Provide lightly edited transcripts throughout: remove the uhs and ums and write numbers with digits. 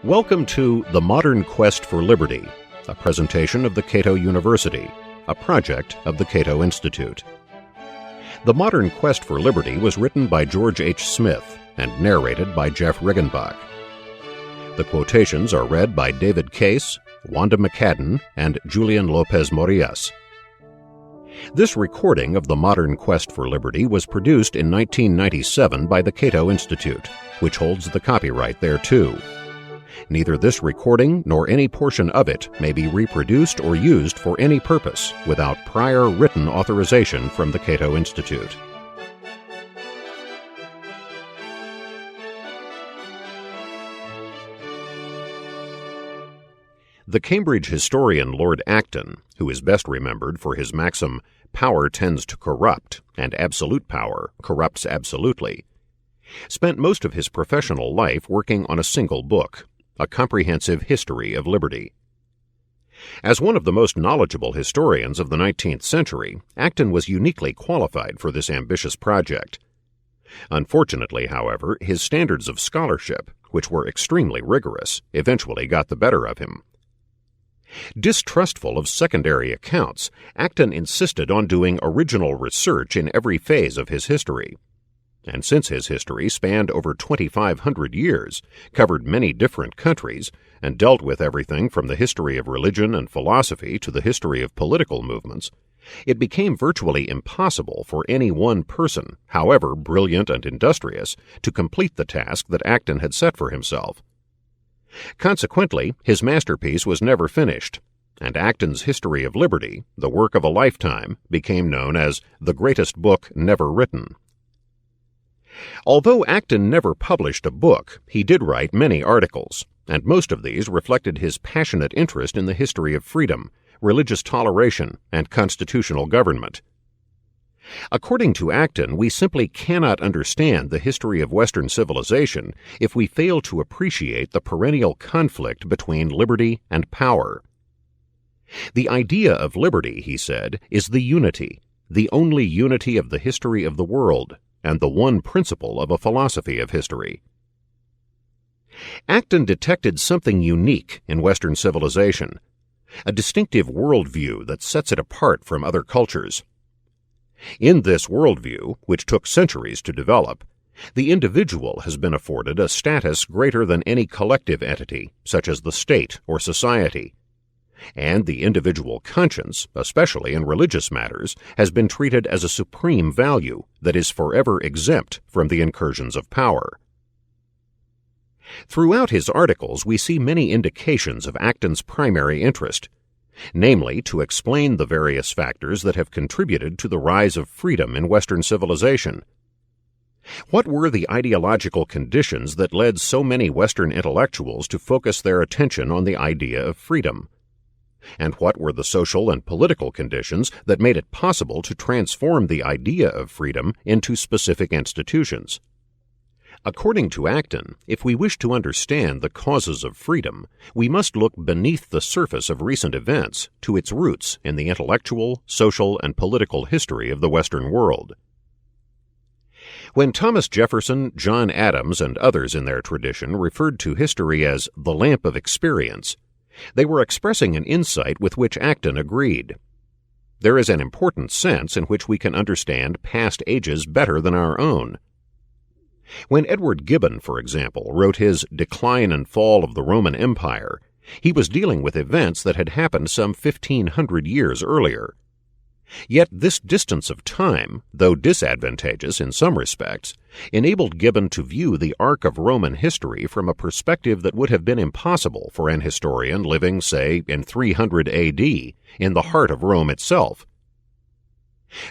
Welcome to The Modern Quest for Liberty, a presentation of the Cato University, a project of the Cato Institute. The Modern Quest for Liberty was written by George H. Smith and narrated by Jeff Riggenbach. The quotations are read by David Case, Wanda McCadden, and Julian Lopez Morias. This recording of The Modern Quest for Liberty was produced in 1997 by the Cato Institute, which holds the copyright thereto. Neither this recording nor any portion of it may be reproduced or used for any purpose without prior written authorization from the Cato Institute. The Cambridge historian Lord Acton, who is best remembered for his maxim, "Power tends to corrupt, and absolute power corrupts absolutely," spent most of his professional life working on a single book, A Comprehensive History of Liberty. As one of the most knowledgeable historians of the 19th century, Acton was uniquely qualified for this ambitious project. Unfortunately, however, his standards of scholarship, which were extremely rigorous, eventually got the better of him. Distrustful of secondary accounts, Acton insisted on doing original research in every phase of his history. And since his history spanned over 2,500 years, covered many different countries, and dealt with everything from the history of religion and philosophy to the history of political movements, it became virtually impossible for any one person, however brilliant and industrious, to complete the task that Acton had set for himself. Consequently, his masterpiece was never finished, and Acton's History of Liberty, the work of a lifetime, became known as the greatest book never written. Although Acton never published a book, he did write many articles, and most of these reflected his passionate interest in the history of freedom, religious toleration, and constitutional government. According to Acton, we simply cannot understand the history of Western civilization if we fail to appreciate the perennial conflict between liberty and power. The idea of liberty, he said, is the unity, the only unity of the history of the world, and the one principle of a philosophy of history. Acton detected something unique in Western civilization, a distinctive worldview that sets it apart from other cultures. In this worldview, which took centuries to develop, the individual has been afforded a status greater than any collective entity, such as the state or society. And the individual conscience, especially in religious matters, has been treated as a supreme value that is forever exempt from the incursions of power. Throughout his articles, we see many indications of Acton's primary interest, namely to explain the various factors that have contributed to the rise of freedom in Western civilization. What were the ideological conditions that led so many Western intellectuals to focus their attention on the idea of freedom? And what were the social and political conditions that made it possible to transform the idea of freedom into specific institutions? According to Acton, if we wish to understand the causes of freedom, we must look beneath the surface of recent events to its roots in the intellectual, social, and political history of the Western world. When Thomas Jefferson, John Adams, and others in their tradition referred to history as the lamp of experience, they were expressing an insight with which Acton agreed. There is an important sense in which we can understand past ages better than our own. When Edward Gibbon, for example, wrote his Decline and Fall of the Roman Empire, he was dealing with events that had happened some 1,500 years earlier. Yet this distance of time, though disadvantageous in some respects, enabled Gibbon to view the arc of Roman history from a perspective that would have been impossible for an historian living, say, in 300 A.D., in the heart of Rome itself.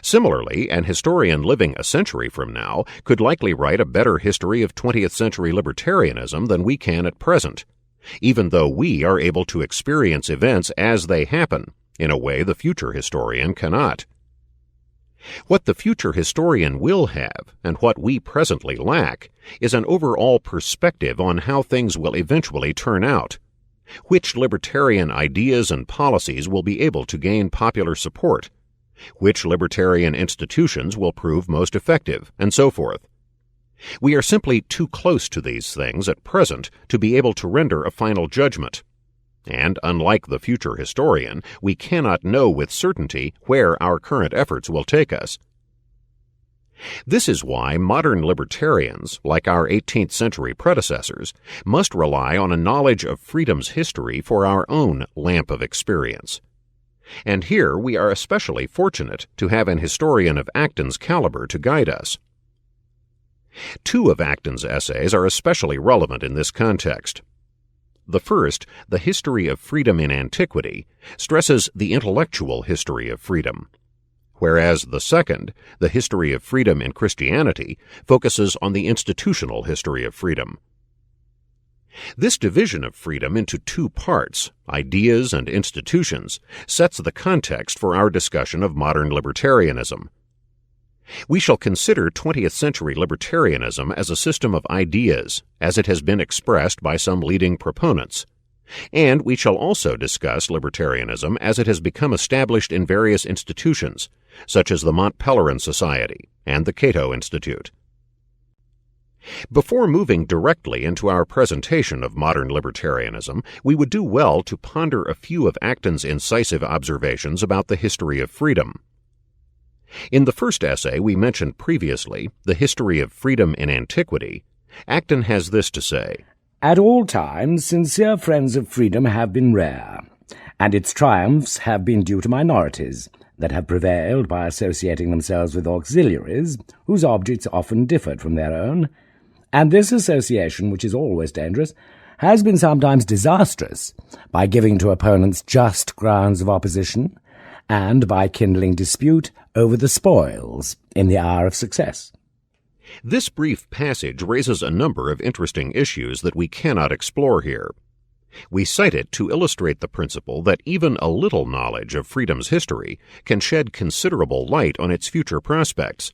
Similarly, an historian living a century from now could likely write a better history of 20th century libertarianism than we can at present, even though we are able to experience events as they happen, in a way the future historian cannot. What the future historian will have, and what we presently lack, is an overall perspective on how things will eventually turn out, which libertarian ideas and policies will be able to gain popular support, which libertarian institutions will prove most effective, and so forth. We are simply too close to these things at present to be able to render a final judgment. And unlike the future historian, we cannot know with certainty where our current efforts will take us. This is why modern libertarians, like our 18th century predecessors, must rely on a knowledge of freedom's history for our own lamp of experience. And here we are especially fortunate to have an historian of Acton's caliber to guide us. Two of Acton's essays are especially relevant in this context. The first, The History of Freedom in Antiquity, stresses the intellectual history of freedom, whereas the second, The History of Freedom in Christianity, focuses on the institutional history of freedom. This division of freedom into two parts, ideas and institutions, sets the context for our discussion of modern libertarianism. We shall consider 20th century libertarianism as a system of ideas, as it has been expressed by some leading proponents. And we shall also discuss libertarianism as it has become established in various institutions, such as the Montpellier Society and the Cato Institute. Before moving directly into our presentation of modern libertarianism, we would do well to ponder a few of Acton's incisive observations about the history of freedom. In the first essay we mentioned previously, The History of Freedom in Antiquity, Acton has this to say: At all times, sincere friends of freedom have been rare, and its triumphs have been due to minorities that have prevailed by associating themselves with auxiliaries whose objects often differed from their own, and this association, which is always dangerous, has been sometimes disastrous by giving to opponents just grounds of opposition, and by kindling dispute over the spoils in the hour of success. This brief passage raises a number of interesting issues that we cannot explore here. We cite it to illustrate the principle that even a little knowledge of freedom's history can shed considerable light on its future prospects.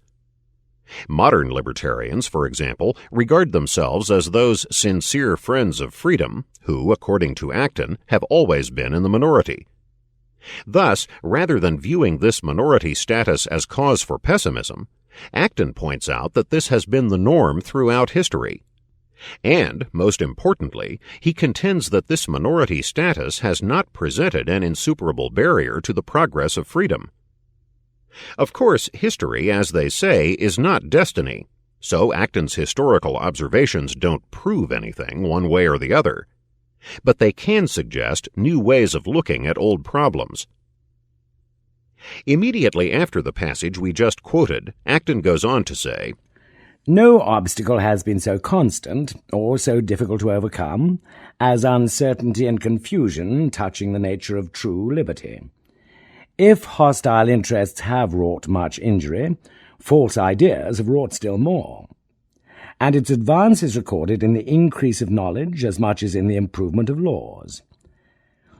Modern libertarians, for example, regard themselves as those sincere friends of freedom who, according to Acton, have always been in the minority. Thus, rather than viewing this minority status as cause for pessimism, Acton points out that this has been the norm throughout history. And, most importantly, he contends that this minority status has not presented an insuperable barrier to the progress of freedom. Of course, history, as they say, is not destiny, so Acton's historical observations don't prove anything one way or the other. But they can suggest new ways of looking at old problems. Immediately after the passage we just quoted, Acton goes on to say, No obstacle has been so constant or so difficult to overcome as uncertainty and confusion touching the nature of true liberty. If hostile interests have wrought much injury, false ideas have wrought still more. And its advance is recorded in the increase of knowledge as much as in the improvement of laws.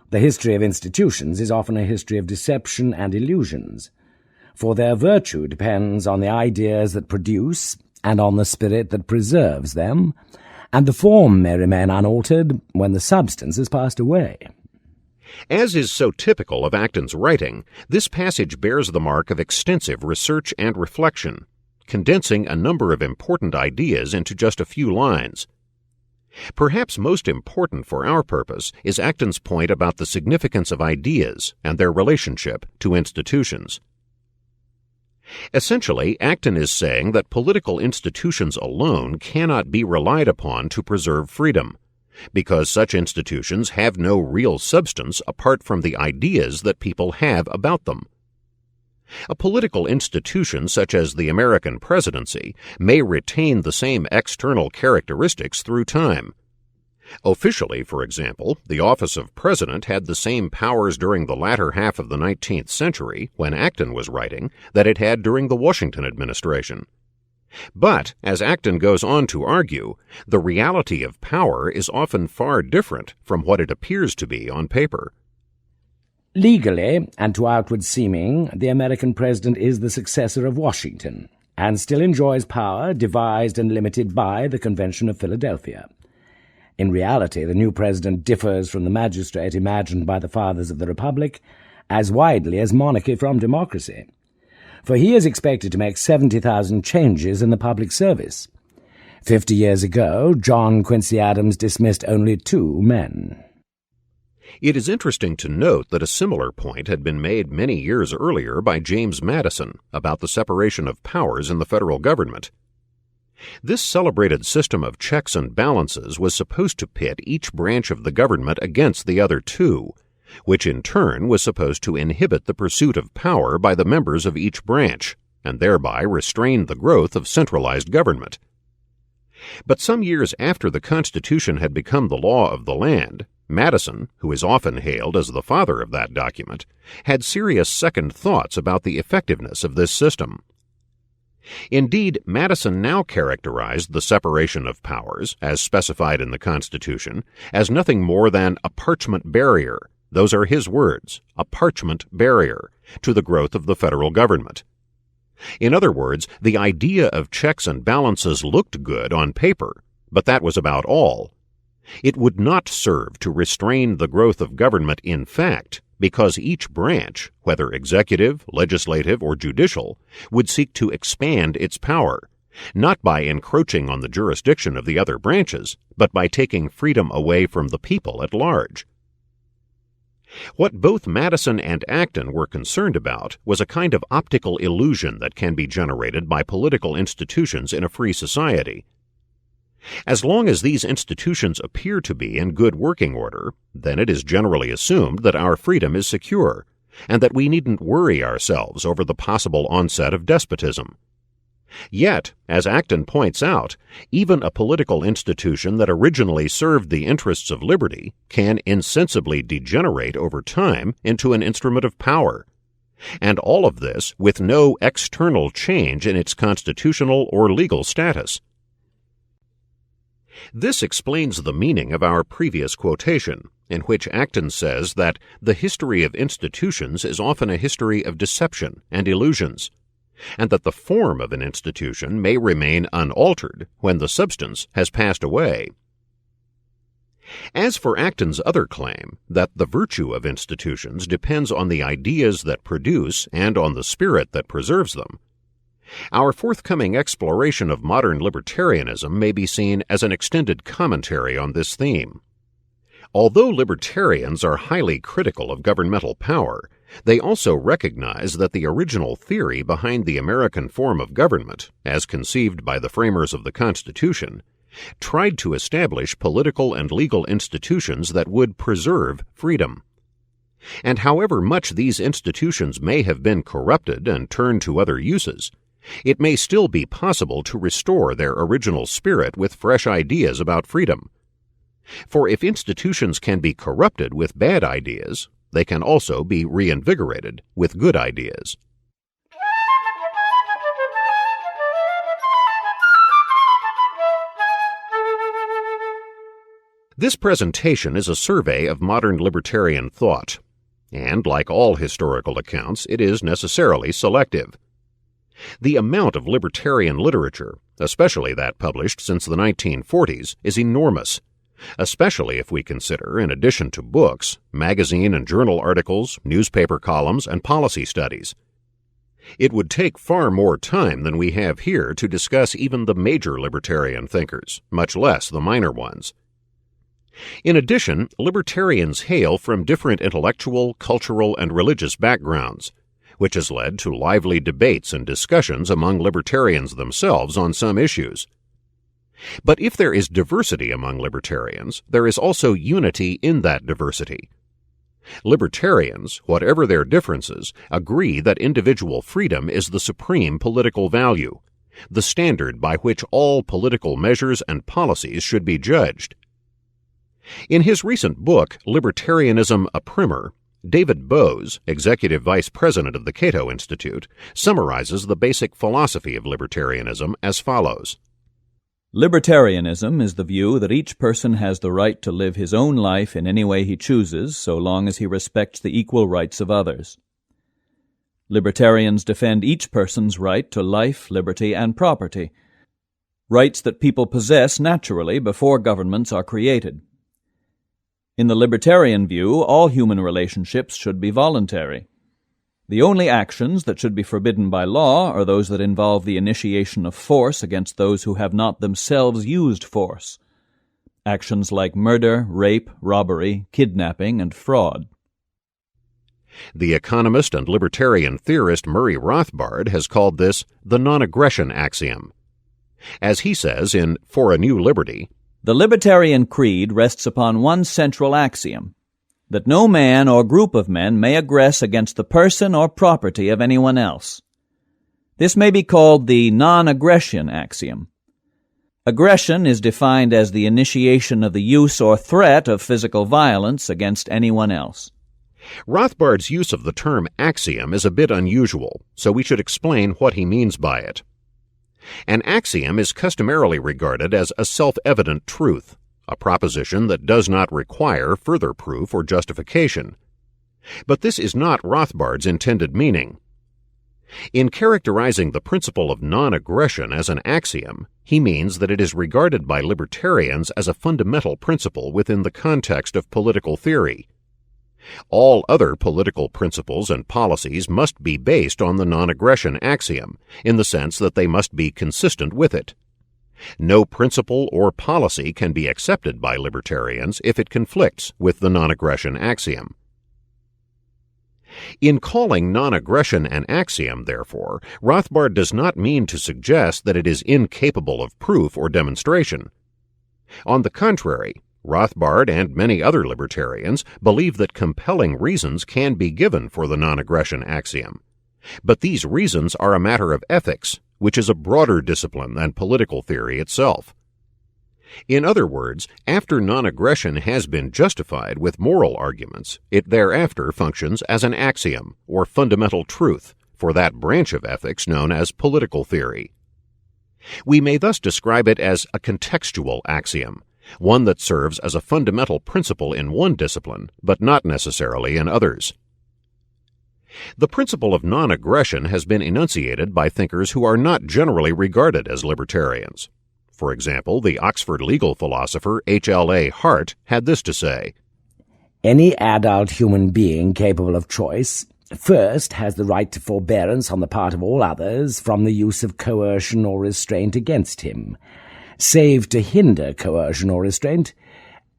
The history of institutions is often a history of deception and illusions, for their virtue depends on the ideas that produce and on the spirit that preserves them, and the form may remain unaltered when the substance has passed away. As is so typical of Acton's writing, this passage bears the mark of extensive research and reflection, condensing a number of important ideas into just a few lines. Perhaps most important for our purpose is Acton's point about the significance of ideas and their relationship to institutions. Essentially, Acton is saying that political institutions alone cannot be relied upon to preserve freedom, because such institutions have no real substance apart from the ideas that people have about them. A political institution such as the American presidency may retain the same external characteristics through time. Officially, for example, the office of president had the same powers during the latter half of the 19th century, when Acton was writing, that it had during the Washington administration. But, as Acton goes on to argue, the reality of power is often far different from what it appears to be on paper. Legally, and to outward seeming, the American president is the successor of Washington, and still enjoys power devised and limited by the Convention of Philadelphia. In reality, the new president differs from the magistrate imagined by the fathers of the Republic as widely as monarchy from democracy, for he is expected to make 70,000 changes in the public service. 50 years ago, John Quincy Adams dismissed only 2 men. It is interesting to note that a similar point had been made many years earlier by James Madison about the separation of powers in the federal government. This celebrated system of checks and balances was supposed to pit each branch of the government against the other 2, which in turn was supposed to inhibit the pursuit of power by the members of each branch, and thereby restrain the growth of centralized government. But some years after the Constitution had become the law of the land, Madison, who is often hailed as the father of that document, had serious second thoughts about the effectiveness of this system. Indeed, Madison now characterized the separation of powers, as specified in the Constitution, as nothing more than a parchment barrier, those are his words, a parchment barrier, to the growth of the federal government. In other words, the idea of checks and balances looked good on paper, but that was about all. It would not serve to restrain the growth of government in fact, because each branch, whether executive, legislative, or judicial, would seek to expand its power, not by encroaching on the jurisdiction of the other branches, but by taking freedom away from the people at large. What both Madison and Acton were concerned about was a kind of optical illusion that can be generated by political institutions in a free society. As long as these institutions appear to be in good working order, then it is generally assumed that our freedom is secure, and that we needn't worry ourselves over the possible onset of despotism. Yet, as Acton points out, even a political institution that originally served the interests of liberty can insensibly degenerate over time into an instrument of power, and all of this with no external change in its constitutional or legal status. This explains the meaning of our previous quotation, in which Acton says that the history of institutions is often a history of deception and illusions, and that the form of an institution may remain unaltered when the substance has passed away. As for Acton's other claim, that the virtue of institutions depends on the ideas that produce and on the spirit that preserves them, our forthcoming exploration of modern libertarianism may be seen as an extended commentary on this theme. Although libertarians are highly critical of governmental power, they also recognize that the original theory behind the American form of government, as conceived by the framers of the Constitution, tried to establish political and legal institutions that would preserve freedom. And however much these institutions may have been corrupted and turned to other uses, it may still be possible to restore their original spirit with fresh ideas about freedom. For if institutions can be corrupted with bad ideas, they can also be reinvigorated with good ideas. This presentation is a survey of modern libertarian thought, and like all historical accounts, it is necessarily selective. The amount of libertarian literature, especially that published since the 1940s, is enormous, especially if we consider, in addition to books, magazine and journal articles, newspaper columns, and policy studies. It would take far more time than we have here to discuss even the major libertarian thinkers, much less the minor ones. In addition, libertarians hail from different intellectual, cultural, and religious backgrounds, which has led to lively debates and discussions among libertarians themselves on some issues. But if there is diversity among libertarians, there is also unity in that diversity. Libertarians, whatever their differences, agree that individual freedom is the supreme political value, the standard by which all political measures and policies should be judged. In his recent book, Libertarianism, a Primer, David Bose, executive vice president of the Cato Institute, summarizes the basic philosophy of libertarianism as follows. Libertarianism is the view that each person has the right to live his own life in any way he chooses, so long as he respects the equal rights of others. Libertarians defend each person's right to life, liberty, and property, rights that people possess naturally before governments are created. In the libertarian view, all human relationships should be voluntary. The only actions that should be forbidden by law are those that involve the initiation of force against those who have not themselves used force. Actions like murder, rape, robbery, kidnapping, and fraud. The economist and libertarian theorist Murray Rothbard has called this the Nonaggression Axiom. As he says in For a New Liberty, the libertarian creed rests upon one central axiom, that no man or group of men may aggress against the person or property of anyone else. This may be called the Nonaggression Axiom. Aggression is defined as the initiation of the use or threat of physical violence against anyone else. Rothbard's use of the term axiom is a bit unusual, so we should explain what he means by it. An axiom is customarily regarded as a self-evident truth, a proposition that does not require further proof or justification. But this is not Rothbard's intended meaning. In characterizing the principle of non-aggression as an axiom, he means that it is regarded by libertarians as a fundamental principle within the context of political theory. All other political principles and policies must be based on the non-aggression axiom, in the sense that they must be consistent with it. No principle or policy can be accepted by libertarians if it conflicts with the non-aggression axiom. In calling non-aggression an axiom, therefore, Rothbard does not mean to suggest that it is incapable of proof or demonstration. On the contrary, Rothbard and many other libertarians believe that compelling reasons can be given for the non-aggression axiom. But these reasons are a matter of ethics, which is a broader discipline than political theory itself. In other words, after non-aggression has been justified with moral arguments, it thereafter functions as an axiom, or fundamental truth, for that branch of ethics known as political theory. We may thus describe it as a contextual axiom, one that serves as a fundamental principle in one discipline, but not necessarily in others. The principle of non-aggression has been enunciated by thinkers who are not generally regarded as libertarians. For example, the Oxford legal philosopher H.L.A. Hart had this to say, "Any adult human being capable of choice first has the right to forbearance on the part of all others from the use of coercion or restraint against him, save to hinder coercion or restraint,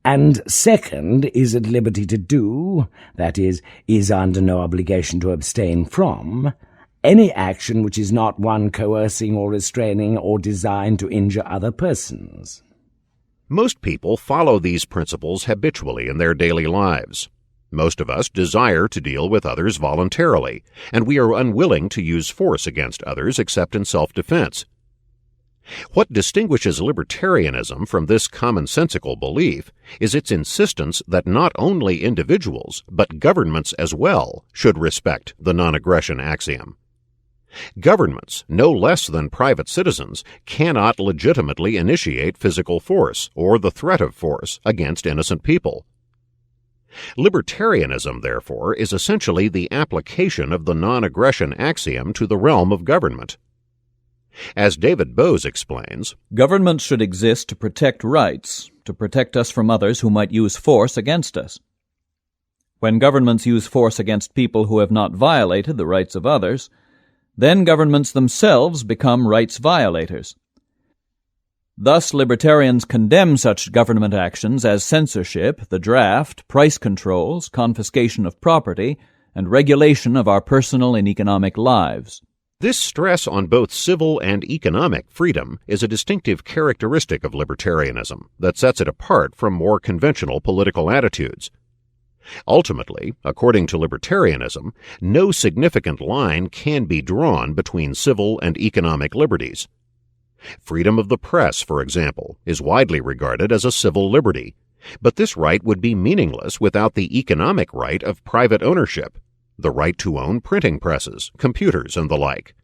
and second is at liberty to do, that is under no obligation to abstain from, any action which is not one coercing or restraining or designed to injure other persons." Most people follow these principles habitually in their daily lives. Most of us desire to deal with others voluntarily, and we are unwilling to use force against others except in self-defense. What distinguishes libertarianism from this commonsensical belief is its insistence that not only individuals, but governments as well, should respect the non-aggression axiom. Governments, no less than private citizens, cannot legitimately initiate physical force or the threat of force against innocent people. Libertarianism, therefore, is essentially the application of the non-aggression axiom to the realm of government. As David Bose explains, governments should exist to protect rights, to protect us from others who might use force against us. When governments use force against people who have not violated the rights of others, then governments themselves become rights violators. Thus, libertarians condemn such government actions as censorship, the draft, price controls, confiscation of property, and regulation of our personal and economic lives. This stress on both civil and economic freedom is a distinctive characteristic of libertarianism that sets it apart from more conventional political attitudes. Ultimately, according to libertarianism, no significant line can be drawn between civil and economic liberties. Freedom of the press, for example, is widely regarded as a civil liberty, but this right would be meaningless without the economic right of private ownership, the right to own printing presses, computers, and the like.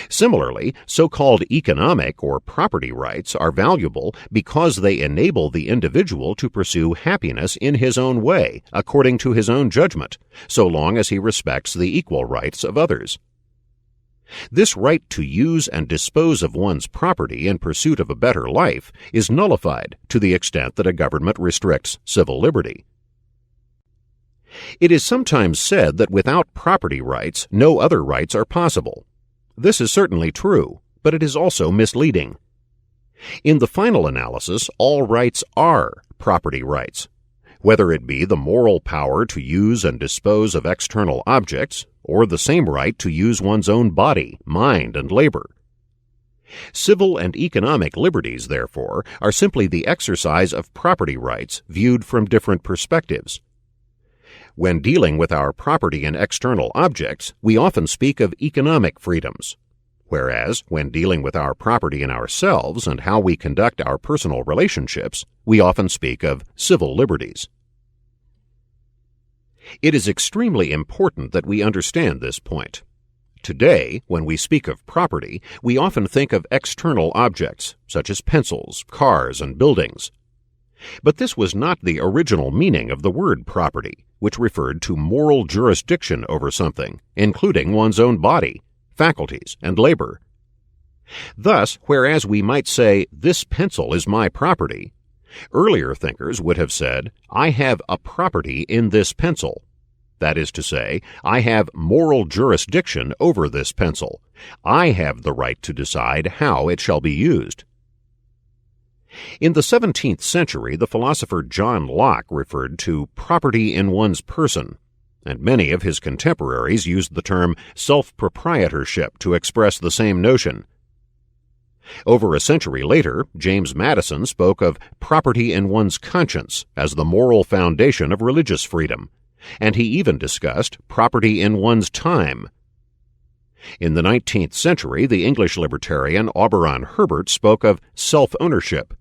Similarly, so-called economic or property rights are valuable because they enable the individual to pursue happiness in his own way, according to his own judgment, so long as he respects the equal rights of others. This right to use and dispose of one's property in pursuit of a better life is nullified to the extent that a government restricts civil liberty. It is sometimes said that without property rights, no other rights are possible. This is certainly true, but it is also misleading. In the final analysis, all rights are property rights, whether it be the moral power to use and dispose of external objects, or the same right to use one's own body, mind, and labor. Civil and economic liberties, therefore, are simply the exercise of property rights viewed from different perspectives. When dealing with our property in external objects, we often speak of economic freedoms, whereas when dealing with our property in ourselves and how we conduct our personal relationships, we often speak of civil liberties. It is extremely important that we understand this point. Today, when we speak of property, we often think of external objects, such as pencils, cars, and buildings. But this was not the original meaning of the word property, which referred to moral jurisdiction over something, including one's own body, faculties, and labor. Thus, whereas we might say, "This pencil is my property," earlier thinkers would have said, "I have a property in this pencil." That is to say, I have moral jurisdiction over this pencil. I have the right to decide how it shall be used. In the 17th century, the philosopher John Locke referred to property in one's person, and many of his contemporaries used the term self-proprietorship to express the same notion. Over a century later, James Madison spoke of property in one's conscience as the moral foundation of religious freedom, and he even discussed property in one's time. In the 19th century, the English libertarian Auberon Herbert spoke of self-ownership.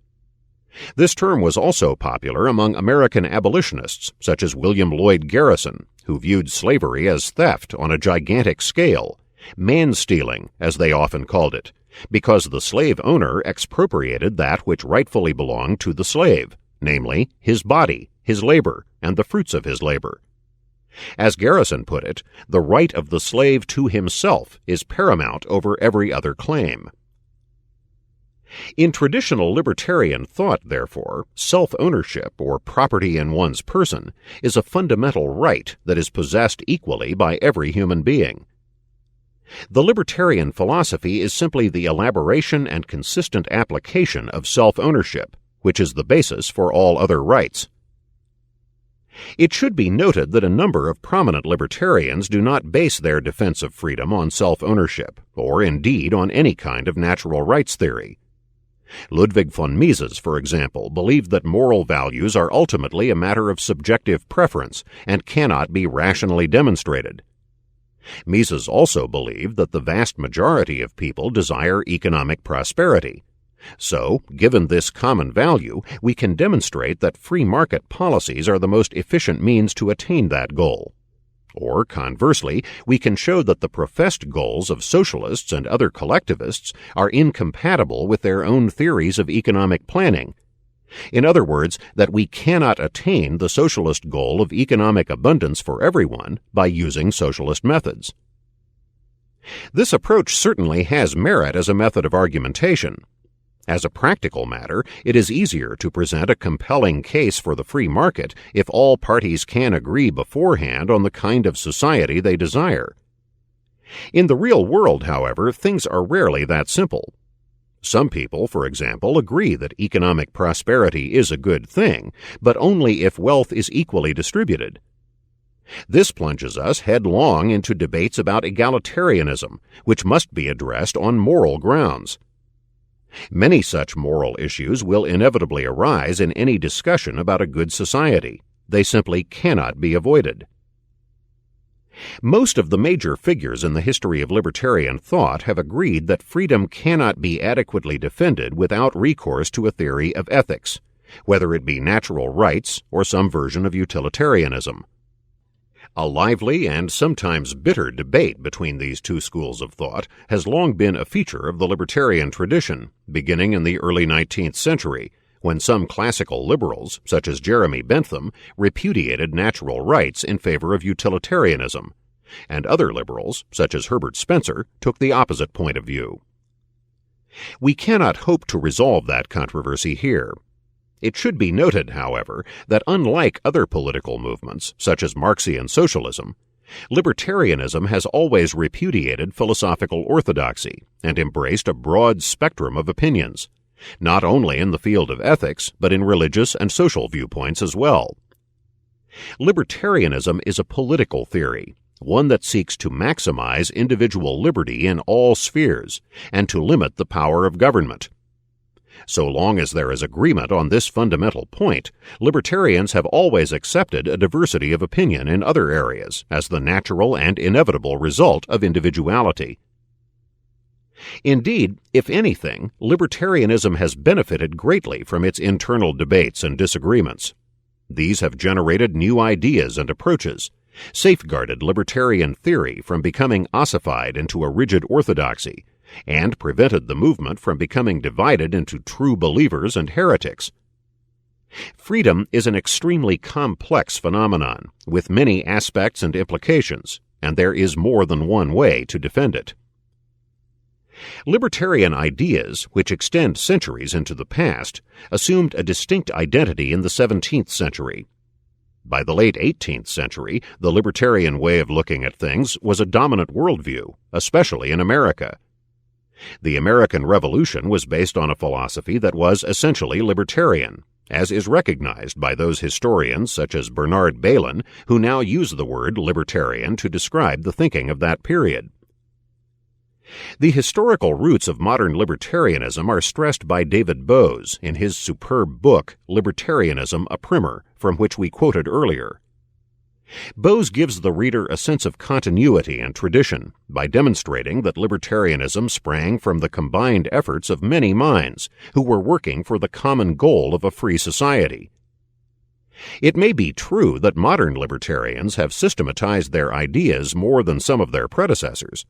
This term was also popular among American abolitionists, such as William Lloyd Garrison, who viewed slavery as theft on a gigantic scale, man-stealing, as they often called it, because the slave owner expropriated that which rightfully belonged to the slave, namely, his body, his labor, and the fruits of his labor. As Garrison put it, the right of the slave to himself is paramount over every other claim. In traditional libertarian thought, therefore, self-ownership, or property in one's person, is a fundamental right that is possessed equally by every human being. The libertarian philosophy is simply the elaboration and consistent application of self-ownership, which is the basis for all other rights. It should be noted that a number of prominent libertarians do not base their defense of freedom on self-ownership, or indeed on any kind of natural rights theory. Ludwig von Mises, for example, believed that moral values are ultimately a matter of subjective preference and cannot be rationally demonstrated. Mises also believed that the vast majority of people desire economic prosperity. So, given this common value, we can demonstrate that free market policies are the most efficient means to attain that goal. Or, conversely, we can show that the professed goals of socialists and other collectivists are incompatible with their own theories of economic planning. In other words, that we cannot attain the socialist goal of economic abundance for everyone by using socialist methods. This approach certainly has merit as a method of argumentation. As a practical matter, it is easier to present a compelling case for the free market if all parties can agree beforehand on the kind of society they desire. In the real world, however, things are rarely that simple. Some people, for example, agree that economic prosperity is a good thing, but only if wealth is equally distributed. This plunges us headlong into debates about egalitarianism, which must be addressed on moral grounds. Many such moral issues will inevitably arise in any discussion about a good society. They simply cannot be avoided. Most of the major figures in the history of libertarian thought have agreed that freedom cannot be adequately defended without recourse to a theory of ethics, whether it be natural rights or some version of utilitarianism. A lively and sometimes bitter debate between these two schools of thought has long been a feature of the libertarian tradition, beginning in the early 19th century, when some classical liberals, such as Jeremy Bentham, repudiated natural rights in favor of utilitarianism, and other liberals, such as Herbert Spencer, took the opposite point of view. We cannot hope to resolve that controversy here. It should be noted, however, that unlike other political movements, such as Marxian socialism, libertarianism has always repudiated philosophical orthodoxy and embraced a broad spectrum of opinions, not only in the field of ethics, but in religious and social viewpoints as well. Libertarianism is a political theory, one that seeks to maximize individual liberty in all spheres and to limit the power of government. So long as there is agreement on this fundamental point, libertarians have always accepted a diversity of opinion in other areas as the natural and inevitable result of individuality. Indeed, if anything, libertarianism has benefited greatly from its internal debates and disagreements. These have generated new ideas and approaches, safeguarded libertarian theory from becoming ossified into a rigid orthodoxy, and prevented the movement from becoming divided into true believers and heretics. Freedom is an extremely complex phenomenon, with many aspects and implications, and there is more than one way to defend it. Libertarian ideas, which extend centuries into the past, assumed a distinct identity in the 17th century. By the late 18th century, the libertarian way of looking at things was a dominant worldview, especially in America. The American Revolution was based on a philosophy that was essentially libertarian, as is recognized by those historians such as Bernard Bailyn, who now use the word libertarian to describe the thinking of that period. The historical roots of modern libertarianism are stressed by David Bowes in his superb book, Libertarianism, a Primer, from which we quoted earlier. Bowes gives the reader a sense of continuity and tradition by demonstrating that libertarianism sprang from the combined efforts of many minds who were working for the common goal of a free society. It may be true that modern libertarians have systematized their ideas more than some of their predecessors,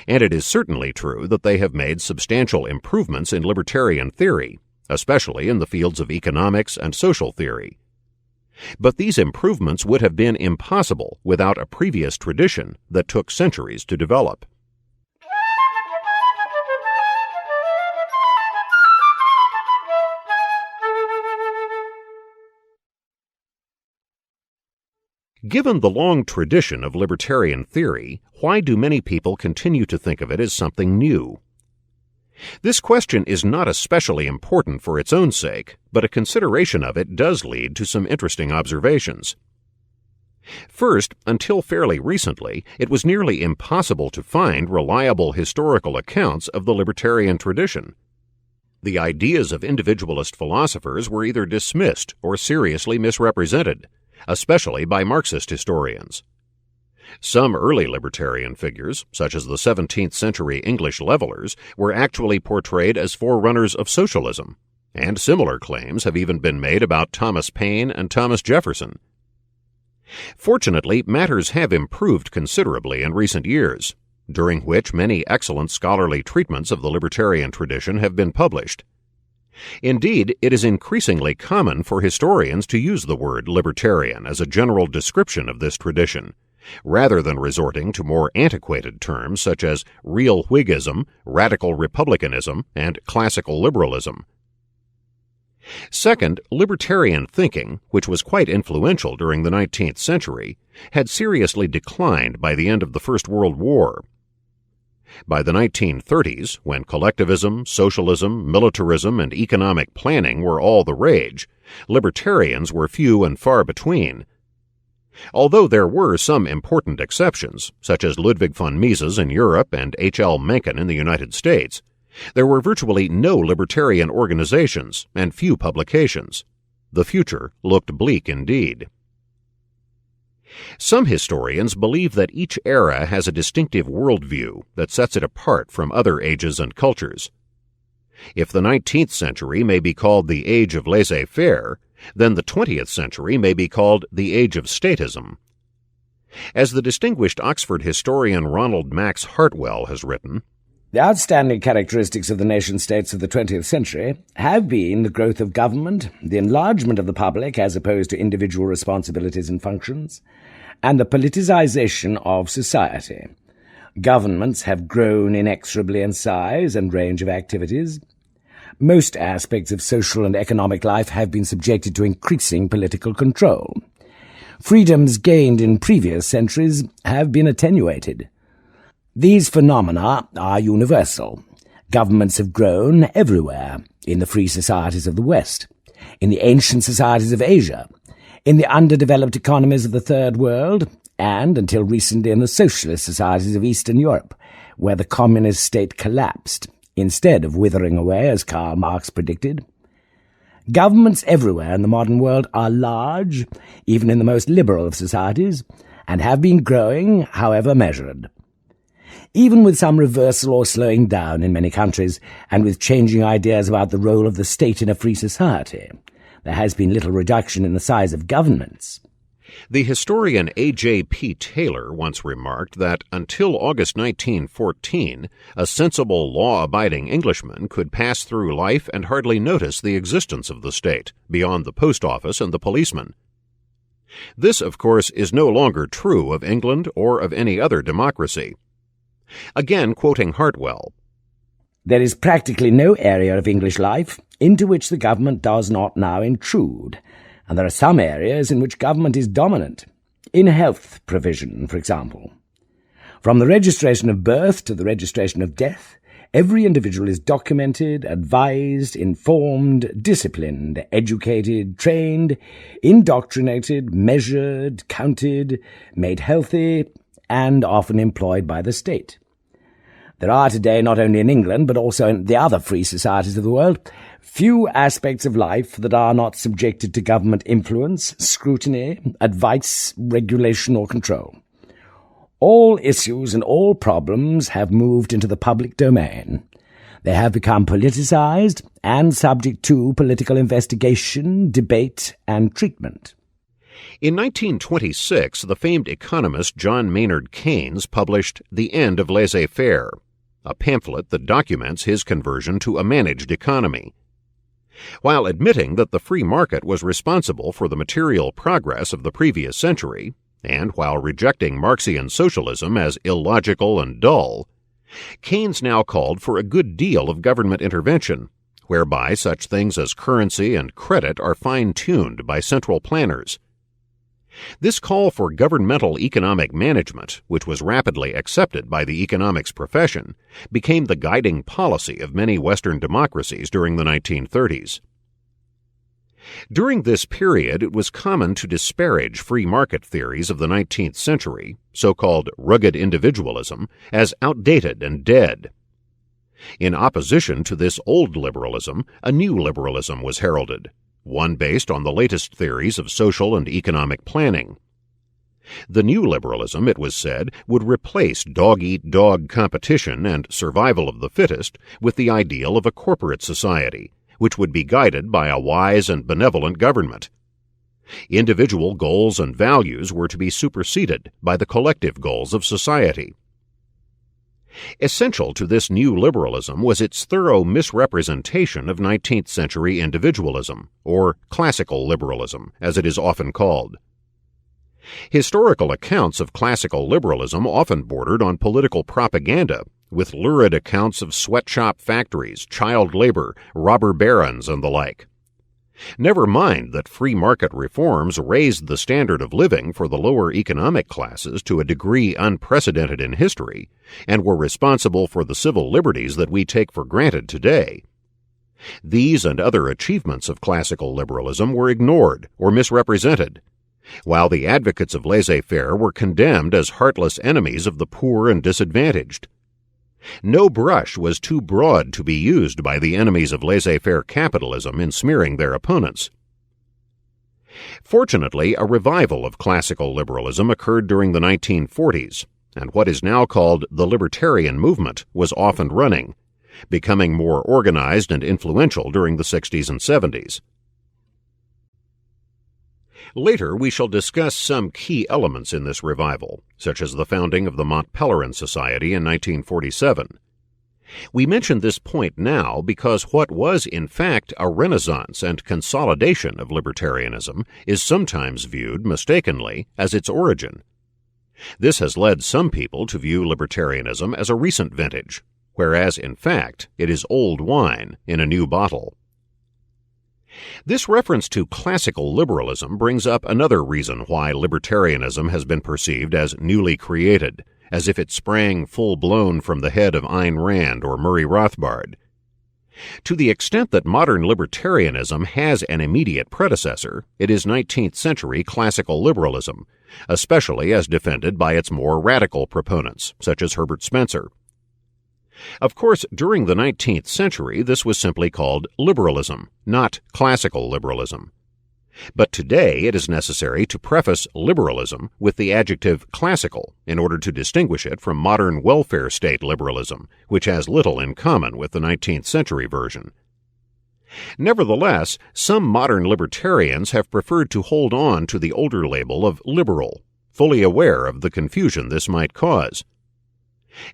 and it is certainly true that they have made substantial improvements in libertarian theory, especially in the fields of economics and social theory. But these improvements would have been impossible without a previous tradition that took centuries to develop. Given the long tradition of libertarian theory, why do many people continue to think of it as something new? This question is not especially important for its own sake, but a consideration of it does lead to some interesting observations. First, until fairly recently, it was nearly impossible to find reliable historical accounts of the libertarian tradition. The ideas of individualist philosophers were either dismissed or seriously misrepresented, especially by Marxist historians. Some early libertarian figures, such as the 17th century English levelers, were actually portrayed as forerunners of socialism, and similar claims have even been made about Thomas Paine and Thomas Jefferson. Fortunately, matters have improved considerably in recent years, during which many excellent scholarly treatments of the libertarian tradition have been published. Indeed, it is increasingly common for historians to use the word libertarian as a general description of this tradition, rather than resorting to more antiquated terms such as real Whiggism, radical republicanism, and classical liberalism. Second, libertarian thinking, which was quite influential during the 19th century, had seriously declined by the end of the First World War. By the 1930s, when collectivism, socialism, militarism, and economic planning were all the rage, libertarians were few and far between. Although there were some important exceptions, such as Ludwig von Mises in Europe and H.L. Mencken in the United States, there were virtually no libertarian organizations and few publications. The future looked bleak indeed. Some historians believe that each era has a distinctive worldview that sets it apart from other ages and cultures. If the 19th century may be called the age of laissez-faire, then the 20th century may be called the age of statism. As the distinguished Oxford historian Ronald Max Hartwell has written, "The outstanding characteristics of the nation-states of the 20th century have been the growth of government, the enlargement of the public as opposed to individual responsibilities and functions, and the politicization of society. Governments have grown inexorably in size and range of activities. Most aspects of social and economic life have been subjected to increasing political control. Freedoms gained in previous centuries have been attenuated. These phenomena are universal. Governments have grown everywhere, in the free societies of the West, in the ancient societies of Asia, in the underdeveloped economies of the Third World, and, until recently, in the socialist societies of Eastern Europe, where the communist state collapsed, instead of withering away as Karl Marx predicted. Governments everywhere in the modern world are large, even in the most liberal of societies, and have been growing, however measured. Even with some reversal or slowing down in many countries, and with changing ideas about the role of the state in a free society, there has been little reduction in the size of governments. The historian A.J.P. Taylor once remarked that until August 1914, a sensible, law-abiding Englishman could pass through life and hardly notice the existence of the state, beyond the post office and the policeman. This, of course, is no longer true of England or of any other democracy. Again, quoting Hartwell, "There is practically no area of English life into which the government does not now intrude, and there are some areas in which government is dominant, in health provision, for example. From the registration of birth to the registration of death, every individual is documented, advised, informed, disciplined, educated, trained, indoctrinated, measured, counted, made healthy, and often employed by the state. There are today, not only in England, but also in the other free societies of the world, few aspects of life that are not subjected to government influence, scrutiny, advice, regulation, or control. All issues and all problems have moved into the public domain. They have become politicized and subject to political investigation, debate, and treatment." In 1926, the famed economist John Maynard Keynes published The End of Laissez-Faire, a pamphlet that documents his conversion to a managed economy. While admitting that the free market was responsible for the material progress of the previous century, and while rejecting Marxian socialism as illogical and dull, Keynes now called for a good deal of government intervention, whereby such things as currency and credit are fine-tuned by central planners. This call for governmental economic management, which was rapidly accepted by the economics profession, became the guiding policy of many Western democracies during the 1930s. During this period, it was common to disparage free market theories of the 19th century, so-called rugged individualism, as outdated and dead. In opposition to this old liberalism, a new liberalism was heralded, one based on the latest theories of social and economic planning. The new liberalism, it was said, would replace dog-eat-dog competition and survival of the fittest with the ideal of a corporate society, which would be guided by a wise and benevolent government. Individual goals and values were to be superseded by the collective goals of society. Essential to this new liberalism was its thorough misrepresentation of 19th century individualism, or classical liberalism, as it is often called. Historical accounts of classical liberalism often bordered on political propaganda, with lurid accounts of sweatshop factories, child labor, robber barons, and the like. Never mind that free market reforms raised the standard of living for the lower economic classes to a degree unprecedented in history, and were responsible for the civil liberties that we take for granted today. These and other achievements of classical liberalism were ignored or misrepresented, while the advocates of laissez-faire were condemned as heartless enemies of the poor and disadvantaged. No brush was too broad to be used by the enemies of laissez-faire capitalism in smearing their opponents. Fortunately, a revival of classical liberalism occurred during the 1940s, and what is now called the Libertarian movement was off and running, becoming more organized and influential during the 60s and 70s. Later, we shall discuss some key elements in this revival, such as the founding of the Montpellier Society in 1947. We mention this point now because what was in fact a renaissance and consolidation of libertarianism is sometimes viewed, mistakenly, as its origin. This has led some people to view libertarianism as a recent vintage, whereas in fact it is old wine in a new bottle. This reference to classical liberalism brings up another reason why libertarianism has been perceived as newly created, as if it sprang full-blown from the head of Ayn Rand or Murray Rothbard. To the extent that modern libertarianism has an immediate predecessor, it is 19th century classical liberalism, especially as defended by its more radical proponents, such as Herbert Spencer. Of course, during the 19th century, this was simply called liberalism, not classical liberalism. But today it is necessary to preface liberalism with the adjective classical in order to distinguish it from modern welfare state liberalism, which has little in common with the 19th century version. Nevertheless, some modern libertarians have preferred to hold on to the older label of liberal, fully aware of the confusion this might cause.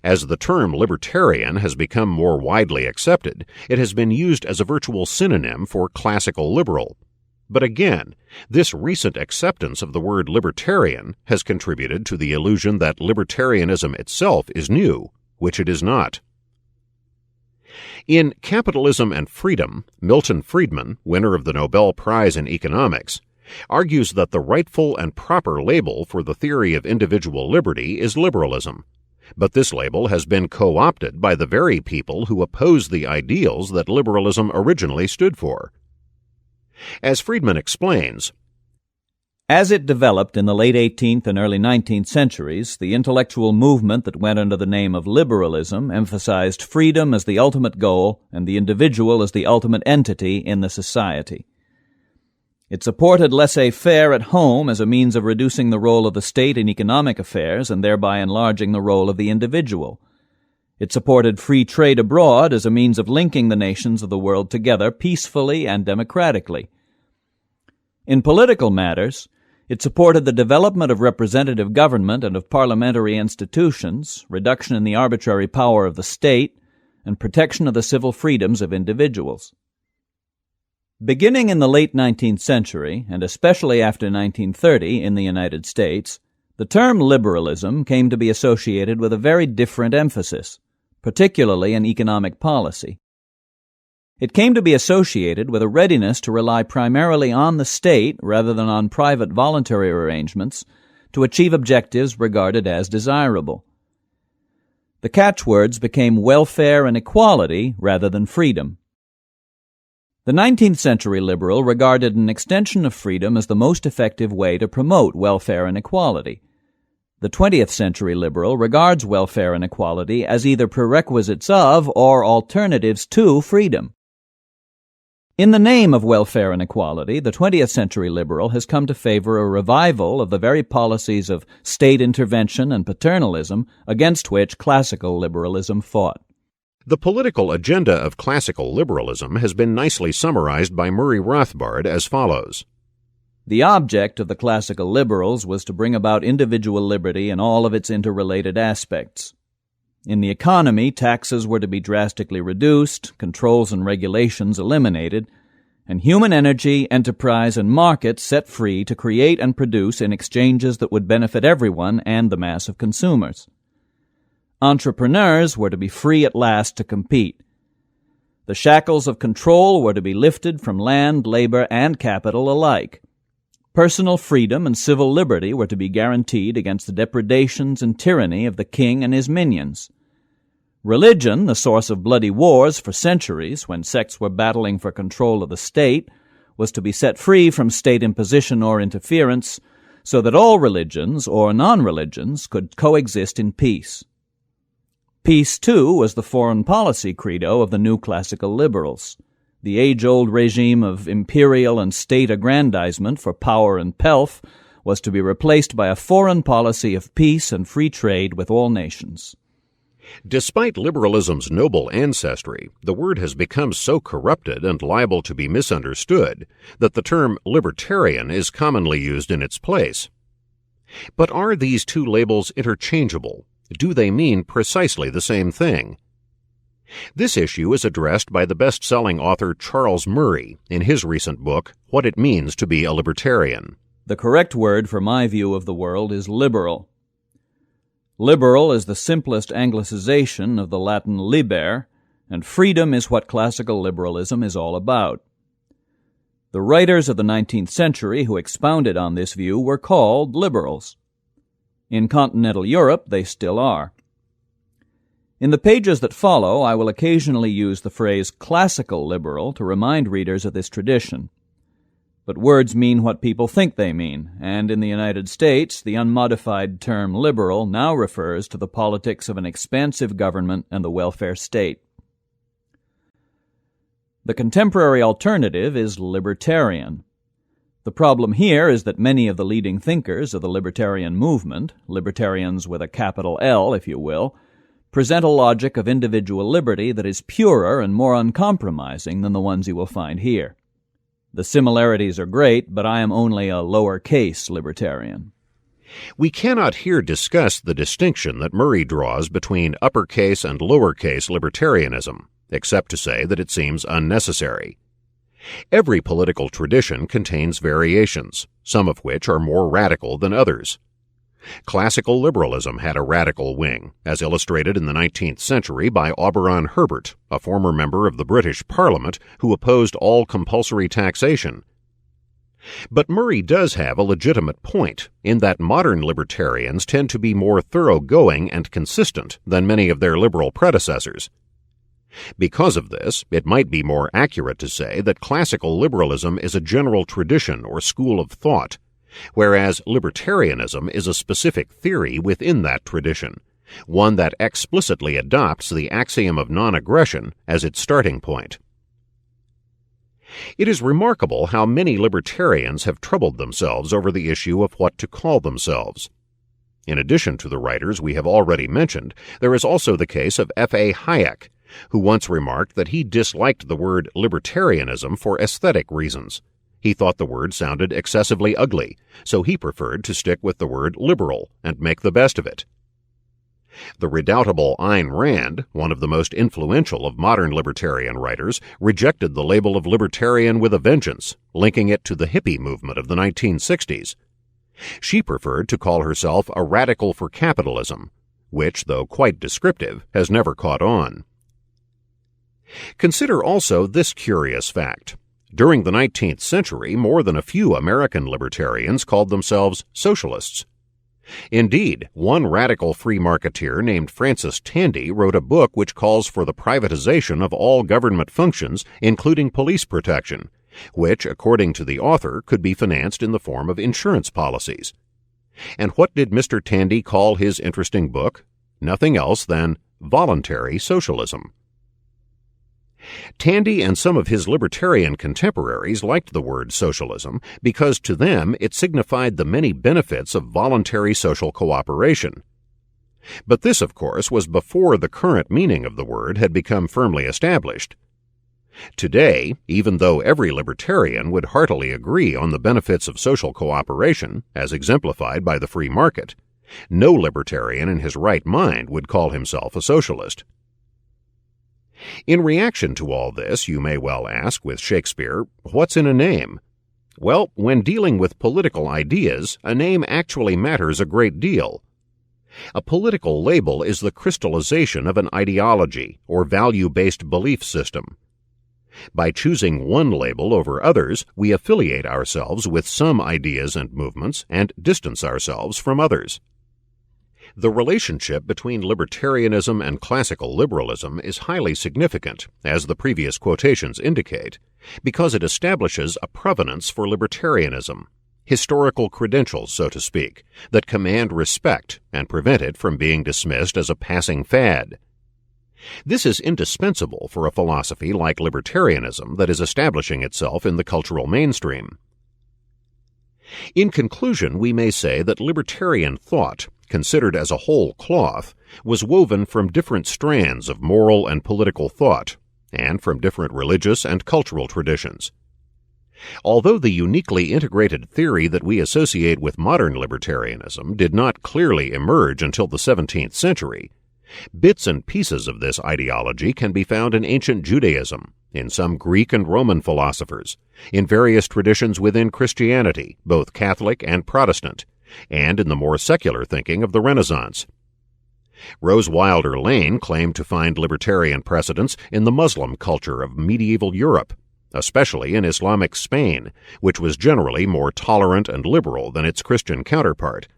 As the term libertarian has become more widely accepted, it has been used as a virtual synonym for classical liberal. But again, this recent acceptance of the word libertarian has contributed to the illusion that libertarianism itself is new, which it is not. In Capitalism and Freedom, Milton Friedman, winner of the Nobel Prize in Economics, argues that the rightful and proper label for the theory of individual liberty is liberalism. But this label has been co-opted by the very people who oppose the ideals that liberalism originally stood for. As Friedman explains, as it developed in the late 18th and early 19th centuries, the intellectual movement that went under the name of liberalism emphasized freedom as the ultimate goal and the individual as the ultimate entity in the society. It supported laissez-faire at home as a means of reducing the role of the state in economic affairs and thereby enlarging the role of the individual. It supported free trade abroad as a means of linking the nations of the world together peacefully and democratically. In political matters, it supported the development of representative government and of parliamentary institutions, reduction in the arbitrary power of the state, and protection of the civil freedoms of individuals. Beginning in the late 19th century, and especially after 1930 in the United States, the term liberalism came to be associated with a very different emphasis, particularly in economic policy. It came to be associated with a readiness to rely primarily on the state rather than on private voluntary arrangements to achieve objectives regarded as desirable. The catchwords became welfare and equality rather than freedom. The 19th century liberal regarded an extension of freedom as the most effective way to promote welfare and equality. The 20th century liberal regards welfare and equality as either prerequisites of or alternatives to freedom. In the name of welfare and equality, the 20th century liberal has come to favor a revival of the very policies of state intervention and paternalism against which classical liberalism fought. The political agenda of classical liberalism has been nicely summarized by Murray Rothbard as follows. The object of the classical liberals was to bring about individual liberty in all of its interrelated aspects. In the economy, taxes were to be drastically reduced, controls and regulations eliminated, and human energy, enterprise, and markets set free to create and produce in exchanges that would benefit everyone and the mass of consumers. Entrepreneurs were to be free at last to compete. The shackles of control were to be lifted from land, labor, and capital alike. Personal freedom and civil liberty were to be guaranteed against the depredations and tyranny of the king and his minions. Religion, the source of bloody wars for centuries when sects were battling for control of the state, was to be set free from state imposition or interference so that all religions or non-religions could coexist in peace. Peace, too, was the foreign policy credo of the new classical liberals. The age-old regime of imperial and state aggrandizement for power and pelf was to be replaced by a foreign policy of peace and free trade with all nations. Despite liberalism's noble ancestry, the word has become so corrupted and liable to be misunderstood that the term libertarian is commonly used in its place. But are these two labels interchangeable? Do they mean precisely the same thing? This issue is addressed by the best-selling author Charles Murray in his recent book, What It Means to Be a Libertarian. The correct word for my view of the world is liberal. Liberal is the simplest anglicization of the Latin liber, and freedom is what classical liberalism is all about. The writers of the 19th century who expounded on this view were called liberals. In continental Europe, they still are. In the pages that follow, I will occasionally use the phrase classical liberal to remind readers of this tradition. But words mean what people think they mean, and in the United States, the unmodified term liberal now refers to the politics of an expansive government and the welfare state. The contemporary alternative is libertarian. The problem here is that many of the leading thinkers of the libertarian movement, libertarians with a capital L, if you will, present a logic of individual liberty that is purer and more uncompromising than the ones you will find here. The similarities are great, but I am only a lowercase libertarian. We cannot here discuss the distinction that Murray draws between uppercase and lowercase libertarianism, except to say that it seems unnecessary. Every political tradition contains variations, some of which are more radical than others. Classical liberalism had a radical wing, as illustrated in the 19th century by Auberon Herbert, a former member of the British Parliament who opposed all compulsory taxation. But Murray does have a legitimate point in that modern libertarians tend to be more thoroughgoing and consistent than many of their liberal predecessors. Because of this, it might be more accurate to say that classical liberalism is a general tradition or school of thought, whereas libertarianism is a specific theory within that tradition, one that explicitly adopts the axiom of non-aggression as its starting point. It is remarkable how many libertarians have troubled themselves over the issue of what to call themselves. In addition to the writers we have already mentioned, there is also the case of F.A. Hayek, who once remarked that he disliked the word libertarianism for aesthetic reasons. He thought the word sounded excessively ugly, so he preferred to stick with the word liberal and make the best of it. The redoubtable Ayn Rand, one of the most influential of modern libertarian writers, rejected the label of libertarian with a vengeance, linking it to the hippie movement of the 1960s. She preferred to call herself a radical for capitalism, which, though quite descriptive, has never caught on. Consider also this curious fact. During the 19th century, more than a few American libertarians called themselves socialists. Indeed, one radical free marketeer named Francis Tandy wrote a book which calls for the privatization of all government functions, including police protection, which, according to the author, could be financed in the form of insurance policies. And what did Mr. Tandy call his interesting book? Nothing else than voluntary socialism. Tandy and some of his libertarian contemporaries liked the word socialism because to them it signified the many benefits of voluntary social cooperation. But this, of course, was before the current meaning of the word had become firmly established. Today, even though every libertarian would heartily agree on the benefits of social cooperation, as exemplified by the free market, no libertarian in his right mind would call himself a socialist. In reaction to all this, you may well ask with Shakespeare, what's in a name? Well, when dealing with political ideas, a name actually matters a great deal. A political label is the crystallization of an ideology or value-based belief system. By choosing one label over others, we affiliate ourselves with some ideas and movements and distance ourselves from others. The relationship between libertarianism and classical liberalism is highly significant, as the previous quotations indicate, because it establishes a provenance for libertarianism, historical credentials, so to speak, that command respect and prevent it from being dismissed as a passing fad. This is indispensable for a philosophy like libertarianism that is establishing itself in the cultural mainstream. In conclusion, we may say that libertarian thought, considered as a whole cloth, was woven from different strands of moral and political thought, and from different religious and cultural traditions. Although the uniquely integrated theory that we associate with modern libertarianism did not clearly emerge until the 17th century, bits and pieces of this ideology can be found in ancient Judaism, in some Greek and Roman philosophers, in various traditions within Christianity, both Catholic and Protestant, and in the more secular thinking of the Renaissance. Rose Wilder Lane claimed to find libertarian precedents in the Muslim culture of medieval Europe, especially in Islamic Spain, which was generally more tolerant and liberal than its Christian counterpart,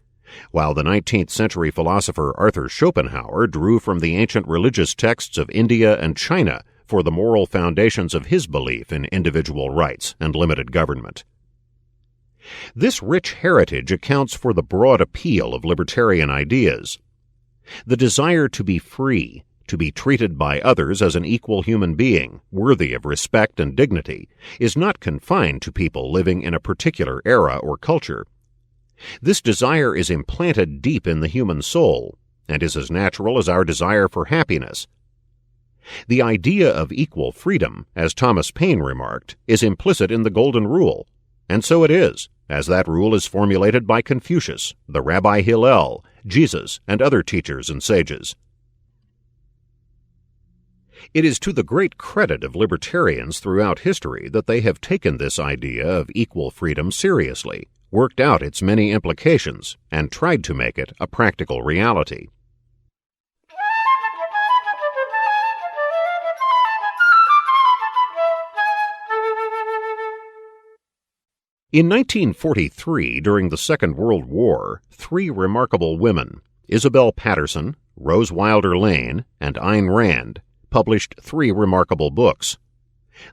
while the 19th century philosopher Arthur Schopenhauer drew from the ancient religious texts of India and China for the moral foundations of his belief in individual rights and limited government. This rich heritage accounts for the broad appeal of libertarian ideas. The desire to be free, to be treated by others as an equal human being, worthy of respect and dignity, is not confined to people living in a particular era or culture. This desire is implanted deep in the human soul, and is as natural as our desire for happiness. The idea of equal freedom, as Thomas Paine remarked, is implicit in the Golden Rule, and so it is, as that rule is formulated by Confucius, the Rabbi Hillel, Jesus, and other teachers and sages. It is to the great credit of libertarians throughout history that they have taken this idea of equal freedom seriously, worked out its many implications, and tried to make it a practical reality. In 1943, during the Second World War, three remarkable women, Isabel Patterson, Rose Wilder Lane, and Ayn Rand, published three remarkable books: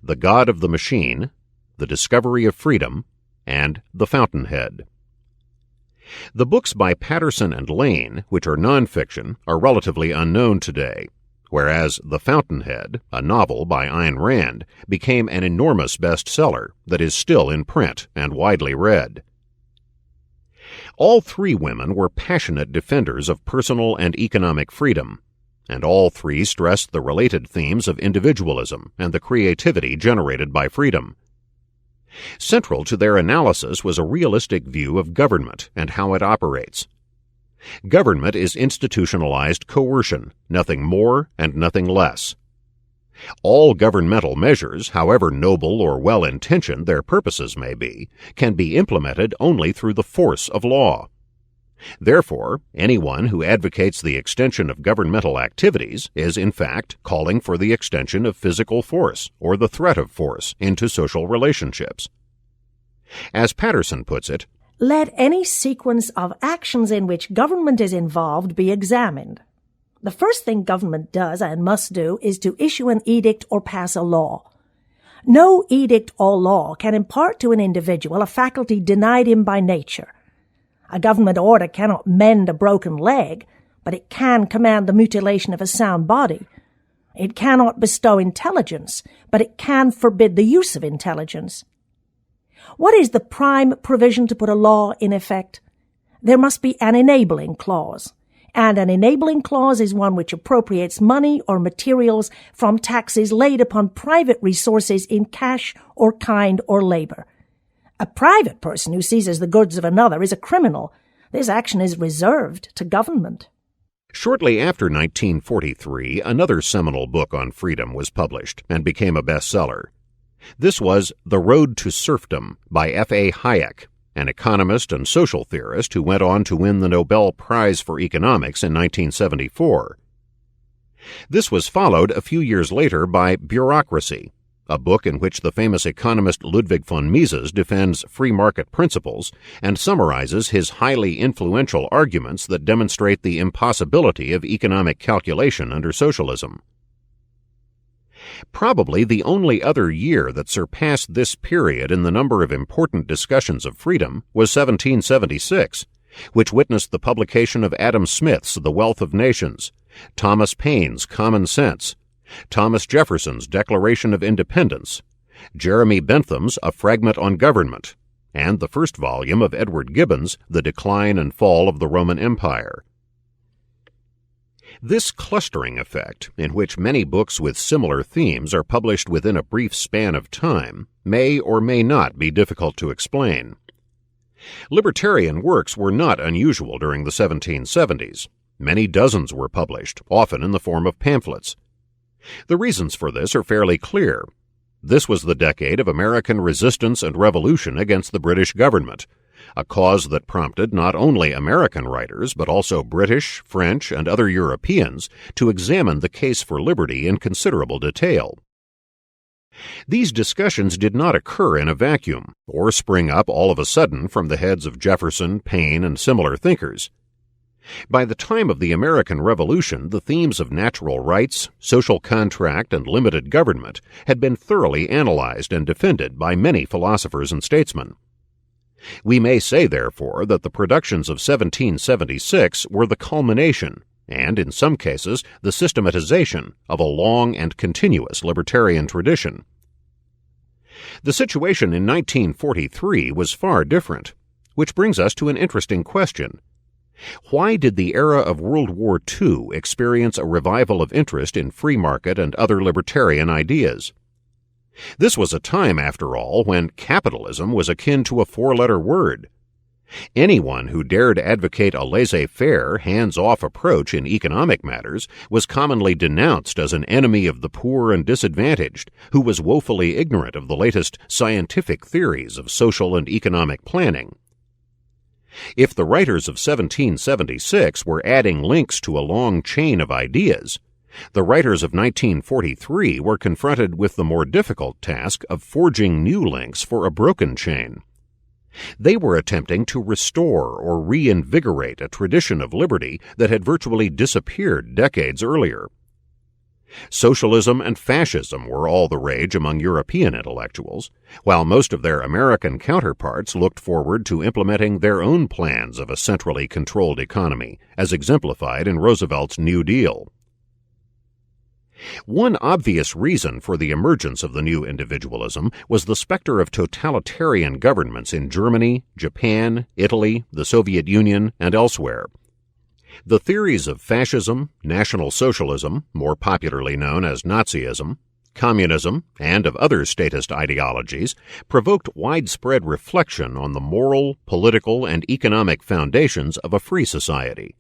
The God of the Machine, The Discovery of Freedom, and The Fountainhead. The books by Patterson and Lane, which are nonfiction, are relatively unknown today, whereas The Fountainhead, a novel by Ayn Rand, became an enormous bestseller that is still in print and widely read. All three women were passionate defenders of personal and economic freedom, and all three stressed the related themes of individualism and the creativity generated by freedom. Central to their analysis was a realistic view of government and how it operates. Government is institutionalized coercion, nothing more and nothing less. All governmental measures, however noble or well-intentioned their purposes may be, can be implemented only through the force of law. Therefore, anyone who advocates the extension of governmental activities is, in fact, calling for the extension of physical force, or the threat of force, into social relationships. As Patterson puts it, let any sequence of actions in which government is involved be examined. The first thing government does and must do is to issue an edict or pass a law. No edict or law can impart to an individual a faculty denied him by nature. A government order cannot mend a broken leg, but it can command the mutilation of a sound body. It cannot bestow intelligence, but it can forbid the use of intelligence. What is the prime provision to put a law in effect? There must be an enabling clause, and an enabling clause is one which appropriates money or materials from taxes laid upon private resources in cash or kind or labor. A private person who seizes the goods of another is a criminal. This action is reserved to government. Shortly after 1943, another seminal book on freedom was published and became a bestseller. This was The Road to Serfdom by F.A. Hayek, an economist and social theorist who went on to win the Nobel Prize for Economics in 1974. This was followed a few years later by Bureaucracy, a book in which the famous economist Ludwig von Mises defends free market principles and summarizes his highly influential arguments that demonstrate the impossibility of economic calculation under socialism. Probably the only other year that surpassed this period in the number of important discussions of freedom was 1776, which witnessed the publication of Adam Smith's The Wealth of Nations, Thomas Paine's Common Sense, Thomas Jefferson's Declaration of Independence, Jeremy Bentham's A Fragment on Government, and the first volume of Edward Gibbon's The Decline and Fall of the Roman Empire. This clustering effect, in which many books with similar themes are published within a brief span of time, may or may not be difficult to explain. Libertarian works were not unusual during the 1770s. Many dozens were published, often in the form of pamphlets. The reasons for this are fairly clear. This was the decade of American resistance and revolution against the British government, a cause that prompted not only American writers, but also British, French, and other Europeans to examine the case for liberty in considerable detail. These discussions did not occur in a vacuum, or spring up all of a sudden from the heads of Jefferson, Paine, and similar thinkers. By the time of the American Revolution, the themes of natural rights, social contract, and limited government had been thoroughly analyzed and defended by many philosophers and statesmen. We may say, therefore, that the productions of 1776 were the culmination, and in some cases the systematization, of a long and continuous libertarian tradition. The situation in 1943 was far different, which brings us to an interesting question. Why did the era of World War II experience a revival of interest in free market and other libertarian ideas? This was a time, after all, when capitalism was akin to a four-letter word. Anyone who dared advocate a laissez-faire, hands-off approach in economic matters was commonly denounced as an enemy of the poor and disadvantaged, who was woefully ignorant of the latest scientific theories of social and economic planning. If the writers of 1776 were adding links to a long chain of ideas, the writers of 1943 were confronted with the more difficult task of forging new links for a broken chain. They were attempting to restore or reinvigorate a tradition of liberty that had virtually disappeared decades earlier. Socialism and fascism were all the rage among European intellectuals, while most of their American counterparts looked forward to implementing their own plans of a centrally controlled economy, as exemplified in Roosevelt's New Deal. One obvious reason for the emergence of the new individualism was the specter of totalitarian governments in Germany, Japan, Italy, the Soviet Union, and elsewhere. The theories of fascism, National Socialism, more popularly known as Nazism, communism, and of other statist ideologies provoked widespread reflection on the moral, political, and economic foundations of a free society.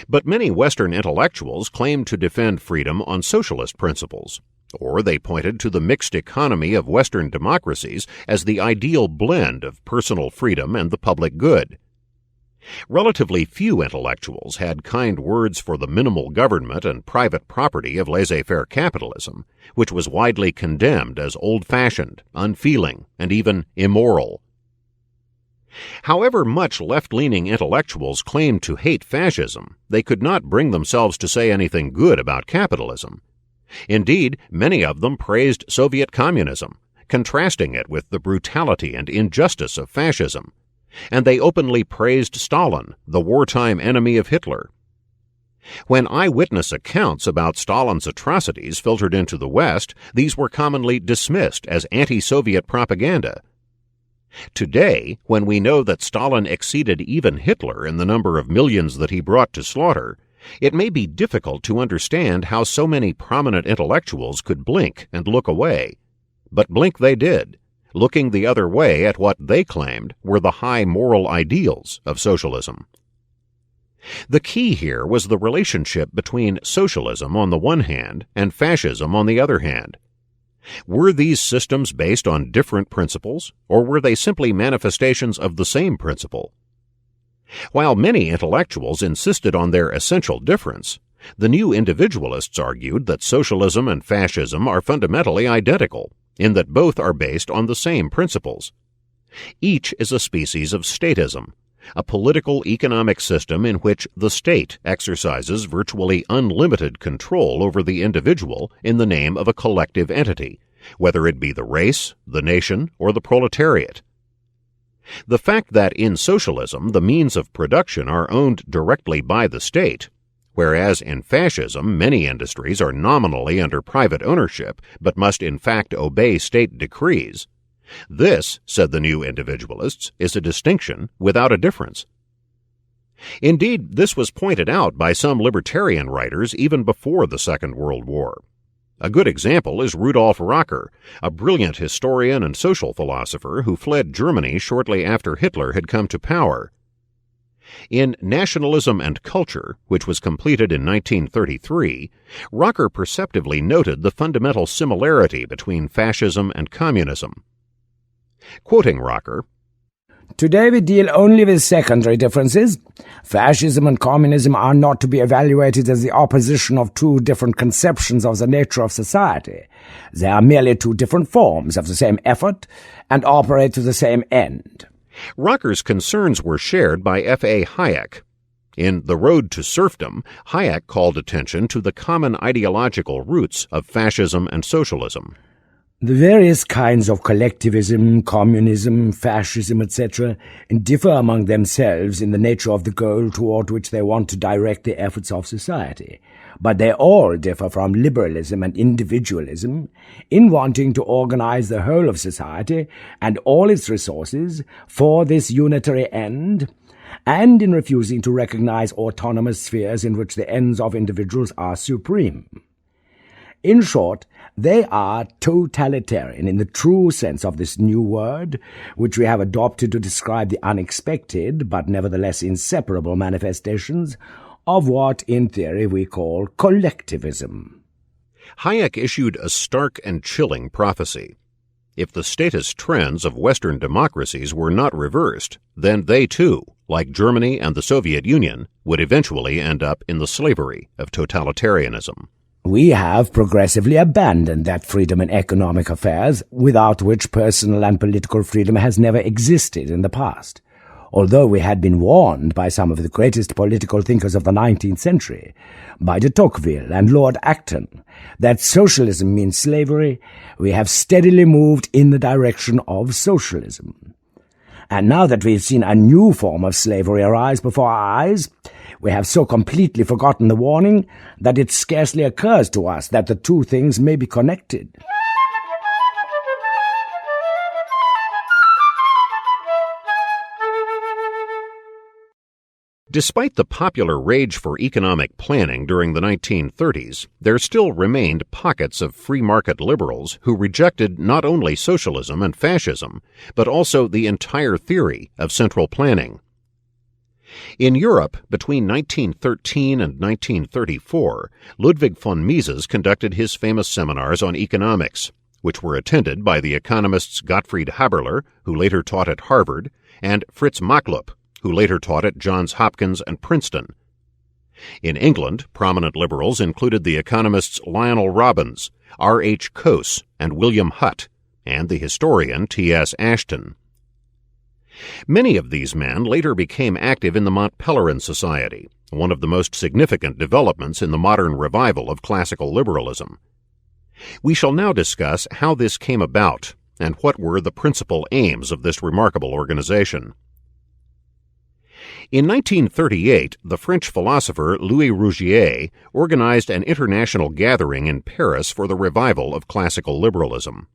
But many Western intellectuals claimed to defend freedom on socialist principles, or they pointed to the mixed economy of Western democracies as the ideal blend of personal freedom and the public good. Relatively few intellectuals had kind words for the minimal government and private property of laissez-faire capitalism, which was widely condemned as old-fashioned, unfeeling, and even immoral. However much left-leaning intellectuals claimed to hate fascism, they could not bring themselves to say anything good about capitalism. Indeed, many of them praised Soviet communism, contrasting it with the brutality and injustice of fascism, and they openly praised Stalin, the wartime enemy of Hitler. When eyewitness accounts about Stalin's atrocities filtered into the West, these were commonly dismissed as anti-Soviet propaganda. Today, when we know that Stalin exceeded even Hitler in the number of millions that he brought to slaughter, it may be difficult to understand how so many prominent intellectuals could blink and look away. But blink they did, looking the other way at what they claimed were the high moral ideals of socialism. The key here was the relationship between socialism on the one hand and fascism on the other hand. Were these systems based on different principles, or were they simply manifestations of the same principle? While many intellectuals insisted on their essential difference, the new individualists argued that socialism and fascism are fundamentally identical, in that both are based on the same principles. Each is a species of statism, a political economic system in which the state exercises virtually unlimited control over the individual in the name of a collective entity, whether it be the race, the nation, or the proletariat. The fact that in socialism the means of production are owned directly by the state, whereas in fascism many industries are nominally under private ownership but must in fact obey state decrees, this, said the new individualists, is a distinction without a difference. Indeed, this was pointed out by some libertarian writers even before the Second World War. A good example is Rudolf Rocker, a brilliant historian and social philosopher who fled Germany shortly after Hitler had come to power. In Nationalism and Culture, which was completed in 1933, Rocker perceptively noted the fundamental similarity between fascism and communism. Quoting Rocker, Today we deal only with secondary differences. Fascism and communism are not to be evaluated as the opposition of two different conceptions of the nature of society. They are merely two different forms of the same effort and operate to the same end. Rocker's concerns were shared by F.A. Hayek. In The Road to Serfdom, Hayek called attention to the common ideological roots of fascism and socialism. The various kinds of collectivism, communism, fascism, etc. differ among themselves in the nature of the goal toward which they want to direct the efforts of society, but they all differ from liberalism and individualism in wanting to organize the whole of society and all its resources for this unitary end, and in refusing to recognize autonomous spheres in which the ends of individuals are supreme. In short, they are totalitarian in the true sense of this new word, which we have adopted to describe the unexpected but nevertheless inseparable manifestations of what in theory we call collectivism. Hayek issued a stark and chilling prophecy. If the status trends of Western democracies were not reversed, then they too, like Germany and the Soviet Union, would eventually end up in the slavery of totalitarianism. We have progressively abandoned that freedom in economic affairs, without which personal and political freedom has never existed in the past. Although we had been warned by some of the greatest political thinkers of the 19th century, by de Tocqueville and Lord Acton, that socialism means slavery, we have steadily moved in the direction of socialism. And now that we've seen a new form of slavery arise before our eyes, we have so completely forgotten the warning that it scarcely occurs to us that the two things may be connected. Despite the popular rage for economic planning during the 1930s, there still remained pockets of free market liberals who rejected not only socialism and fascism, but also the entire theory of central planning. In Europe, between 1913 and 1934, Ludwig von Mises conducted his famous seminars on economics, which were attended by the economists Gottfried Haberler, who later taught at Harvard, and Fritz Machlup, who later taught at Johns Hopkins and Princeton. In England, prominent liberals included the economists Lionel Robbins, R.H. Coase, and William Hutt, and the historian T.S. Ashton. Many of these men later became active in the Montpellier Society, one of the most significant developments in the modern revival of classical liberalism. We shall now discuss how this came about and what were the principal aims of this remarkable organization. In 1938, the French philosopher Louis Rougier organized an international gathering in Paris for the revival of classical liberalism.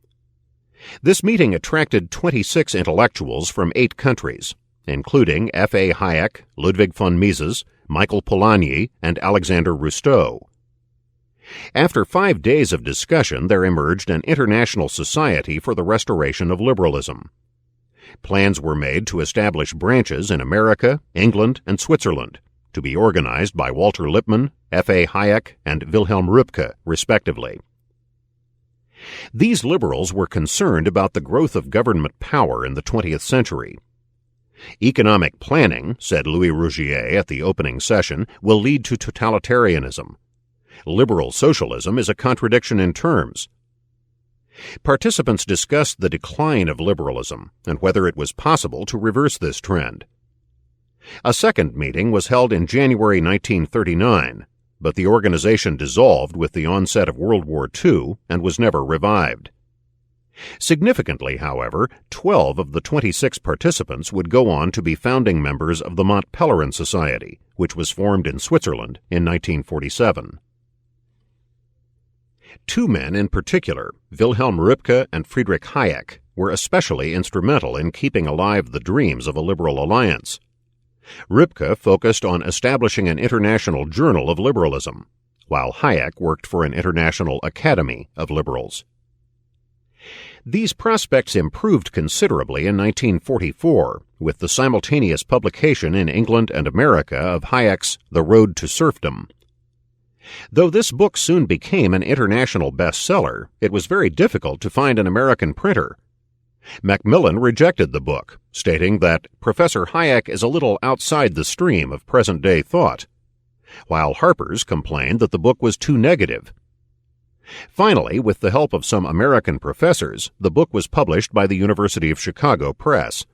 This meeting attracted 26 intellectuals from 8 countries, including F.A. Hayek, Ludwig von Mises, Michael Polanyi, and Alexander Rousteau. After 5 days of discussion, there emerged an international society for the restoration of liberalism. Plans were made to establish branches in America, England, and Switzerland, to be organized by Walter Lippmann, F.A. Hayek, and Wilhelm Röpke, respectively. These liberals were concerned about the growth of government power in the 20th century. Economic planning, said Louis Rougier at the opening session, will lead to totalitarianism. Liberal socialism is a contradiction in terms. Participants discussed the decline of liberalism and whether it was possible to reverse this trend. A second meeting was held in January 1939, but the organization dissolved with the onset of World War II and was never revived. Significantly, however, 12 of the 26 participants would go on to be founding members of the Montpellier Society, which was formed in Switzerland in 1947. 2 men in particular, Wilhelm Röpke and Friedrich Hayek, were especially instrumental in keeping alive the dreams of a liberal alliance. Röpke focused on establishing an international journal of liberalism, while Hayek worked for an international academy of liberals. These prospects improved considerably in 1944 with the simultaneous publication in England and America of Hayek's The Road to Serfdom. Though this book soon became an international bestseller, it was very difficult to find an American printer. Macmillan rejected the book, stating that Professor Hayek is a little outside the stream of present-day thought, while Harper's complained that the book was too negative. Finally, with the help of some American professors, the book was published by the University of Chicago Press.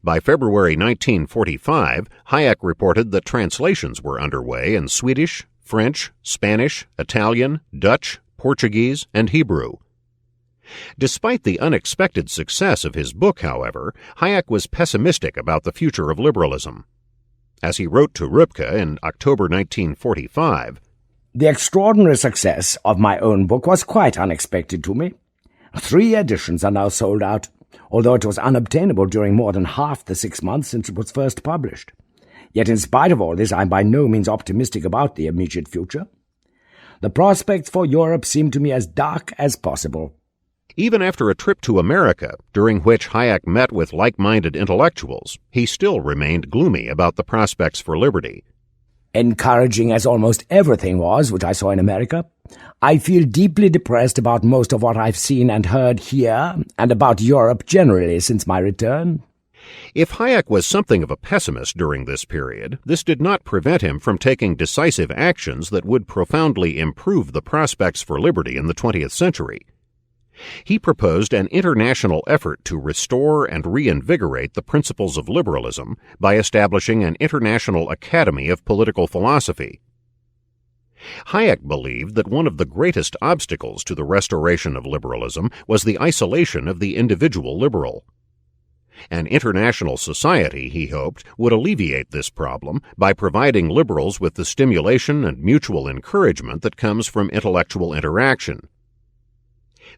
By February 1945, Hayek reported that translations were underway in Swedish, French, Spanish, Italian, Dutch, Portuguese, and Hebrew. Despite the unexpected success of his book, however, Hayek was pessimistic about the future of liberalism. As he wrote to Röpke in October 1945, "The extraordinary success of my own book was quite unexpected to me. 3 editions are now sold out, although it was unobtainable during more than half the 6 months since it was first published. Yet in spite of all this, I am by no means optimistic about the immediate future. The prospects for Europe seem to me as dark as possible." Even after a trip to America, during which Hayek met with like-minded intellectuals, he still remained gloomy about the prospects for liberty. "Encouraging as almost everything was which I saw in America, I feel deeply depressed about most of what I've seen and heard here, and about Europe generally since my return." If Hayek was something of a pessimist during this period, this did not prevent him from taking decisive actions that would profoundly improve the prospects for liberty in the 20th century. He proposed an international effort to restore and reinvigorate the principles of liberalism by establishing an International Academy of Political Philosophy. Hayek believed that one of the greatest obstacles to the restoration of liberalism was the isolation of the individual liberal. An international society, he hoped, would alleviate this problem by providing liberals with the stimulation and mutual encouragement that comes from intellectual interaction.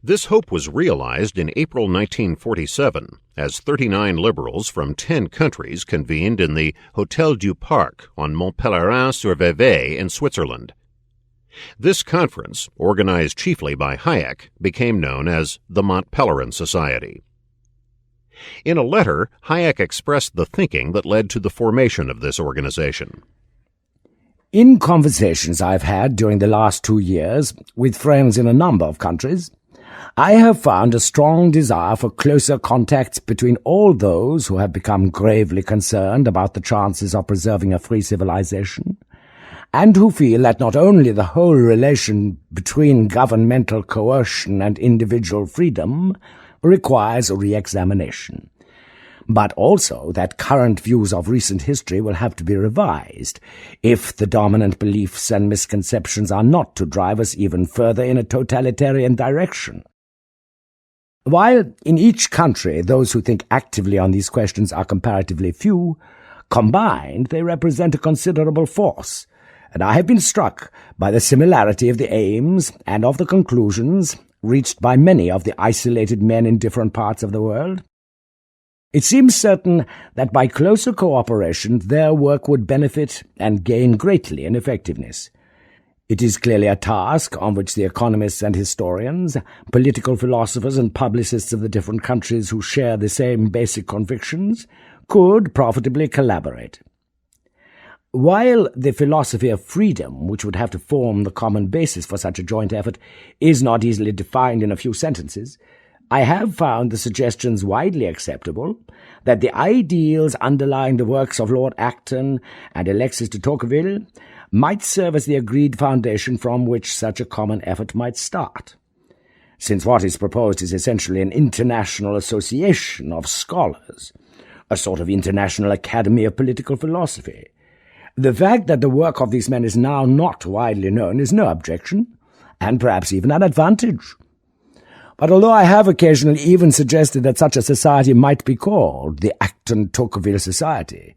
This hope was realized in April 1947, as 39 liberals from 10 countries convened in the Hôtel du Parc on Montpellier-sur-Vevey in Switzerland. This conference, organized chiefly by Hayek, became known as the Montpellier Society. In a letter, Hayek expressed the thinking that led to the formation of this organization. "In conversations I've had during the last 2 years with friends in a number of countries, I have found a strong desire for closer contacts between all those who have become gravely concerned about the chances of preserving a free civilization, and who feel that not only the whole relation between governmental coercion and individual freedom requires a re-examination, but also that current views of recent history will have to be revised if the dominant beliefs and misconceptions are not to drive us even further in a totalitarian direction. While in each country those who think actively on these questions are comparatively few, combined they represent a considerable force, and I have been struck by the similarity of the aims and of the conclusions reached by many of the isolated men in different parts of the world. It seems certain that by closer cooperation their work would benefit and gain greatly in effectiveness. It is clearly a task on which the economists and historians, political philosophers and publicists of the different countries who share the same basic convictions could profitably collaborate. While the philosophy of freedom, which would have to form the common basis for such a joint effort, is not easily defined in a few sentences, I have found the suggestions widely acceptable that the ideals underlying the works of Lord Acton and Alexis de Tocqueville might serve as the agreed foundation from which such a common effort might start. Since what is proposed is essentially an international association of scholars, a sort of international academy of political philosophy, the fact that the work of these men is now not widely known is no objection, and perhaps even an advantage. But although I have occasionally even suggested that such a society might be called the Acton-Tocqueville Society,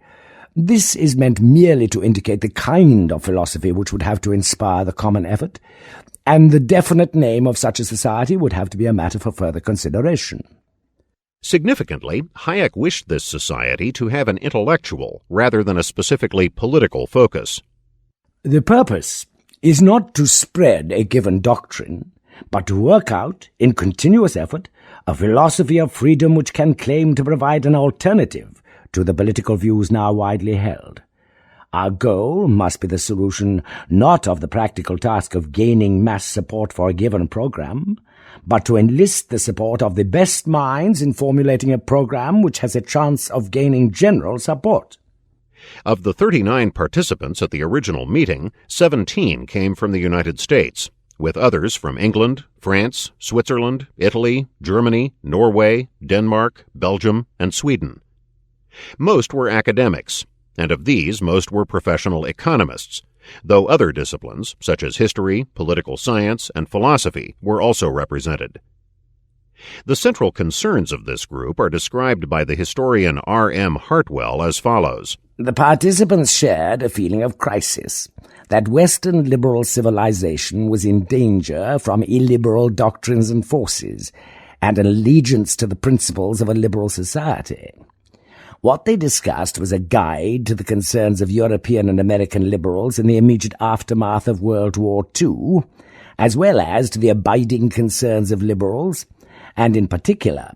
this is meant merely to indicate the kind of philosophy which would have to inspire the common effort, and the definite name of such a society would have to be a matter for further consideration. Significantly, Hayek wished this society to have an intellectual rather than a specifically political focus. The purpose is not to spread a given doctrine, but to work out, in continuous effort, a philosophy of freedom which can claim to provide an alternative to the political views now widely held. Our goal must be the solution not of the practical task of gaining mass support for a given program, but to enlist the support of the best minds in formulating a program which has a chance of gaining general support. Of the 39 participants at the original meeting, 17 came from the United States, with others from England, France, Switzerland, Italy, Germany, Norway, Denmark, Belgium, and Sweden. Most were academics, and of these most were professional economists, though other disciplines, such as history, political science, and philosophy, were also represented. The central concerns of this group are described by the historian R.M. Hartwell as follows. The participants shared a feeling of crisis, that Western liberal civilization was in danger from illiberal doctrines and forces, and an allegiance to the principles of a liberal society. What they discussed was a guide to the concerns of European and American liberals in the immediate aftermath of World War II, as well as to the abiding concerns of liberals, and in particular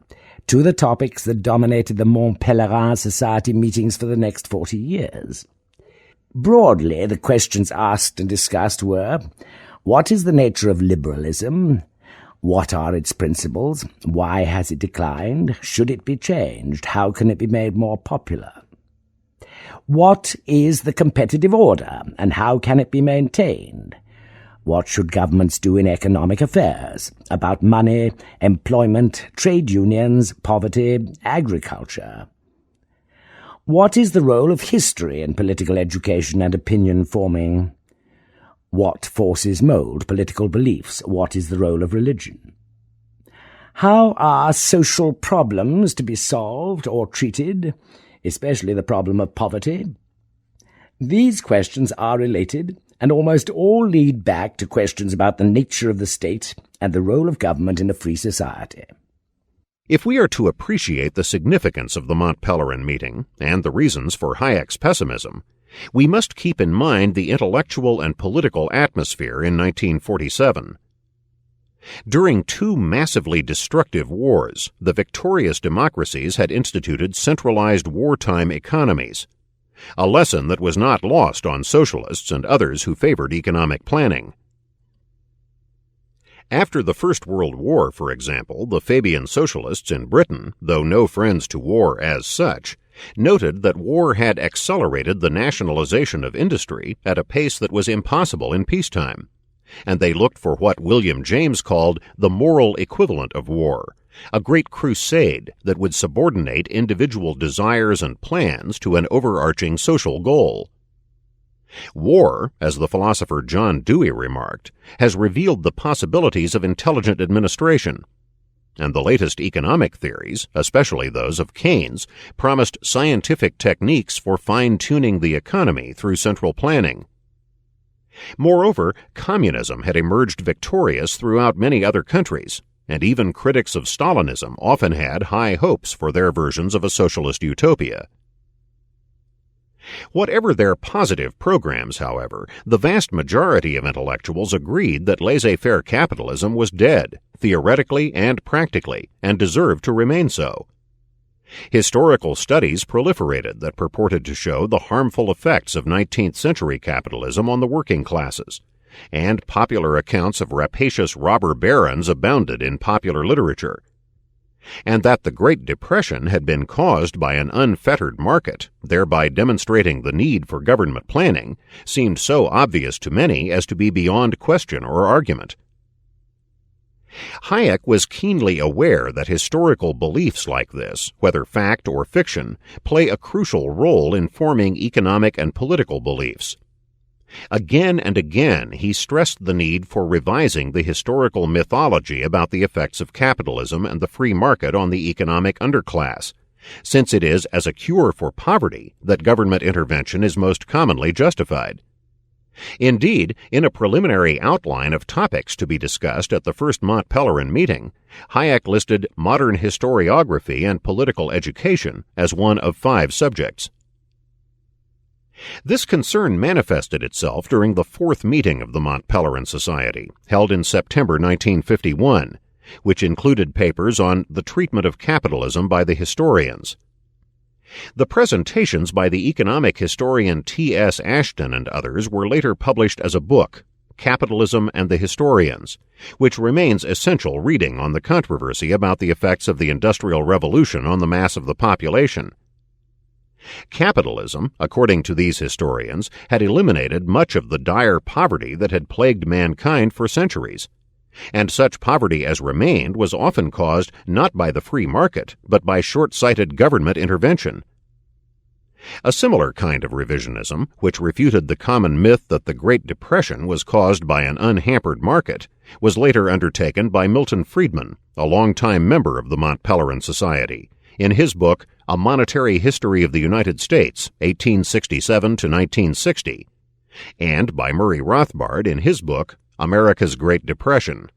to the topics that dominated the Montpellier Society meetings for the next 40 years. Broadly, the questions asked and discussed were, what is the nature of liberalism? What are its principles? Why has it declined? Should it be changed? How can it be made more popular? What is the competitive order, and how can it be maintained? What should governments do in economic affairs, about money, employment, trade unions, poverty, agriculture? What is the role of history in political education and opinion forming? What forces mold political beliefs? What is the role of religion? How are social problems to be solved or treated, especially the problem of poverty? These questions are related, and almost all lead back to questions about the nature of the state and the role of government in a free society. If we are to appreciate the significance of the Montpellier meeting and the reasons for Hayek's pessimism, we must keep in mind the intellectual and political atmosphere in 1947. During two massively destructive wars, the victorious democracies had instituted centralized wartime economies, a lesson that was not lost on socialists and others who favored economic planning. After the First World War, for example, the Fabian socialists in Britain, though no friends to war as such, noted that war had accelerated the nationalization of industry at a pace that was impossible in peacetime, and they looked for what William James called the moral equivalent of war, a great crusade that would subordinate individual desires and plans to an overarching social goal. War, as the philosopher John Dewey remarked, has revealed the possibilities of intelligent administration, and the latest economic theories, especially those of Keynes, promised scientific techniques for fine-tuning the economy through central planning. Moreover, communism had emerged victorious throughout many other countries, and even critics of Stalinism often had high hopes for their versions of a socialist utopia. Whatever their positive programs, however, the vast majority of intellectuals agreed that laissez-faire capitalism was dead, theoretically and practically, and deserved to remain so. Historical studies proliferated that purported to show the harmful effects of 19th-century capitalism on the working classes, and popular accounts of rapacious robber barons abounded in popular literature, and that the Great Depression had been caused by an unfettered market, thereby demonstrating the need for government planning, seemed so obvious to many as to be beyond question or argument. Hayek was keenly aware that historical beliefs like this, whether fact or fiction, play a crucial role in forming economic and political beliefs. Again and again he stressed the need for revising the historical mythology about the effects of capitalism and the free market on the economic underclass, since it is as a cure for poverty that government intervention is most commonly justified. Indeed, in a preliminary outline of topics to be discussed at the first Montpellier meeting, Hayek listed modern historiography and political education as one of 5 subjects. This concern manifested itself during the 4th meeting of the Montpellier Society, held in September 1951, which included papers on the treatment of capitalism by the historians. The presentations by the economic historian T.S. Ashton and others were later published as a book, Capitalism and the Historians, which remains essential reading on the controversy about the effects of the Industrial Revolution on the mass of the population. Capitalism, according to these historians, had eliminated much of the dire poverty that had plagued mankind for centuries, and such poverty as remained was often caused not by the free market, but by short-sighted government intervention. A similar kind of revisionism, which refuted the common myth that the Great Depression was caused by an unhampered market, was later undertaken by Milton Friedman, a longtime member of the Montpellier Society, in his book A Monetary History of the United States, 1867 to 1960, and by Murray Rothbard in his book America's Great Depression.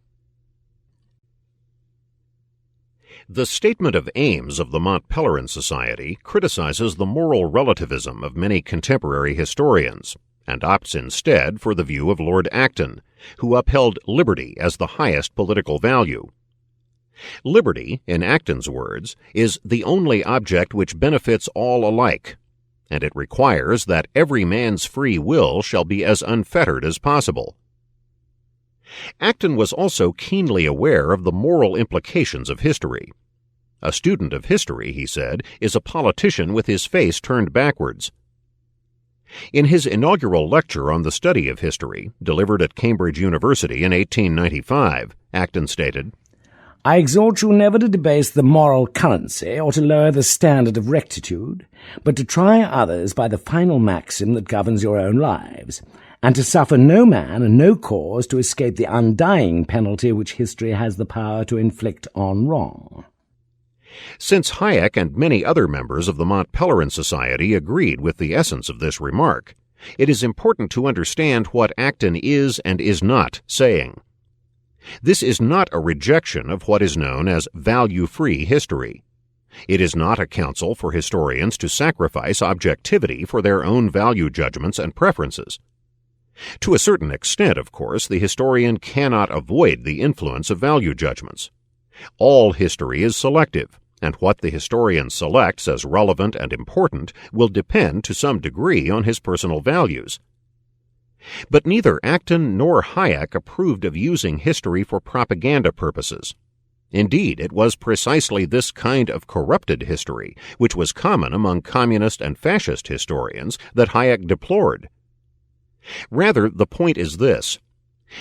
The Statement of Aims of the Montpellier Society criticizes the moral relativism of many contemporary historians, and opts instead for the view of Lord Acton, who upheld liberty as the highest political value. Liberty, in Acton's words, is the only object which benefits all alike, and it requires that every man's free will shall be as unfettered as possible. Acton was also keenly aware of the moral implications of history. A student of history, he said, is a politician with his face turned backwards. In his inaugural lecture on the study of history, delivered at Cambridge University in 1895, Acton stated, I exhort you never to debase the moral currency or to lower the standard of rectitude, but to try others by the final maxim that governs your own lives, and to suffer no man and no cause to escape the undying penalty which history has the power to inflict on wrong. Since Hayek and many other members of the Montpellier Society agreed with the essence of this remark, it is important to understand what Acton is and is not saying. This is not a rejection of what is known as value-free history. It is not a counsel for historians to sacrifice objectivity for their own value judgments and preferences. To a certain extent, of course, the historian cannot avoid the influence of value judgments. All history is selective, and what the historian selects as relevant and important will depend to some degree on his personal values. But neither Acton nor Hayek approved of using history for propaganda purposes. Indeed, it was precisely this kind of corrupted history, which was common among communist and fascist historians, that Hayek deplored. Rather, the point is this.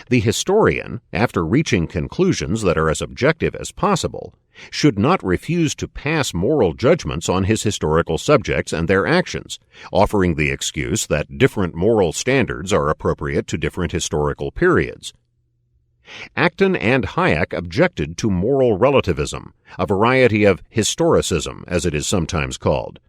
The historian, after reaching conclusions that are as objective as possible, should not refuse to pass moral judgments on his historical subjects and their actions, offering the excuse that different moral standards are appropriate to different historical periods. Acton and Hayek objected to moral relativism, a variety of historicism, as it is sometimes called.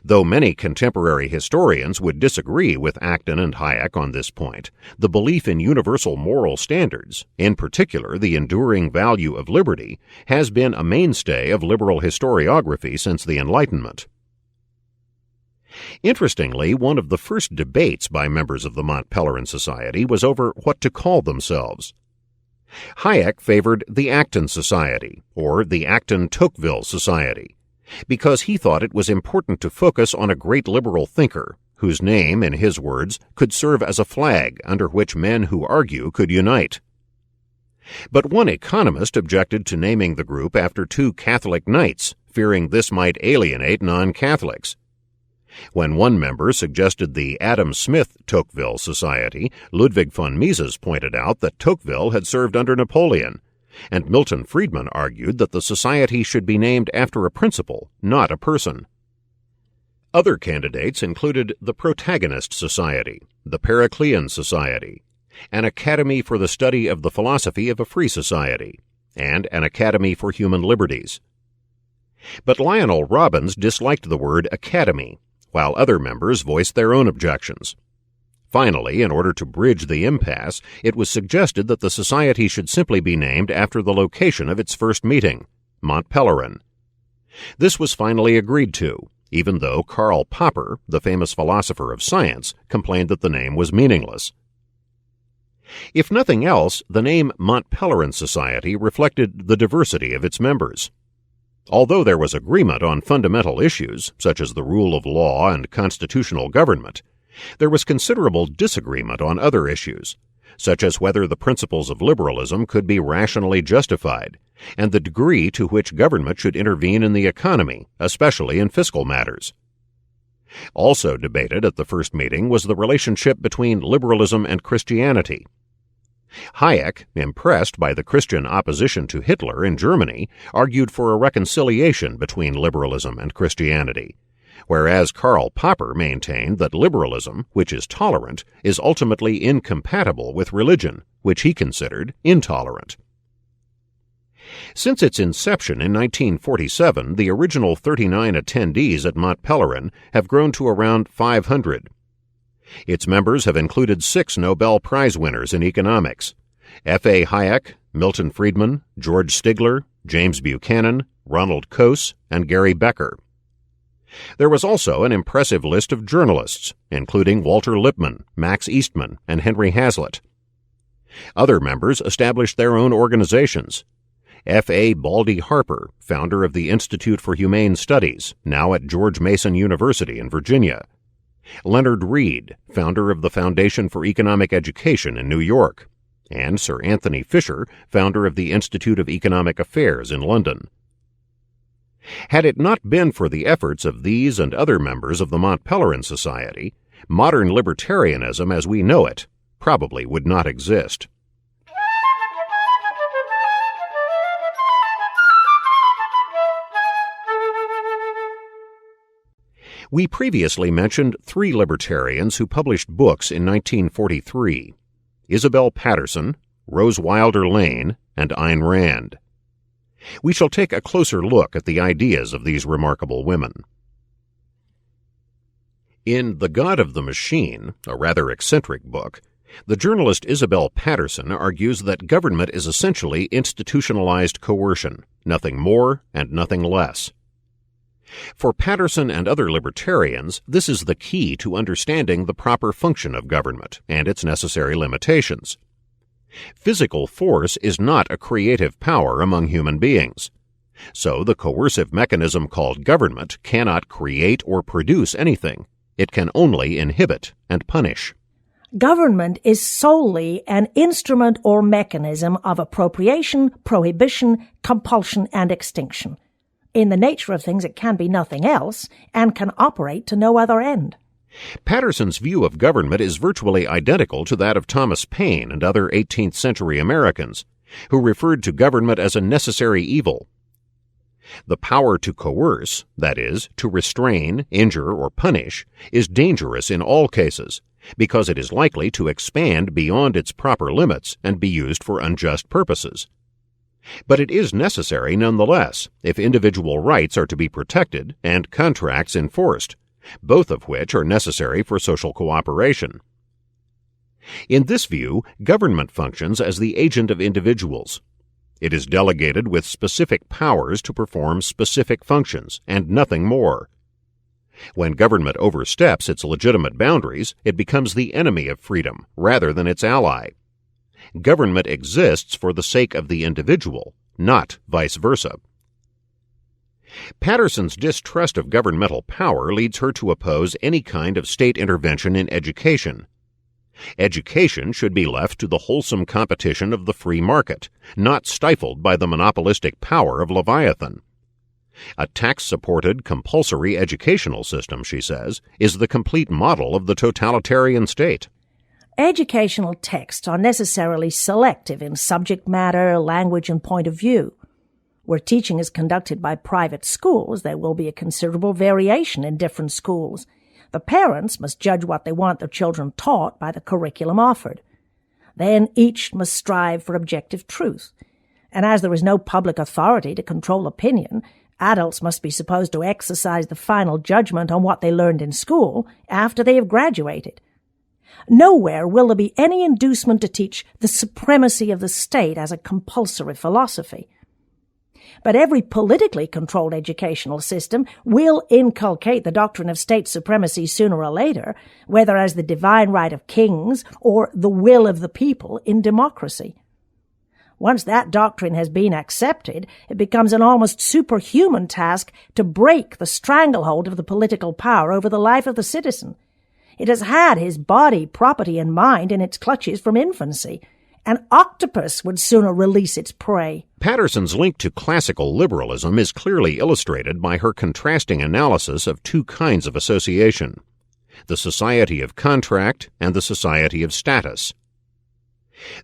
Though many contemporary historians would disagree with Acton and Hayek on this point, the belief in universal moral standards, in particular the enduring value of liberty, has been a mainstay of liberal historiography since the Enlightenment. Interestingly, one of the first debates by members of the Montpellier Society was over what to call themselves. Hayek favored the Acton Society, or the Acton-Tocqueville Society, because he thought it was important to focus on a great liberal thinker, whose name, in his words, could serve as a flag under which men who argue could unite. But one economist objected to naming the group after two Catholic knights, fearing this might alienate non-Catholics. When one member suggested the Adam Smith Tocqueville Society, Ludwig von Mises pointed out that Tocqueville had served under Napoleon, and Milton Friedman argued that the society should be named after a principle, not a person. Other candidates included the Protagonist Society, the Periclean Society, an Academy for the Study of the Philosophy of a Free Society, and an Academy for Human Liberties. But Lionel Robbins disliked the word academy, while other members voiced their own objections. Finally, in order to bridge the impasse, it was suggested that the society should simply be named after the location of its first meeting, Montpellier. This was finally agreed to, even though Karl Popper, the famous philosopher of science, complained that the name was meaningless. If nothing else, the name Montpellier Society reflected the diversity of its members. Although there was agreement on fundamental issues, such as the rule of law and constitutional government, there was considerable disagreement on other issues, such as whether the principles of liberalism could be rationally justified, and the degree to which government should intervene in the economy, especially in fiscal matters. Also debated at the first meeting was the relationship between liberalism and Christianity. Hayek, impressed by the Christian opposition to Hitler in Germany, argued for a reconciliation between liberalism and Christianity, whereas Karl Popper maintained that liberalism, which is tolerant, is ultimately incompatible with religion, which he considered intolerant. Since its inception in 1947, the original 39 attendees at Montpellier have grown to around 500. Its members have included 6 Nobel Prize winners in economics: F.A. Hayek, Milton Friedman, George Stigler, James Buchanan, Ronald Coase, and Gary Becker. There was also an impressive list of journalists, including Walter Lippmann, Max Eastman, and Henry Hazlitt. Other members established their own organizations. F.A. Baldy Harper, founder of the Institute for Humane Studies, now at George Mason University in Virginia. Leonard Read, founder of the Foundation for Economic Education in New York. And Sir Anthony Fisher, founder of the Institute of Economic Affairs in London. Had it not been for the efforts of these and other members of the Montpellier Society, modern libertarianism as we know it probably would not exist. We previously mentioned 3 libertarians who published books in 1943: Isabel Patterson, Rose Wilder Lane, and Ayn Rand. We shall take a closer look at the ideas of these remarkable women. In The God of the Machine, a rather eccentric book, the journalist Isabel Patterson argues that government is essentially institutionalized coercion, nothing more and nothing less. For Patterson and other libertarians, this is the key to understanding the proper function of government and its necessary limitations. Physical force is not a creative power among human beings. So the coercive mechanism called government cannot create or produce anything. It can only inhibit and punish. Government is solely an instrument or mechanism of appropriation, prohibition, compulsion, and extinction. In the nature of things, it can be nothing else and can operate to no other end. Patterson's view of government is virtually identical to that of Thomas Paine and other 18th century Americans, who referred to government as a necessary evil. The power to coerce, that is, to restrain, injure, or punish, is dangerous in all cases, because it is likely to expand beyond its proper limits and be used for unjust purposes. But it is necessary nonetheless if individual rights are to be protected and contracts enforced, both of which are necessary for social cooperation. In this view, government functions as the agent of individuals. It is delegated with specific powers to perform specific functions, and nothing more. When government oversteps its legitimate boundaries, it becomes the enemy of freedom rather than its ally. Government exists for the sake of the individual, not vice versa. Patterson's distrust of governmental power leads her to oppose any kind of state intervention in education. Education should be left to the wholesome competition of the free market, not stifled by the monopolistic power of Leviathan. A tax-supported, compulsory educational system, she says, is the complete model of the totalitarian state. Educational texts are necessarily selective in subject matter, language, and point of view. Where teaching is conducted by private schools, there will be a considerable variation in different schools. The parents must judge what they want their children taught by the curriculum offered. Then each must strive for objective truth. And as there is no public authority to control opinion, adults must be supposed to exercise the final judgment on what they learned in school after they have graduated. Nowhere will there be any inducement to teach the supremacy of the state as a compulsory philosophy. But every politically controlled educational system will inculcate the doctrine of state supremacy sooner or later, whether as the divine right of kings or the will of the people in democracy. Once that doctrine has been accepted, it becomes an almost superhuman task to break the stranglehold of the political power over the life of the citizen. It has had his body, property, and mind in its clutches from infancy. An octopus would sooner release its prey. Patterson's link to classical liberalism is clearly illustrated by her contrasting analysis of two kinds of association: the society of contract and the society of status.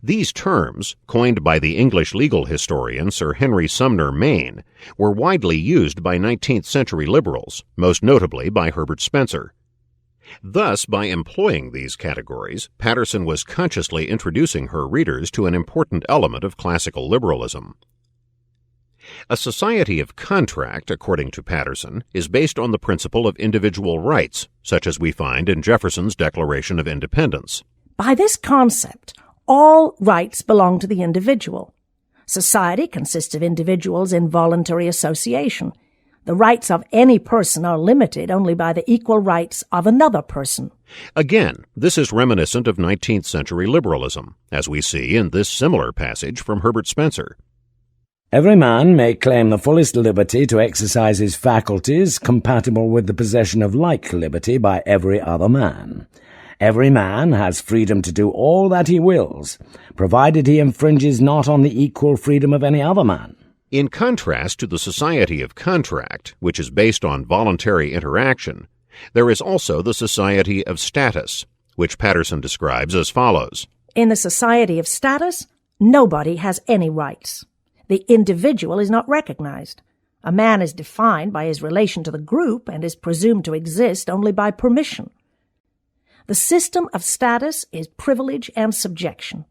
These terms, coined by the English legal historian Sir Henry Sumner Maine, were widely used by 19th-century liberals, most notably by Herbert Spencer. Thus, by employing these categories, Patterson was consciously introducing her readers to an important element of classical liberalism. A society of contract, according to Patterson, is based on the principle of individual rights, such as we find in Jefferson's Declaration of Independence. By this concept, all rights belong to the individual. Society consists of individuals in voluntary association. The rights of any person are limited only by the equal rights of another person. Again, this is reminiscent of 19th-century liberalism, as we see in this similar passage from Herbert Spencer. Every man may claim the fullest liberty to exercise his faculties compatible with the possession of like liberty by every other man. Every man has freedom to do all that he wills, provided he infringes not on the equal freedom of any other man. In contrast to the society of contract, which is based on voluntary interaction, there is also the society of status, which Patterson describes as follows. In the society of status, nobody has any rights. The individual is not recognized. A man is defined by his relation to the group and is presumed to exist only by permission. The system of status is privilege and subjection.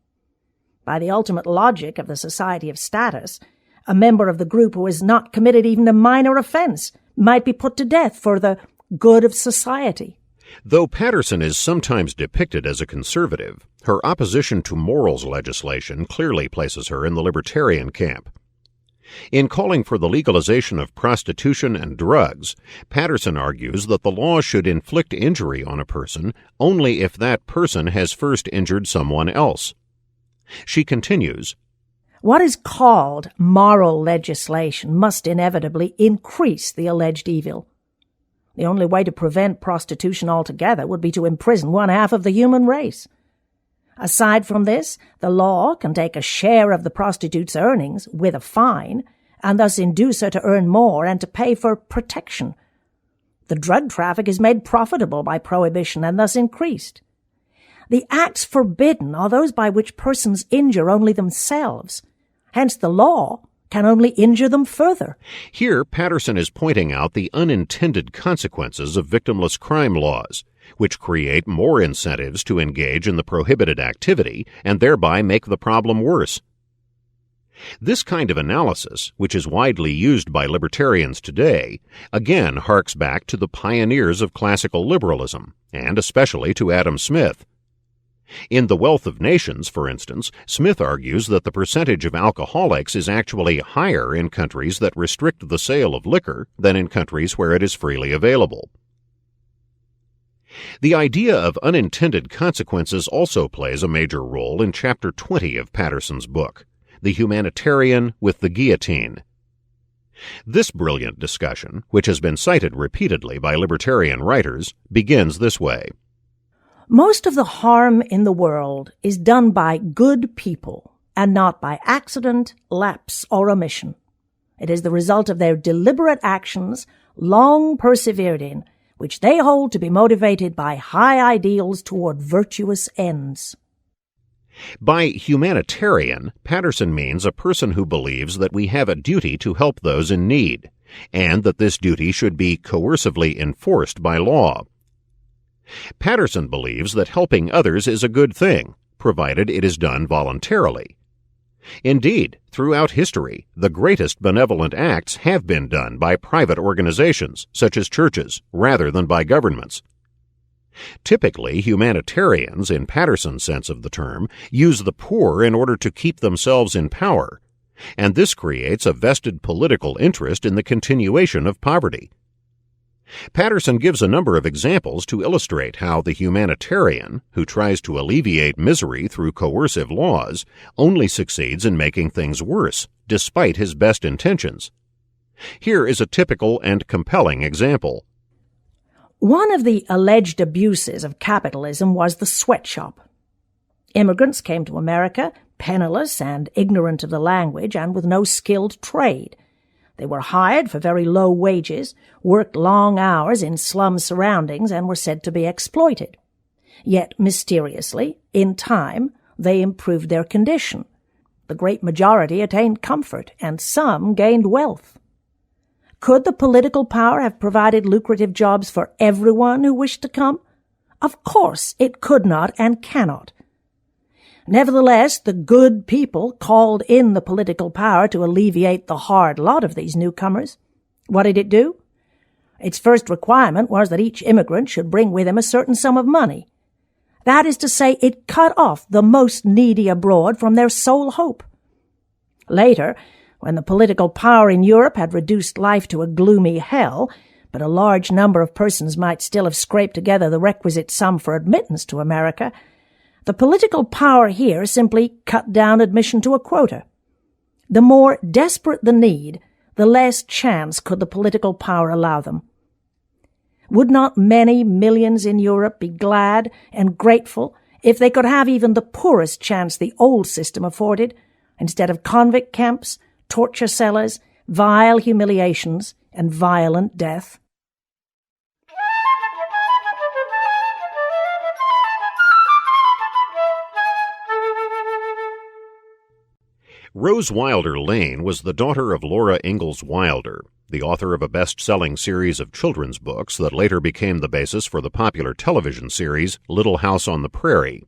By the ultimate logic of the society of status, a member of the group who has not committed even a minor offense might be put to death for the good of society. Though Patterson is sometimes depicted as a conservative, her opposition to morals legislation clearly places her in the libertarian camp. In calling for the legalization of prostitution and drugs, Patterson argues that the law should inflict injury on a person only if that person has first injured someone else. She continues, What is called moral legislation must inevitably increase the alleged evil. The only way to prevent prostitution altogether would be to imprison one half of the human race. Aside from this, the law can take a share of the prostitute's earnings with a fine, and thus induce her to earn more and to pay for protection. The drug traffic is made profitable by prohibition and thus increased. The acts forbidden are those by which persons injure only themselves. Hence the law can only injure them further. Here, Patterson is pointing out the unintended consequences of victimless crime laws, which create more incentives to engage in the prohibited activity and thereby make the problem worse. This kind of analysis, which is widely used by libertarians today, again harks back to the pioneers of classical liberalism, and especially to Adam Smith. In The Wealth of Nations, for instance, Smith argues that the percentage of alcoholics is actually higher in countries that restrict the sale of liquor than in countries where it is freely available. The idea of unintended consequences also plays a major role in Chapter 20 of Patterson's book, The Humanitarian with the Guillotine. This brilliant discussion, which has been cited repeatedly by libertarian writers, begins this way. Most of the harm in the world is done by good people and not by accident, lapse, or omission. It is the result of their deliberate actions, long persevered in, which they hold to be motivated by high ideals toward virtuous ends. By humanitarian, Patterson means a person who believes that we have a duty to help those in need, and that this duty should be coercively enforced by law. Patterson believes that helping others is a good thing, provided it is done voluntarily. Indeed, throughout history, the greatest benevolent acts have been done by private organizations, such as churches, rather than by governments. Typically, humanitarians, in Patterson's sense of the term, use the poor in order to keep themselves in power, and this creates a vested political interest in the continuation of poverty. Patterson gives a number of examples to illustrate how the humanitarian, who tries to alleviate misery through coercive laws, only succeeds in making things worse, despite his best intentions. Here is a typical and compelling example. One of the alleged abuses of capitalism was the sweatshop. Immigrants came to America penniless and ignorant of the language and with no skilled trade. They were hired for very low wages, worked long hours in slum surroundings, and were said to be exploited. Yet, mysteriously, in time, they improved their condition. The great majority attained comfort, and some gained wealth. Could the political power have provided lucrative jobs for everyone who wished to come? Of course it could not and cannot. Nevertheless, the good people called in the political power to alleviate the hard lot of these newcomers. What did it do? Its first requirement was that each immigrant should bring with him a certain sum of money. That is to say, it cut off the most needy abroad from their sole hope. Later, when the political power in Europe had reduced life to a gloomy hell, but a large number of persons might still have scraped together the requisite sum for admittance to America, the political power here simply cut down admission to a quota. The more desperate the need, the less chance could the political power allow them. Would not many millions in Europe be glad and grateful if they could have even the poorest chance the old system afforded, instead of convict camps, torture cellars, vile humiliations, and violent death? Rose Wilder Lane was the daughter of Laura Ingalls Wilder, the author of a best-selling series of children's books that later became the basis for the popular television series Little House on the Prairie.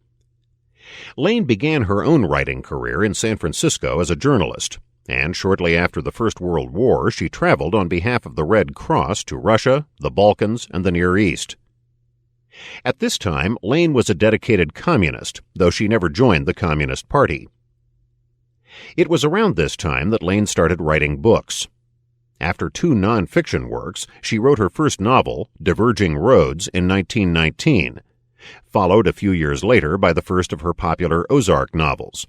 Lane began her own writing career in San Francisco as a journalist, and shortly after the First World War she traveled on behalf of the Red Cross to Russia, the Balkans, and the Near East. At this time, Lane was a dedicated communist, though she never joined the Communist Party. It was around this time that Lane started writing books. After 2 nonfiction works, she wrote her first novel, Diverging Roads, in 1919, followed a few years later by the first of her popular Ozark novels.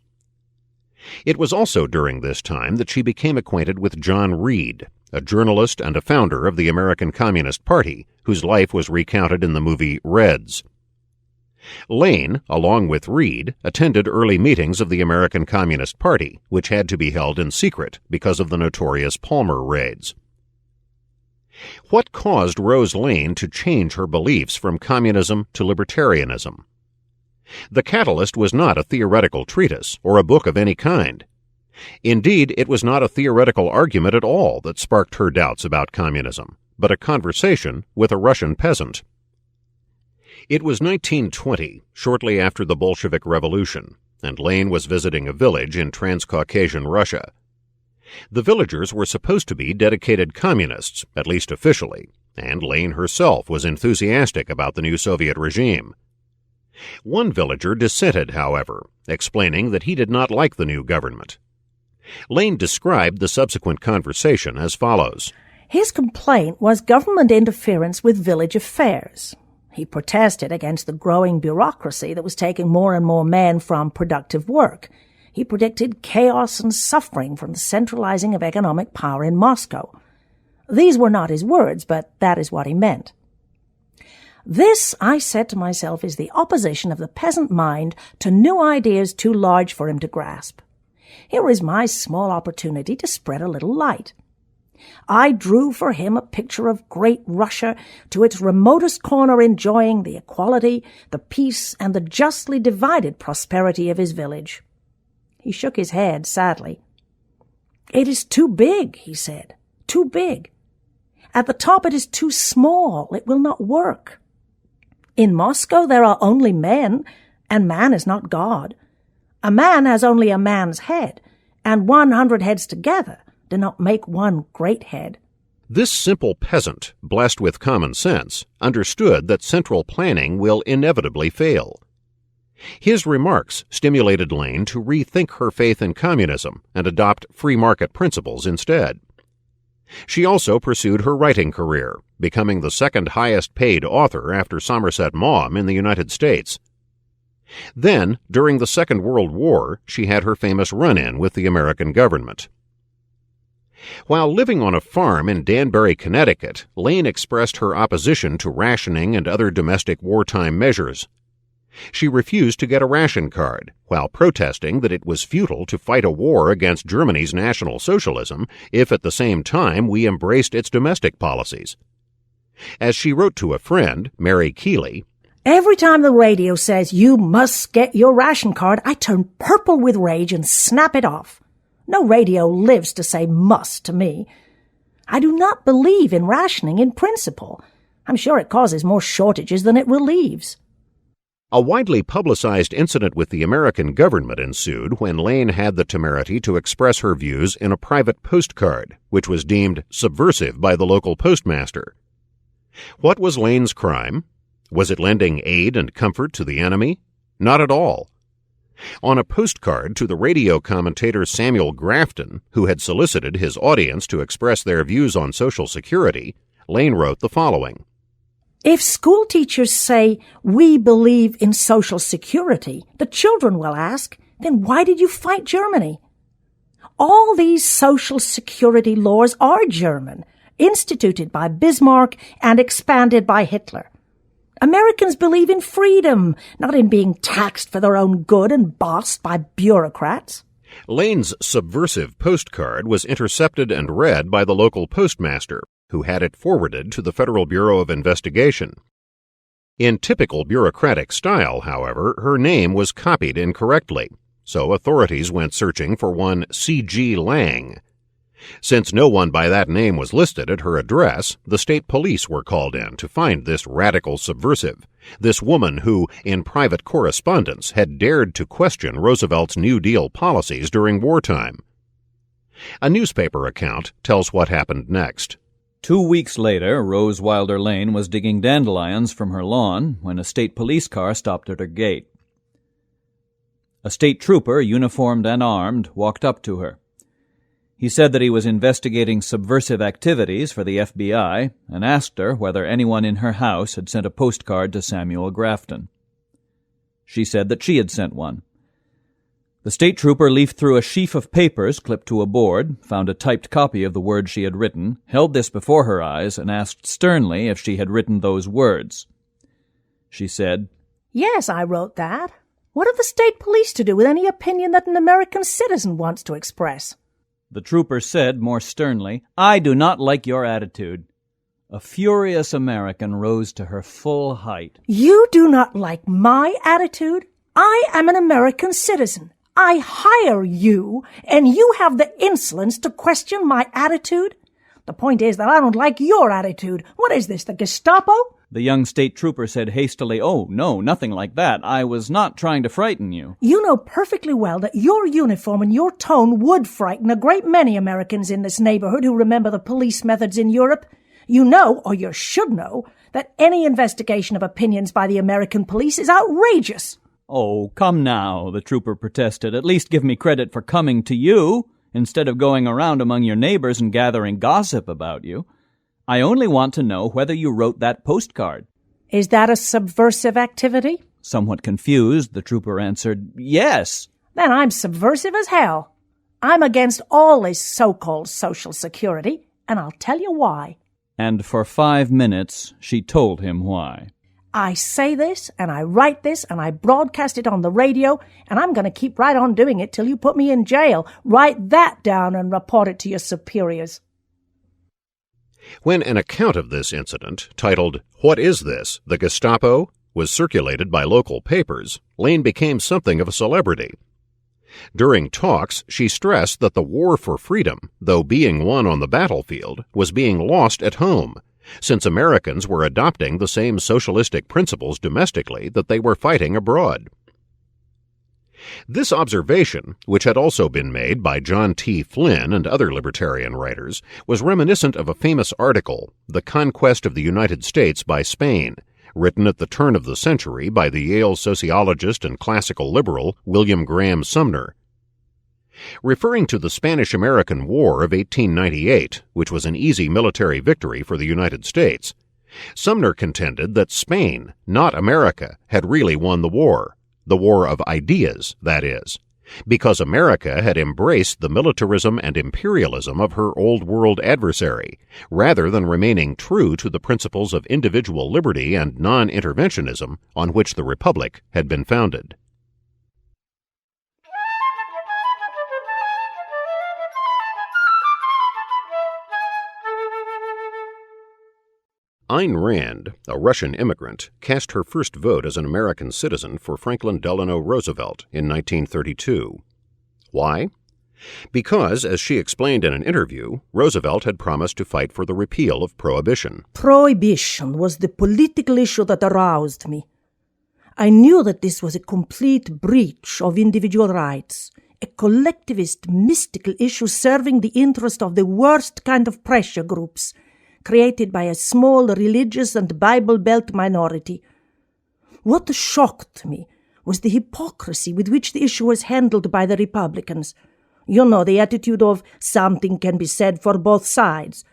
It was also during this time that she became acquainted with John Reed, a journalist and a founder of the American Communist Party, whose life was recounted in the movie Reds. Lane, along with Reed, attended early meetings of the American Communist Party, which had to be held in secret because of the notorious Palmer raids. What caused Rose Lane to change her beliefs from communism to libertarianism? The catalyst was not a theoretical treatise or a book of any kind. Indeed, it was not a theoretical argument at all that sparked her doubts about communism, but a conversation with a Russian peasant. It was 1920, shortly after the Bolshevik Revolution, and Lane was visiting a village in Transcaucasian Russia. The villagers were supposed to be dedicated communists, at least officially, and Lane herself was enthusiastic about the new Soviet regime. One villager dissented, however, explaining that he did not like the new government. Lane described the subsequent conversation as follows. His complaint was government interference with village affairs. He protested against the growing bureaucracy that was taking more and more men from productive work. He predicted chaos and suffering from the centralizing of economic power in Moscow. These were not his words, but that is what he meant. This, I said to myself, is the opposition of the peasant mind to new ideas too large for him to grasp. Here is my small opportunity to spread a little light. I drew for him a picture of great Russia to its remotest corner enjoying the equality, the peace, and the justly divided prosperity of his village. He shook his head sadly. "It is too big," he said, "too big. At the top it is too small. It will not work. In Moscow there are only men, and man is not God. A man has only a man's head, and 100 heads together do not make one great head." This simple peasant, blessed with common sense, understood that central planning will inevitably fail. His remarks stimulated Lane to rethink her faith in communism and adopt free market principles instead. She also pursued her writing career, becoming the second highest paid author after Somerset Maugham in the United States. Then, during the Second World War, she had her famous run-in with the American government. While living on a farm in Danbury, Connecticut, Lane expressed her opposition to rationing and other domestic wartime measures. She refused to get a ration card, while protesting that it was futile to fight a war against Germany's National Socialism if at the same time we embraced its domestic policies. As she wrote to a friend, Mary Keeley, "Every time the radio says you must get your ration card, I turn purple with rage and snap it off. No radio lives to say must to me. I do not believe in rationing in principle. I'm sure it causes more shortages than it relieves." A widely publicized incident with the American government ensued when Lane had the temerity to express her views in a private postcard, which was deemed subversive by the local postmaster. What was Lane's crime? Was it lending aid and comfort to the enemy? Not at all. On a postcard to the radio commentator Samuel Grafton, who had solicited his audience to express their views on Social Security, Lane wrote the following. "If school teachers say, we believe in Social Security, the children will ask, then why did you fight Germany? All these Social Security laws are German, instituted by Bismarck and expanded by Hitler. Americans believe in freedom, not in being taxed for their own good and bossed by bureaucrats." Lane's subversive postcard was intercepted and read by the local postmaster, who had it forwarded to the Federal Bureau of Investigation. In typical bureaucratic style, however, her name was copied incorrectly, so authorities went searching for one C.G. Lang. Since no one by that name was listed at her address, the state police were called in to find this radical subversive, this woman who, in private correspondence, had dared to question Roosevelt's New Deal policies during wartime. A newspaper account tells what happened next. 2 weeks later, Rose Wilder Lane was digging dandelions from her lawn when a state police car stopped at her gate. A state trooper, uniformed and armed, walked up to her. He said that he was investigating subversive activities for the FBI and asked her whether anyone in her house had sent a postcard to Samuel Grafton. She said that she had sent one. The state trooper leafed through a sheaf of papers clipped to a board, found a typed copy of the words she had written, held this before her eyes, and asked sternly if she had written those words. She said, "Yes, I wrote that. What have the state police to do with any opinion that an American citizen wants to express?" The trooper said more sternly, "I do not like your attitude." A furious American rose to her full height. "You do not like my attitude? I am an American citizen. I hire you, and you have the insolence to question my attitude? The point is that I don't like your attitude. What is this, the Gestapo?" The young state trooper said hastily, "Oh, no, nothing like that. I was not trying to frighten you." "You know perfectly well that your uniform and your tone would frighten a great many Americans in this neighborhood who remember the police methods in Europe. You know, or you should know, that any investigation of opinions by the American police is outrageous." "Oh, come now," the trooper protested. "At least give me credit for coming to you, instead of going around among your neighbors and gathering gossip about you. I only want to know whether you wrote that postcard." "Is that a subversive activity?" Somewhat confused, the trooper answered, "Yes." "Then I'm subversive as hell. I'm against all this so-called Social Security, and I'll tell you why." And for 5 minutes she told him why. "I say this, and I write this, and I broadcast it on the radio, and I'm going to keep right on doing it till you put me in jail. Write that down and report it to your superiors." When an account of this incident, titled, "What is this, the Gestapo?" was circulated by local papers, Lane became something of a celebrity. During talks, she stressed that the war for freedom, though being won on the battlefield, was being lost at home, since Americans were adopting the same socialistic principles domestically that they were fighting abroad. This observation, which had also been made by John T. Flynn and other libertarian writers, was reminiscent of a famous article, The Conquest of the United States by Spain, written at the turn of the century by the Yale sociologist and classical liberal William Graham Sumner. Referring to the Spanish-American War of 1898, which was an easy military victory for the United States, Sumner contended that Spain, not America, had really won the war of ideas, that is, because America had embraced the militarism and imperialism of her Old World adversary, rather than remaining true to the principles of individual liberty and non-interventionism on which the Republic had been founded. Ayn Rand, a Russian immigrant, cast her first vote as an American citizen for Franklin Delano Roosevelt in 1932. Why? Because, as she explained in an interview, Roosevelt had promised to fight for the repeal of prohibition. Prohibition was the political issue that aroused me. I knew that this was a complete breach of individual rights, a collectivist, mystical issue serving the interest of the worst kind of pressure groups, created by a small religious and Bible-Belt minority. What shocked me was the hypocrisy with which the issue was handled by the Republicans. You know, the attitude of something can be said for both sides.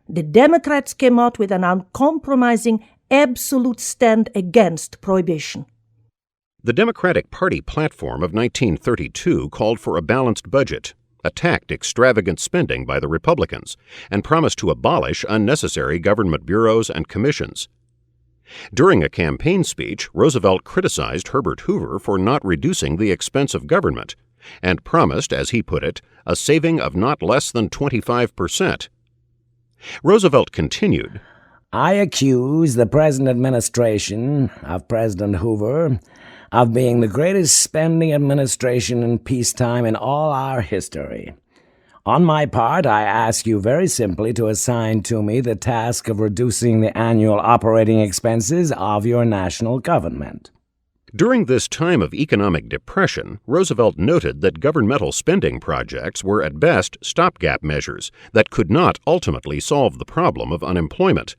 The Democrats came out with an uncompromising, absolute stand against prohibition. The Democratic Party platform of 1932 called for a balanced budget, attacked extravagant spending by the Republicans, and promised to abolish unnecessary government bureaus and commissions. During a campaign speech, Roosevelt criticized Herbert Hoover for not reducing the expense of government, and promised, as he put it, a saving of not less than 25%. Roosevelt continued, I accuse the present administration of President Hoover of being the greatest spending administration in peacetime in all our history. On my part, I ask you very simply to assign to me the task of reducing the annual operating expenses of your national government. During this time of economic depression, Roosevelt noted that governmental spending projects were at best stopgap measures that could not ultimately solve the problem of unemployment.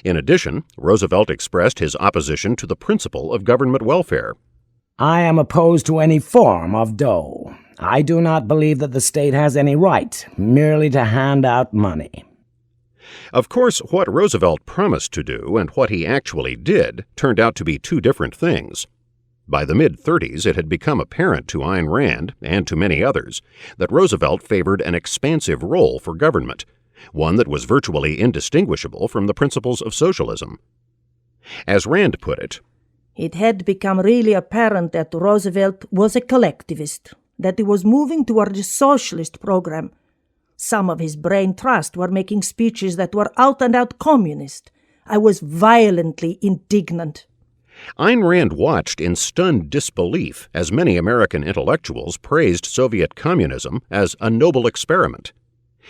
In addition, Roosevelt expressed his opposition to the principle of government welfare. I am opposed to any form of dole. I do not believe that the state has any right merely to hand out money. Of course, what Roosevelt promised to do and what he actually did turned out to be two different things. By the mid-30s, it had become apparent to Ayn Rand, and to many others, that Roosevelt favored an expansive role for government, one that was virtually indistinguishable from the principles of socialism. As Rand put it, it had become really apparent that Roosevelt was a collectivist, that he was moving toward a socialist program. Some of his brain trust were making speeches that were out-and-out communist. I was violently indignant. Ayn Rand watched in stunned disbelief as many American intellectuals praised Soviet communism as a noble experiment.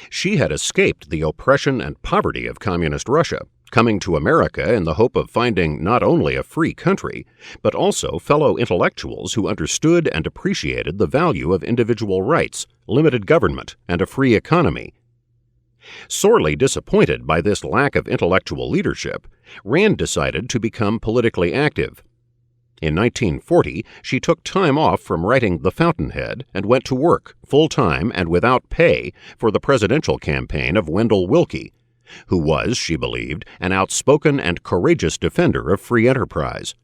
She had escaped the oppression and poverty of communist Russia, coming to America in the hope of finding not only a free country, but also fellow intellectuals who understood and appreciated the value of individual rights, limited government, and a free economy. Sorely disappointed by this lack of intellectual leadership, Rand decided to become politically active. In 1940, she took time off from writing The Fountainhead and went to work, full-time and without pay, for the presidential campaign of Wendell Willkie, who was, she believed, an outspoken and courageous defender of free enterprise.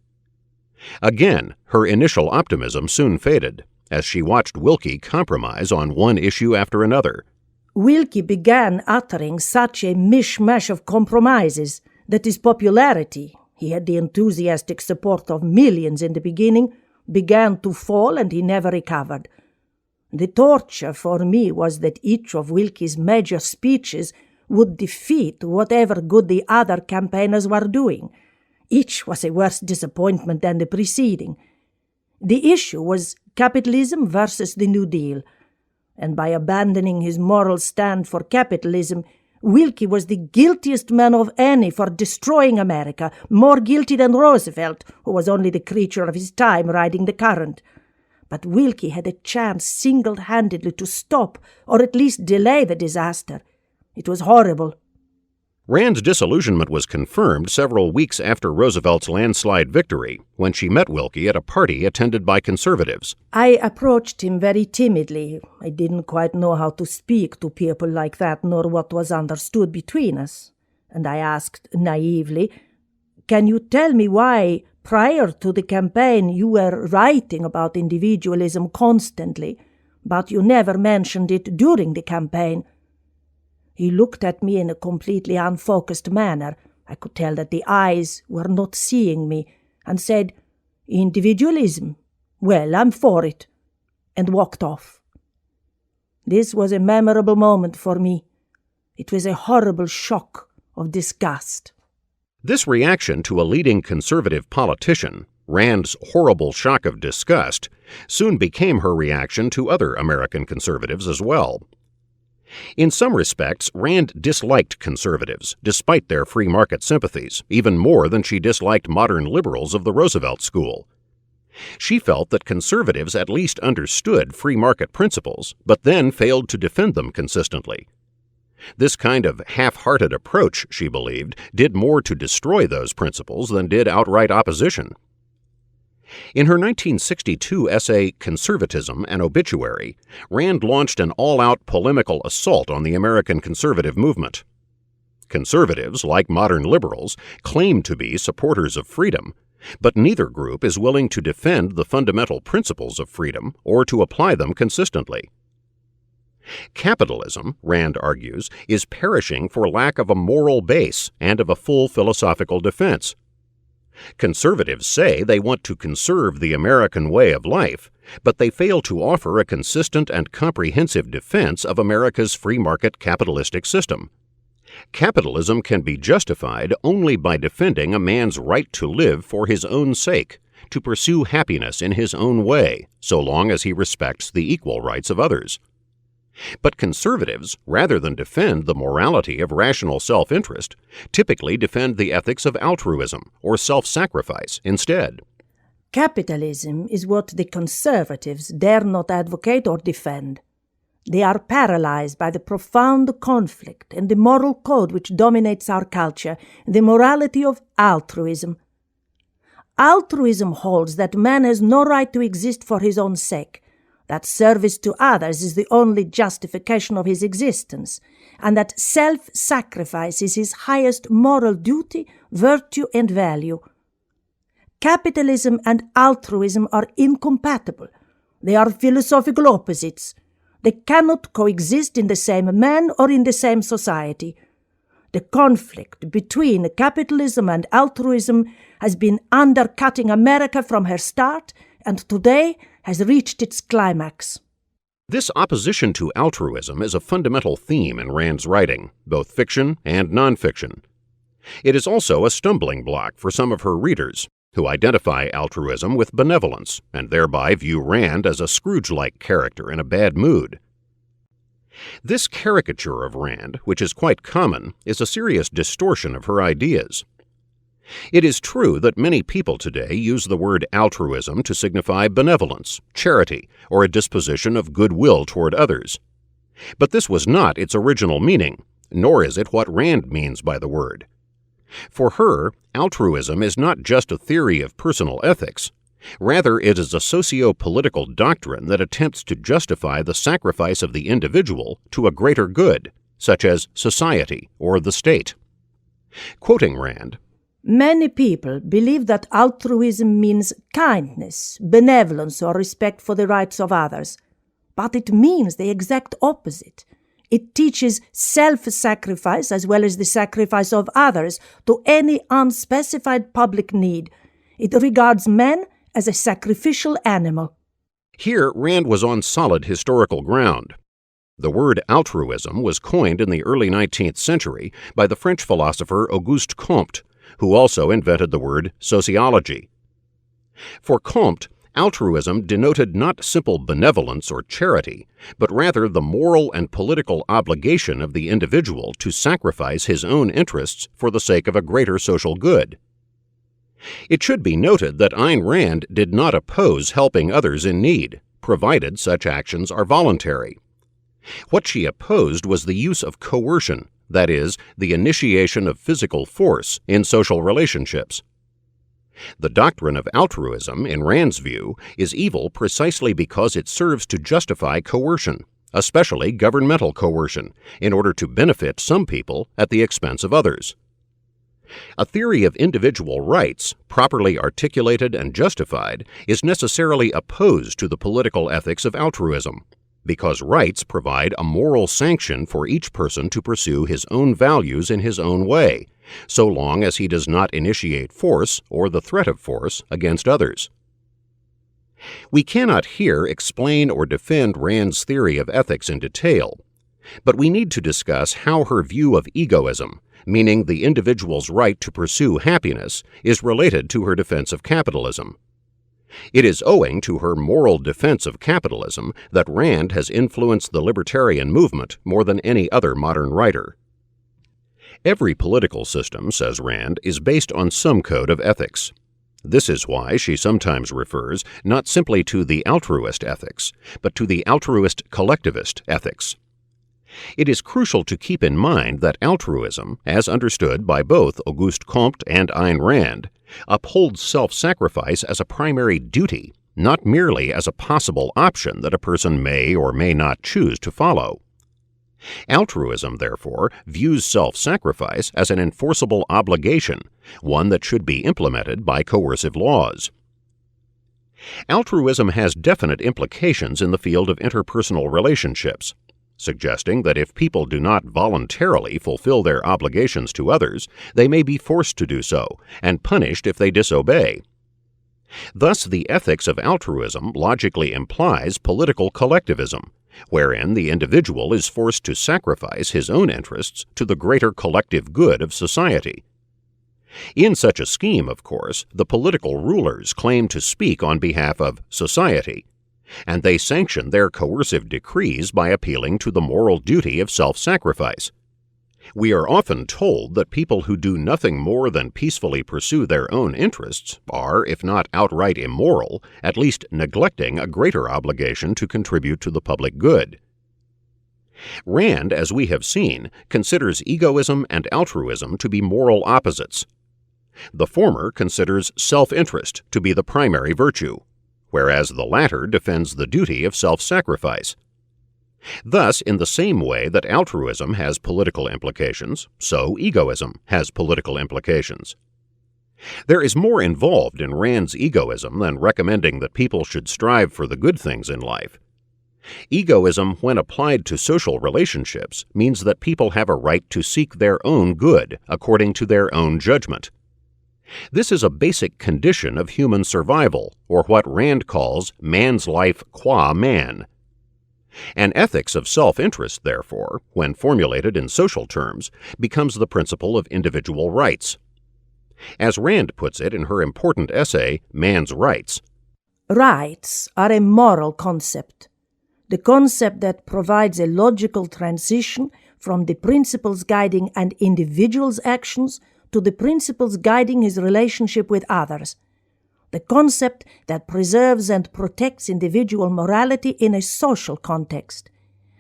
Again, her initial optimism soon faded, as she watched Willkie compromise on one issue after another. Willkie began uttering such a mishmash of compromises that his popularity, he had the enthusiastic support of millions in the beginning, began to fall, and he never recovered. The torture for me was that each of Willkie's major speeches would defeat whatever good the other campaigners were doing. Each was a worse disappointment than the preceding. The issue was capitalism versus the New Deal, and by abandoning his moral stand for capitalism, Willkie was the guiltiest man of any for destroying America, more guilty than Roosevelt, who was only the creature of his time riding the current. But Willkie had a chance single-handedly to stop, or at least delay the disaster. It was horrible. Rand's disillusionment was confirmed several weeks after Roosevelt's landslide victory, when she met Willkie at a party attended by conservatives. I approached him very timidly. I didn't quite know how to speak to people like that, nor what was understood between us. And I asked naively, "Can you tell me why Prior to the campaign, you were writing about individualism constantly, but you never mentioned it during the campaign." He looked at me in a completely unfocused manner. I could tell that the eyes were not seeing me, and said, "Individualism? Well, I'm for it," and walked off. This was a memorable moment for me. It was a horrible shock of disgust. This reaction to a leading conservative politician, Rand's horrible shock of disgust, soon became her reaction to other American conservatives as well. In some respects, Rand disliked conservatives, despite their free market sympathies, even more than she disliked modern liberals of the Roosevelt school. She felt that conservatives at least understood free market principles, but then failed to defend them consistently. This kind of half-hearted approach, she believed, did more to destroy those principles than did outright opposition. In her 1962 essay, Conservatism, an Obituary, Rand launched an all-out polemical assault on the American conservative movement. Conservatives, like modern liberals, claim to be supporters of freedom, but neither group is willing to defend the fundamental principles of freedom or to apply them consistently. Capitalism, Rand argues, is perishing for lack of a moral base and of a full philosophical defense. Conservatives say they want to conserve the American way of life, but they fail to offer a consistent and comprehensive defense of America's free market capitalistic system. Capitalism can be justified only by defending a man's right to live for his own sake, to pursue happiness in his own way, so long as he respects the equal rights of others. But conservatives, rather than defend the morality of rational self-interest, typically defend the ethics of altruism or self-sacrifice instead. Capitalism is what the conservatives dare not advocate or defend. They are paralyzed by the profound conflict and the moral code which dominates our culture, the morality of altruism. Altruism holds that man has no right to exist for his own sake, that service to others is the only justification of his existence, and that self-sacrifice is his highest moral duty, virtue, and value. Capitalism and altruism are incompatible. They are philosophical opposites. They cannot coexist in the same man or in the same society. The conflict between capitalism and altruism has been undercutting America from her start, and today has reached its climax. This opposition to altruism is a fundamental theme in Rand's writing, both fiction and nonfiction. It is also a stumbling block for some of her readers, who identify altruism with benevolence and thereby view Rand as a Scrooge-like character in a bad mood. This caricature of Rand, which is quite common, is a serious distortion of her ideas. It is true that many people today use the word altruism to signify benevolence, charity, or a disposition of goodwill toward others. But this was not its original meaning, nor is it what Rand means by the word. For her, altruism is not just a theory of personal ethics. Rather, it is a socio-political doctrine that attempts to justify the sacrifice of the individual to a greater good, such as society or the state. Quoting Rand, "Many people believe that altruism means kindness, benevolence, or respect for the rights of others. But it means the exact opposite. It teaches self-sacrifice as well as the sacrifice of others to any unspecified public need. It regards man as a sacrificial animal." Here, Rand was on solid historical ground. The word altruism was coined in the early 19th century by the French philosopher Auguste Comte, who also invented the word sociology. For Comte, altruism denoted not simple benevolence or charity, but rather the moral and political obligation of the individual to sacrifice his own interests for the sake of a greater social good. It should be noted that Ayn Rand did not oppose helping others in need, provided such actions are voluntary. What she opposed was the use of coercion, that is, the initiation of physical force in social relationships. The doctrine of altruism, in Rand's view, is evil precisely because it serves to justify coercion, especially governmental coercion, in order to benefit some people at the expense of others. A theory of individual rights, properly articulated and justified, is necessarily opposed to the political ethics of altruism, because rights provide a moral sanction for each person to pursue his own values in his own way, so long as he does not initiate force or the threat of force against others. We cannot here explain or defend Rand's theory of ethics in detail, but we need to discuss how her view of egoism, meaning the individual's right to pursue happiness, is related to her defense of capitalism. It is owing to her moral defense of capitalism that Rand has influenced the libertarian movement more than any other modern writer. Every political system, says Rand, is based on some code of ethics. This is why she sometimes refers not simply to the altruist ethics, but to the altruist collectivist ethics. It is crucial to keep in mind that altruism, as understood by both Auguste Comte and Ayn Rand, upholds self-sacrifice as a primary duty, not merely as a possible option that a person may or may not choose to follow. Altruism, therefore, views self-sacrifice as an enforceable obligation, one that should be implemented by coercive laws. Altruism has definite implications in the field of interpersonal relationships, suggesting that if people do not voluntarily fulfill their obligations to others, they may be forced to do so, and punished if they disobey. Thus, the ethics of altruism logically implies political collectivism, wherein the individual is forced to sacrifice his own interests to the greater collective good of society. In such a scheme, of course, the political rulers claim to speak on behalf of society, and they sanction their coercive decrees by appealing to the moral duty of self-sacrifice. We are often told that people who do nothing more than peacefully pursue their own interests are, if not outright immoral, at least neglecting a greater obligation to contribute to the public good. Rand, as we have seen, considers egoism and altruism to be moral opposites. The former considers self-interest to be the primary virtue, whereas the latter defends the duty of self-sacrifice. Thus, in the same way that altruism has political implications, so egoism has political implications. There is more involved in Rand's egoism than recommending that people should strive for the good things in life. Egoism, when applied to social relationships, means that people have a right to seek their own good according to their own judgment. This is a basic condition of human survival, or what Rand calls man's life qua man. An ethics of self-interest, therefore, when formulated in social terms, becomes the principle of individual rights. As Rand puts it in her important essay, Man's Rights, rights are a moral concept, the concept that provides a logical transition from the principles guiding an individual's actions to the principles guiding his relationship with others, the concept that preserves and protects individual morality in a social context,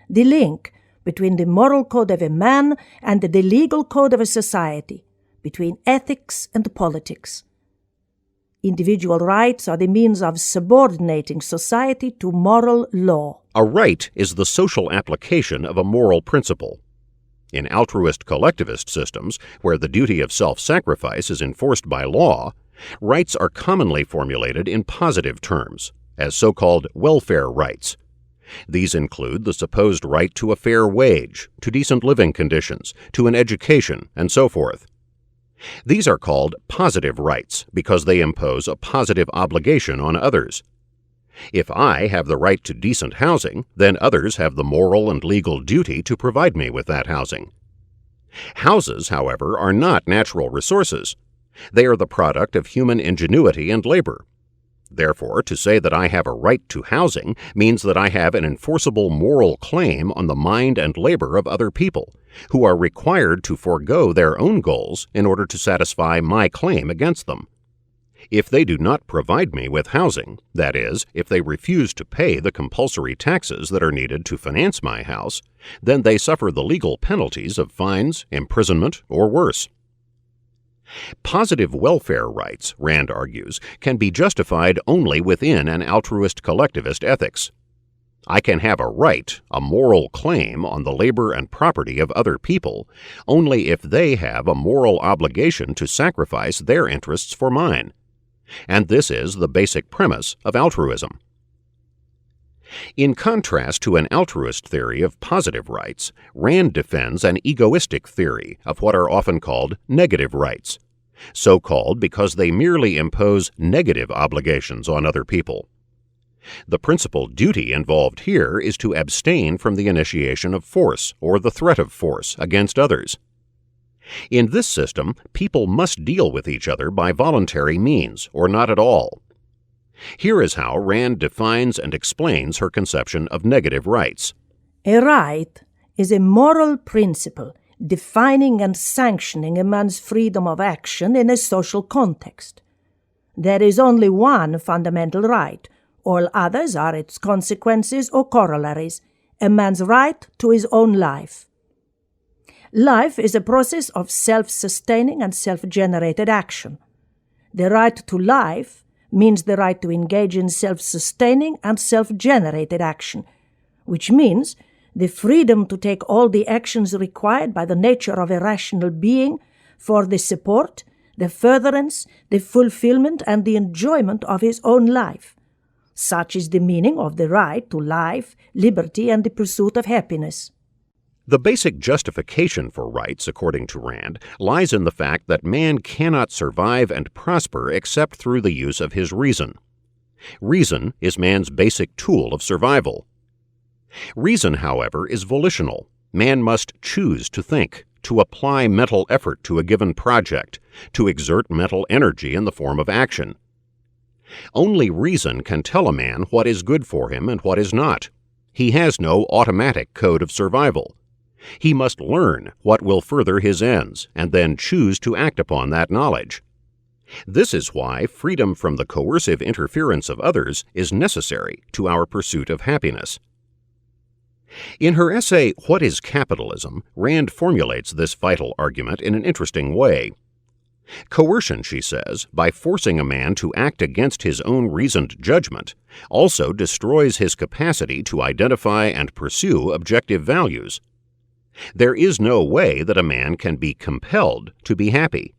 the link between the moral code of a man and the legal code of a society, between ethics and politics. Individual rights are the means of subordinating society to moral law. A right is the social application of a moral principle. In altruist collectivist systems, where the duty of self-sacrifice is enforced by law, rights are commonly formulated in positive terms, as so-called welfare rights. These include the supposed right to a fair wage, to decent living conditions, to an education, and so forth. These are called positive rights because they impose a positive obligation on others. If I have the right to decent housing, then others have the moral and legal duty to provide me with that housing. Houses, however, are not natural resources. They are the product of human ingenuity and labor. Therefore, to say that I have a right to housing means that I have an enforceable moral claim on the mind and labor of other people, who are required to forego their own goals in order to satisfy my claim against them. If they do not provide me with housing, that is, if they refuse to pay the compulsory taxes that are needed to finance my house, then they suffer the legal penalties of fines, imprisonment, or worse. Positive welfare rights, Rand argues, can be justified only within an altruist collectivist ethics. I can have a right, a moral claim on the labor and property of other people, only if they have a moral obligation to sacrifice their interests for mine. And this is the basic premise of altruism. In contrast to an altruist theory of positive rights, Rand defends an egoistic theory of what are often called negative rights, so called because they merely impose negative obligations on other people. The principal duty involved here is to abstain from the initiation of force or the threat of force against others. In this system, people must deal with each other by voluntary means or not at all. Here is how Rand defines and explains her conception of negative rights. A right is a moral principle defining and sanctioning a man's freedom of action in a social context. There is only one fundamental right. All others are its consequences or corollaries, a man's right to his own life. Life is a process of self-sustaining and self-generated action. The right to life means the right to engage in self-sustaining and self-generated action, which means the freedom to take all the actions required by the nature of a rational being for the support, the furtherance, the fulfillment, and the enjoyment of his own life. Such is the meaning of the right to life, liberty, and the pursuit of happiness. The basic justification for rights, according to Rand, lies in the fact that man cannot survive and prosper except through the use of his reason. Reason is man's basic tool of survival. Reason, however, is volitional. Man must choose to think, to apply mental effort to a given project, to exert mental energy in the form of action. Only reason can tell a man what is good for him and what is not. He has no automatic code of survival. He must learn what will further his ends and then choose to act upon that knowledge. This is why freedom from the coercive interference of others is necessary to our pursuit of happiness. In her essay, What is Capitalism?, Rand formulates this vital argument in an interesting way. Coercion, she says, by forcing a man to act against his own reasoned judgment, also destroys his capacity to identify and pursue objective values. There is no way that a man can be compelled to be happy.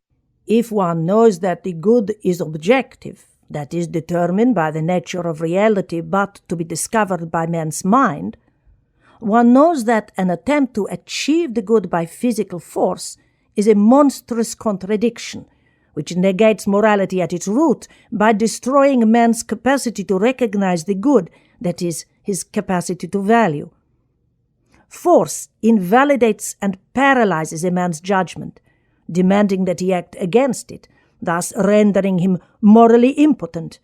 If one knows that the good is objective, that is determined by the nature of reality but to be discovered by man's mind, one knows that an attempt to achieve the good by physical force is a monstrous contradiction, which negates morality at its root by destroying man's capacity to recognize the good, that is, his capacity to value. Force invalidates and paralyzes a man's judgment, demanding that he act against it, thus rendering him morally impotent.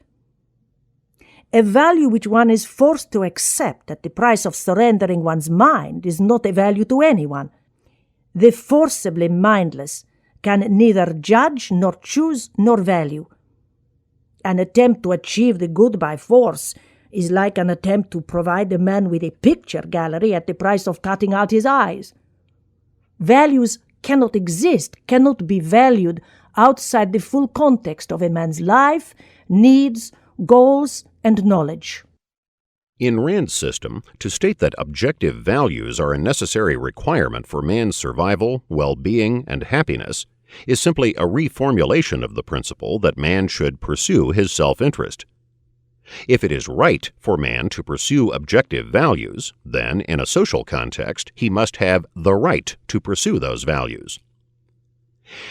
A value which one is forced to accept at the price of surrendering one's mind is not a value to anyone. The forcibly mindless can neither judge nor choose nor value. An attempt to achieve the good by force is like an attempt to provide a man with a picture gallery at the price of cutting out his eyes. Values cannot exist, cannot be valued outside the full context of a man's life, needs, goals, and knowledge. In Rand's system, to state that objective values are a necessary requirement for man's survival, well-being, and happiness is simply a reformulation of the principle that man should pursue his self-interest. If it is right for man to pursue objective values, then, in a social context, he must have the right to pursue those values.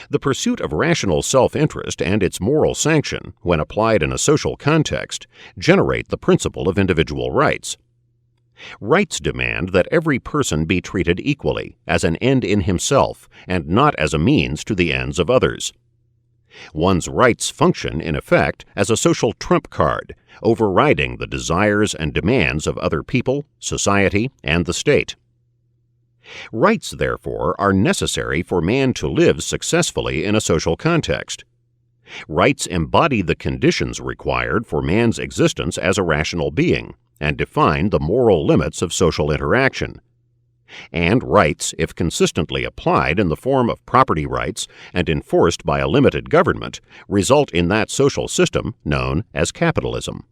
The pursuit of rational self-interest and its moral sanction, when applied in a social context, generate the principle of individual rights. Rights demand that every person be treated equally, as an end in himself, and not as a means to the ends of others. One's rights function, in effect, as a social trump card, overriding the desires and demands of other people, society, and the state. Rights, therefore, are necessary for man to live successfully in a social context. Rights embody the conditions required for man's existence as a rational being, and define the moral limits of social interaction. And rights, if consistently applied in the form of property rights and enforced by a limited government, result in that social system known as capitalism.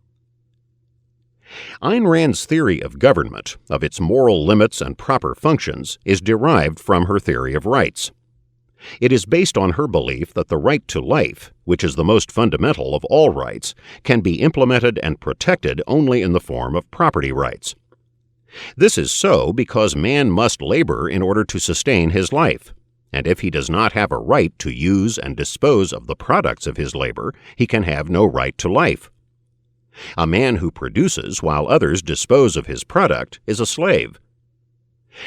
Ayn Rand's theory of government, of its moral limits and proper functions, is derived from her theory of rights. It is based on her belief that the right to life, which is the most fundamental of all rights, can be implemented and protected only in the form of property rights. This is so because man must labor in order to sustain his life, and if he does not have a right to use and dispose of the products of his labor, he can have no right to life. A man who produces while others dispose of his product is a slave.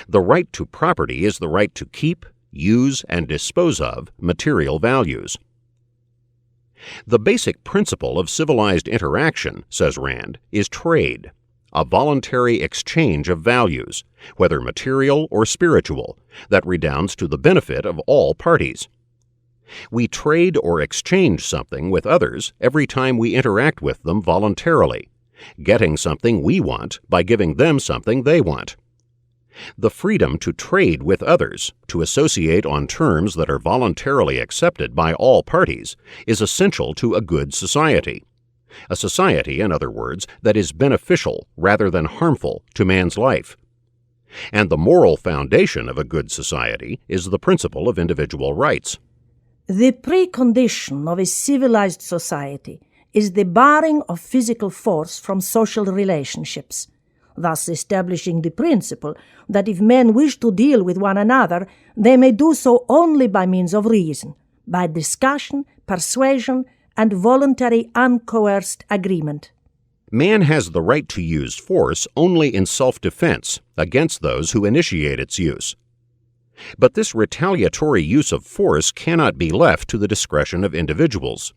The right to property is the right to keep, use, and dispose of material values. The basic principle of civilized interaction, says Rand, is trade, a voluntary exchange of values, whether material or spiritual, that redounds to the benefit of all parties. We trade or exchange something with others every time we interact with them voluntarily, getting something we want by giving them something they want. The freedom to trade with others, to associate on terms that are voluntarily accepted by all parties, is essential to a good society. A society, in other words, that is beneficial rather than harmful to man's life. And the moral foundation of a good society is the principle of individual rights. The precondition of a civilized society is the barring of physical force from social relationships, thus establishing the principle that if men wish to deal with one another, they may do so only by means of reason, by discussion, persuasion, and voluntary uncoerced agreement. Man has the right to use force only in self-defense against those who initiate its use. But this retaliatory use of force cannot be left to the discretion of individuals.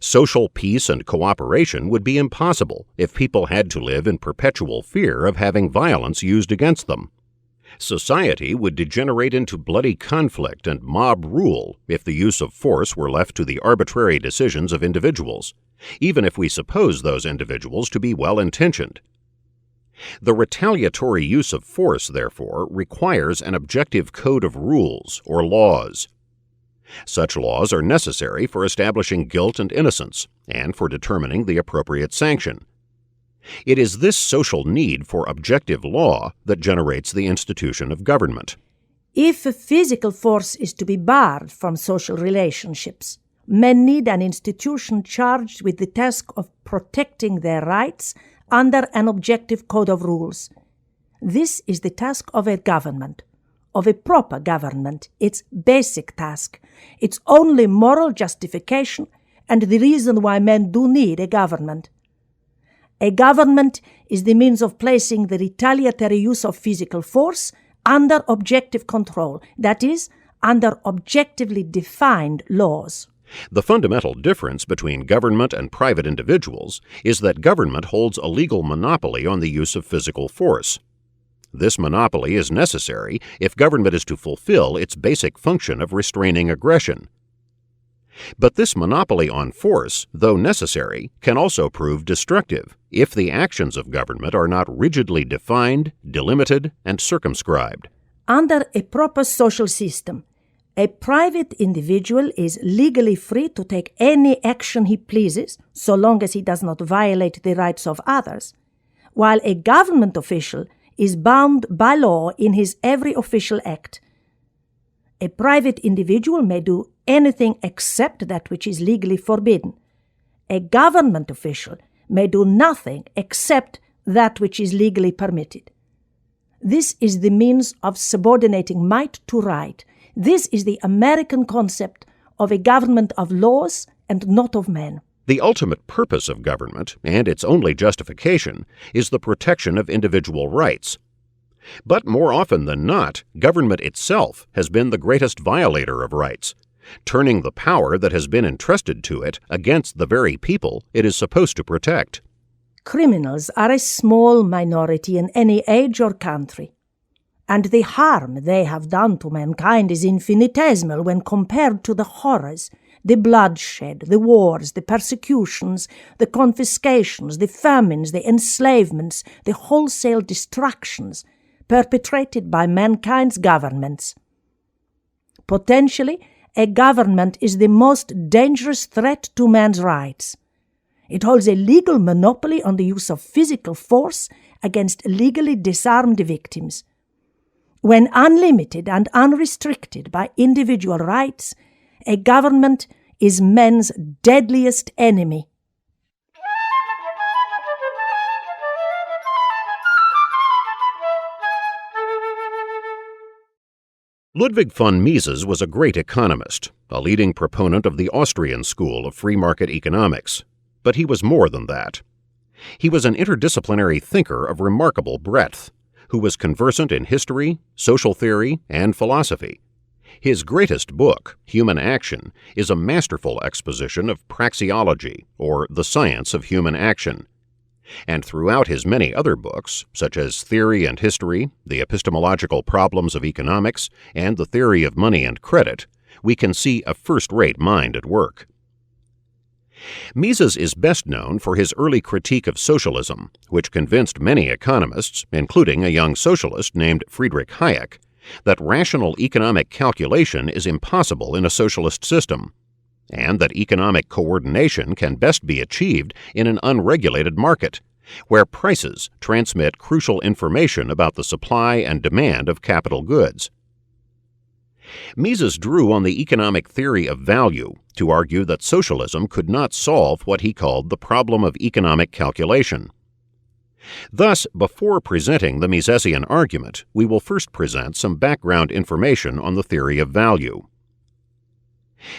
Social peace and cooperation would be impossible if people had to live in perpetual fear of having violence used against them. Society would degenerate into bloody conflict and mob rule if the use of force were left to the arbitrary decisions of individuals, even if we suppose those individuals to be well-intentioned. The retaliatory use of force, therefore, requires an objective code of rules or laws. Such laws are necessary for establishing guilt and innocence and for determining the appropriate sanction. It is this social need for objective law that generates the institution of government. If physical force is to be barred from social relationships, men need an institution charged with the task of protecting their rights under an objective code of rules. This is the task of a government, of a proper government, its basic task, its only moral justification, and the reason why men do need a government. A government is the means of placing the retaliatory use of physical force under objective control, that is, under objectively defined laws. The fundamental difference between government and private individuals is that government holds a legal monopoly on the use of physical force. This monopoly is necessary if government is to fulfill its basic function of restraining aggression. But this monopoly on force, though necessary, can also prove destructive if the actions of government are not rigidly defined, delimited, and circumscribed. Under a proper social system, a private individual is legally free to take any action he pleases, so long as he does not violate the rights of others, while a government official is bound by law in his every official act. A private individual may do anything except that which is legally forbidden. A government official may do nothing except that which is legally permitted. This is the means of subordinating might to right. This is the American concept of a government of laws and not of men. The ultimate purpose of government, and its only justification, is the protection of individual rights. But more often than not, government itself has been the greatest violator of rights, turning the power that has been entrusted to it against the very people it is supposed to protect. Criminals are a small minority in any age or country, and the harm they have done to mankind is infinitesimal when compared to the horrors, the bloodshed, the wars, the persecutions, the confiscations, the famines, the enslavements, the wholesale destructions perpetrated by mankind's governments. Potentially, a government is the most dangerous threat to man's rights. It holds a legal monopoly on the use of physical force against legally disarmed victims. When unlimited and unrestricted by individual rights, a government is men's deadliest enemy. Ludwig von Mises was a great economist, a leading proponent of the Austrian school of free market economics. But he was more than that. He was an interdisciplinary thinker of remarkable breadth, who was conversant in history, social theory, and philosophy. His greatest book, Human Action, is a masterful exposition of praxeology, or the science of human action. And throughout his many other books, such as Theory and History, The Epistemological Problems of Economics, and The Theory of Money and Credit, we can see a first-rate mind at work. Mises is best known for his early critique of socialism, which convinced many economists, including a young socialist named Friedrich Hayek, that rational economic calculation is impossible in a socialist system, and that economic coordination can best be achieved in an unregulated market, where prices transmit crucial information about the supply and demand of capital goods. Mises drew on the economic theory of value to argue that socialism could not solve what he called the problem of economic calculation. Thus, before presenting the Misesian argument, we will first present some background information on the theory of value.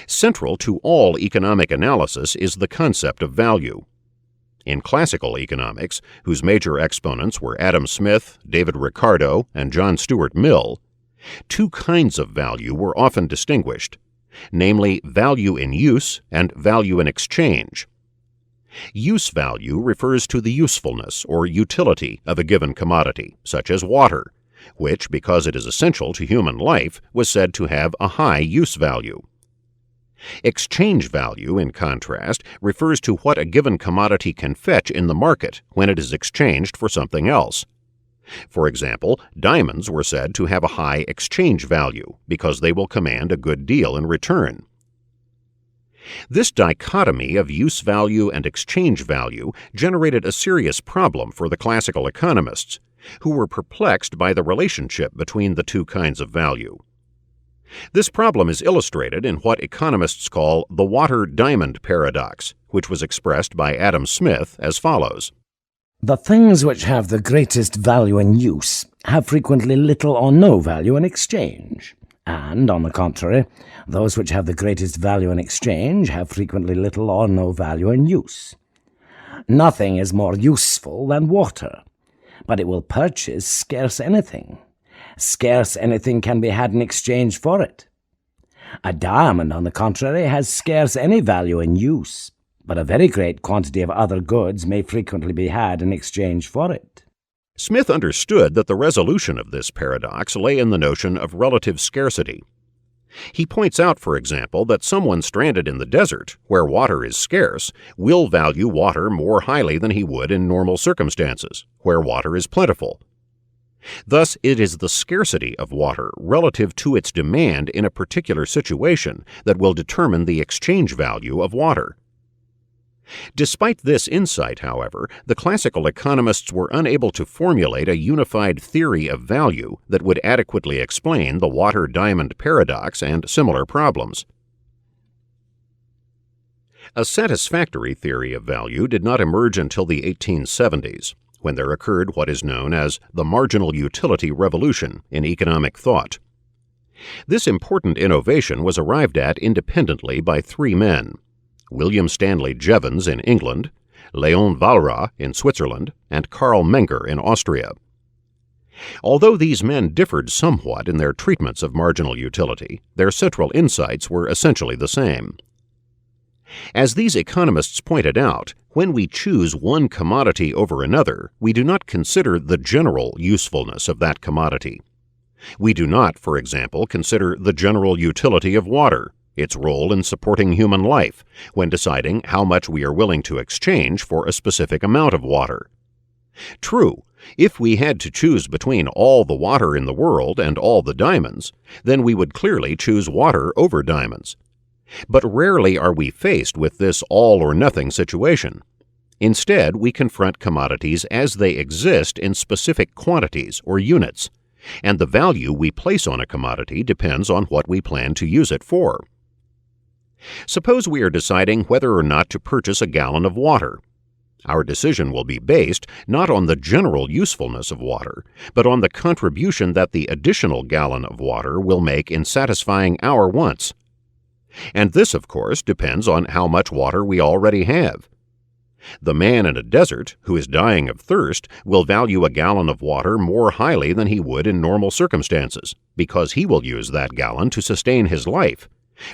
Central to all economic analysis is the concept of value. In classical economics, whose major exponents were Adam Smith, David Ricardo, and John Stuart Mill, two kinds of value were often distinguished, namely value in use and value in exchange. Use value refers to the usefulness or utility of a given commodity, such as water, which, because it is essential to human life, was said to have a high use value. Exchange value, in contrast, refers to what a given commodity can fetch in the market when it is exchanged for something else. For example, diamonds were said to have a high exchange value because they will command a good deal in return. This dichotomy of use value and exchange value generated a serious problem for the classical economists, who were perplexed by the relationship between the two kinds of value. This problem is illustrated in what economists call the water-diamond paradox, which was expressed by Adam Smith as follows. The things which have the greatest value in use have frequently little or no value in exchange, and, on the contrary, those which have the greatest value in exchange have frequently little or no value in use. Nothing is more useful than water, but it will purchase scarce anything. Scarce anything can be had in exchange for it. A diamond, on the contrary, has scarce any value in use, but a very great quantity of other goods may frequently be had in exchange for it. Smith understood that the resolution of this paradox lay in the notion of relative scarcity. He points out, for example, that someone stranded in the desert, where water is scarce, will value water more highly than he would in normal circumstances, where water is plentiful. Thus, it is the scarcity of water relative to its demand in a particular situation that will determine the exchange value of water. Despite this insight, however, the classical economists were unable to formulate a unified theory of value that would adequately explain the water-diamond paradox and similar problems. A satisfactory theory of value did not emerge until the 1870s, when there occurred what is known as the marginal utility revolution in economic thought. This important innovation was arrived at independently by three men: William Stanley Jevons in England, Léon Walras in Switzerland, and Karl Menger in Austria. Although these men differed somewhat in their treatments of marginal utility, their central insights were essentially the same. As these economists pointed out, when we choose one commodity over another, we do not consider the general usefulness of that commodity. We do not, for example, consider the general utility of water, its role in supporting human life, when deciding how much we are willing to exchange for a specific amount of water. True, if we had to choose between all the water in the world and all the diamonds, then we would clearly choose water over diamonds. But rarely are we faced with this all-or-nothing situation. Instead, we confront commodities as they exist in specific quantities or units, and the value we place on a commodity depends on what we plan to use it for. Suppose we are deciding whether or not to purchase a gallon of water. Our decision will be based not on the general usefulness of water, but on the contribution that the additional gallon of water will make in satisfying our wants. And this, of course, depends on how much water we already have. The man in a desert who is dying of thirst will value a gallon of water more highly than he would in normal circumstances, because he will use that gallon to sustain his life,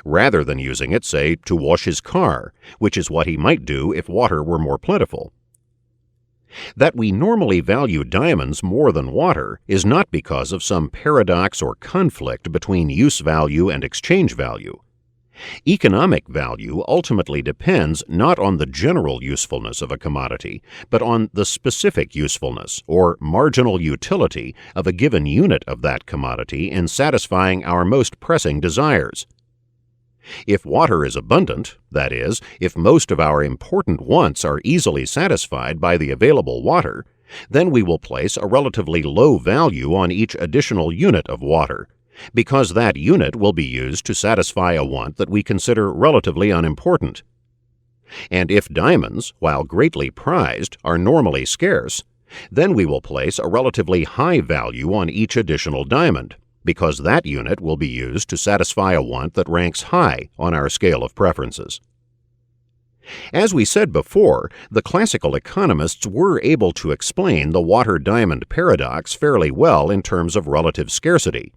rather than using it, say, to wash his car, which is what he might do if water were more plentiful. That we normally value diamonds more than water is not because of some paradox or conflict between use value and exchange value. Economic value ultimately depends not on the general usefulness of a commodity, but on the specific usefulness or marginal utility of a given unit of that commodity in satisfying our most pressing desires. If water is abundant, that is, if most of our important wants are easily satisfied by the available water, then we will place a relatively low value on each additional unit of water, because that unit will be used to satisfy a want that we consider relatively unimportant. And if diamonds, while greatly prized, are normally scarce, then we will place a relatively high value on each additional diamond, because that unit will be used to satisfy a want that ranks high on our scale of preferences. As we said before, the classical economists were able to explain the water-diamond paradox fairly well in terms of relative scarcity.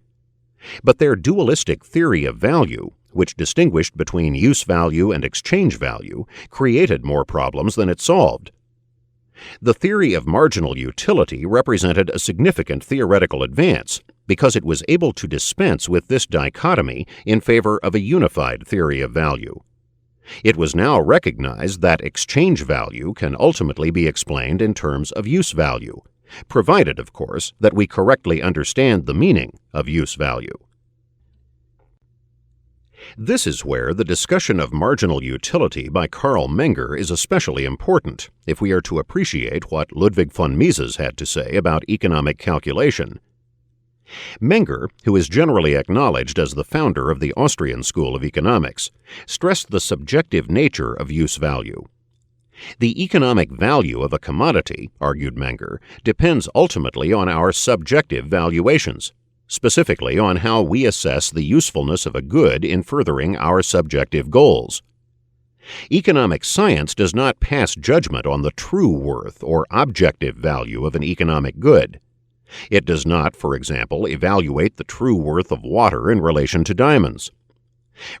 But their dualistic theory of value, which distinguished between use value and exchange value, created more problems than it solved. The theory of marginal utility represented a significant theoretical advance because it was able to dispense with this dichotomy in favor of a unified theory of value. It was now recognized that exchange value can ultimately be explained in terms of use value, provided, of course, that we correctly understand the meaning of use value. This is where the discussion of marginal utility by Carl Menger is especially important if we are to appreciate what Ludwig von Mises had to say about economic calculation. Menger, who is generally acknowledged as the founder of the Austrian School of Economics, stressed the subjective nature of use value. The economic value of a commodity, argued Menger, depends ultimately on our subjective valuations, specifically on how we assess the usefulness of a good in furthering our subjective goals. Economic science does not pass judgment on the true worth or objective value of an economic good. It does not, for example, evaluate the true worth of water in relation to diamonds.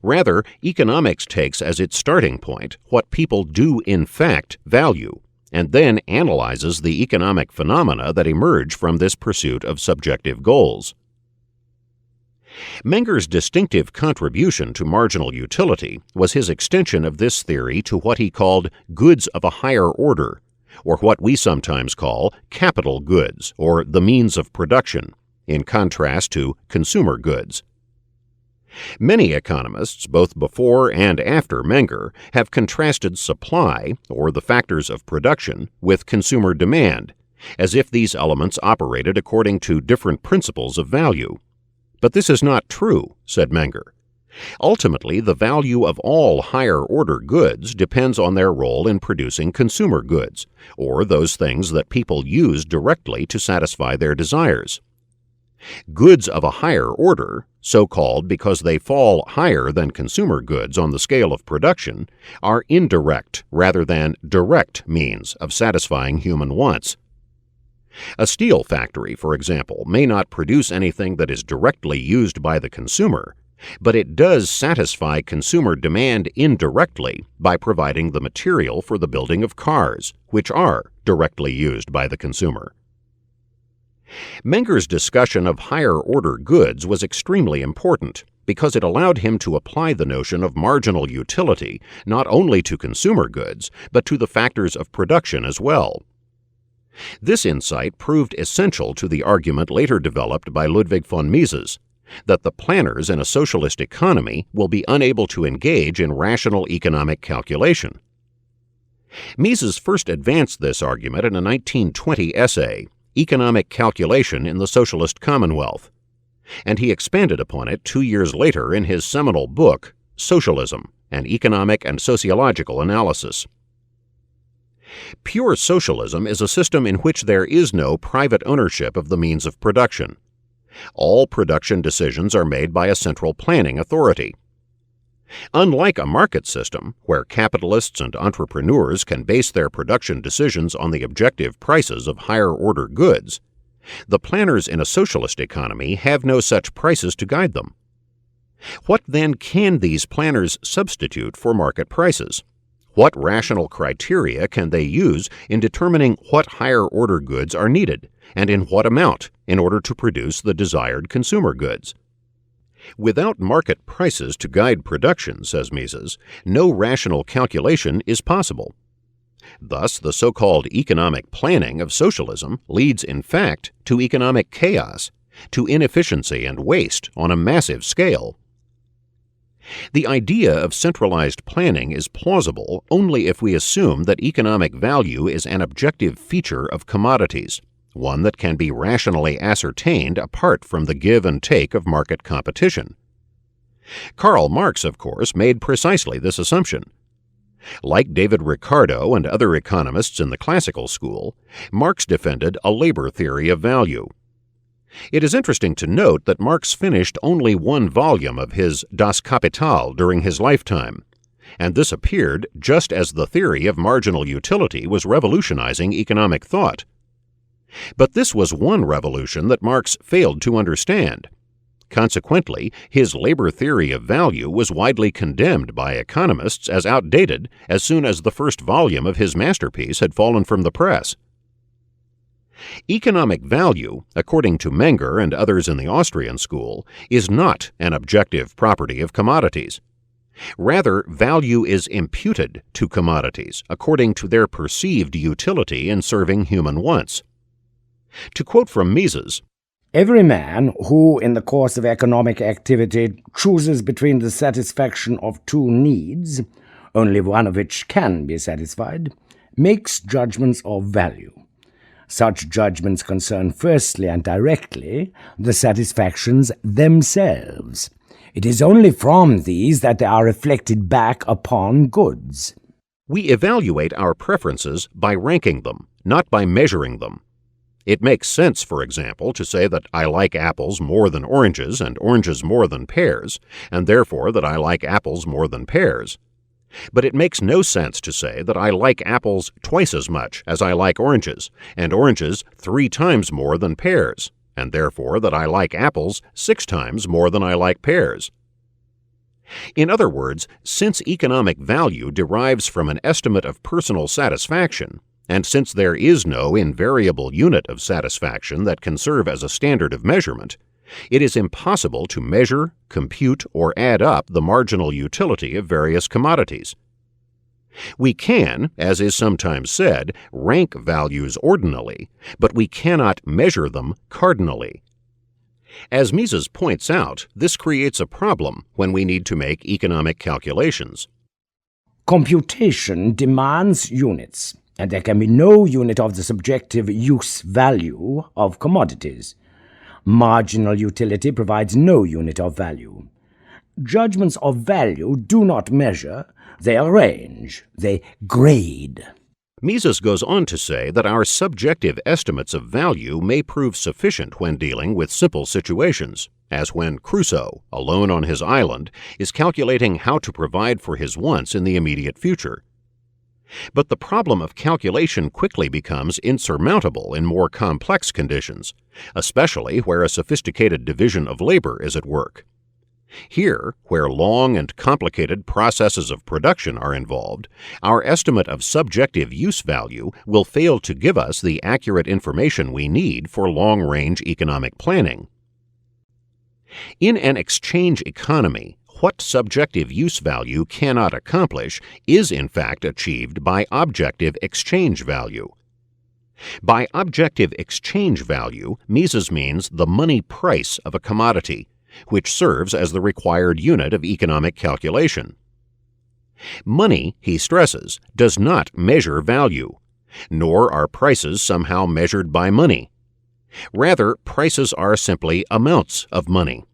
Rather, economics takes as its starting point what people do in fact value, and then analyzes the economic phenomena that emerge from this pursuit of subjective goals. Menger's distinctive contribution to marginal utility was his extension of this theory to what he called goods of a higher order, or what we sometimes call capital goods, or the means of production, in contrast to consumer goods. Many economists, both before and after Menger, have contrasted supply, or the factors of production, with consumer demand, as if these elements operated according to different principles of value. But this is not true, said Menger. Ultimately, the value of all higher-order goods depends on their role in producing consumer goods, or those things that people use directly to satisfy their desires. Goods of a higher order, so called because they fall higher than consumer goods on the scale of production, are indirect rather than direct means of satisfying human wants. A steel factory, for example, may not produce anything that is directly used by the consumer, but it does satisfy consumer demand indirectly by providing the material for the building of cars, which are directly used by the consumer. Menger's discussion of higher-order goods was extremely important because it allowed him to apply the notion of marginal utility not only to consumer goods, but to the factors of production as well. This insight proved essential to the argument later developed by Ludwig von Mises, that the planners in a socialist economy will be unable to engage in rational economic calculation. Mises first advanced this argument in a 1920 essay, Economic Calculation in the Socialist Commonwealth, and he expanded upon it 2 years later in his seminal book, Socialism, an Economic and Sociological Analysis. Pure socialism is a system in which there is no private ownership of the means of production. All production decisions are made by a central planning authority. Unlike a market system, where capitalists and entrepreneurs can base their production decisions on the objective prices of higher-order goods, the planners in a socialist economy have no such prices to guide them. What then can these planners substitute for market prices? What rational criteria can they use in determining what higher-order goods are needed, and in what amount, in order to produce the desired consumer goods? Without market prices to guide production, says Mises, no rational calculation is possible. Thus, the so-called economic planning of socialism leads, in fact, to economic chaos, to inefficiency and waste on a massive scale. The idea of centralized planning is plausible only if we assume that economic value is an objective feature of commodities, one that can be rationally ascertained apart from the give and take of market competition. Karl Marx, of course, made precisely this assumption. Like David Ricardo and other economists in the classical school, Marx defended a labor theory of value. It is interesting to note that Marx finished only one volume of his Das Kapital during his lifetime, and this appeared just as the theory of marginal utility was revolutionizing economic thought. But this was one revolution that Marx failed to understand. Consequently, his labor theory of value was widely condemned by economists as outdated as soon as the first volume of his masterpiece had fallen from the press. Economic value, according to Menger and others in the Austrian school, is not an objective property of commodities. Rather, value is imputed to commodities according to their perceived utility in serving human wants. To quote from Mises, "Every man who, in the course of economic activity, chooses between the satisfaction of two needs, only one of which can be satisfied, makes judgments of value. Such judgments concern firstly and directly the satisfactions themselves. It is only from these that they are reflected back upon goods." We evaluate our preferences by ranking them, not by measuring them. It makes sense, for example, to say that I like apples more than oranges and oranges more than pears, and therefore that I like apples more than pears. But it makes no sense to say that I like apples twice as much as I like oranges, and oranges 3 times more than pears, and therefore that I like apples 6 times more than I like pears. In other words, since economic value derives from an estimate of personal satisfaction, and since there is no invariable unit of satisfaction that can serve as a standard of measurement, it is impossible to measure, compute, or add up the marginal utility of various commodities. We can, as is sometimes said, rank values ordinally, but we cannot measure them cardinally. As Mises points out, this creates a problem when we need to make economic calculations. Computation demands units, and there can be no unit of the subjective use value of commodities. Marginal utility provides no unit of value. Judgments of value do not measure, they arrange, they grade. Mises goes on to say that our subjective estimates of value may prove sufficient when dealing with simple situations, as when Crusoe, alone on his island, is calculating how to provide for his wants in the immediate future. But the problem of calculation quickly becomes insurmountable in more complex conditions, especially where a sophisticated division of labor is at work. Here, where long and complicated processes of production are involved, our estimate of subjective use value will fail to give us the accurate information we need for long-range economic planning. In an exchange economy, what subjective use value cannot accomplish is in fact achieved by objective exchange value. By objective exchange value, Mises means the money price of a commodity, which serves as the required unit of economic calculation. Money, he stresses, does not measure value, nor are prices somehow measured by money. Rather, prices are simply amounts of money.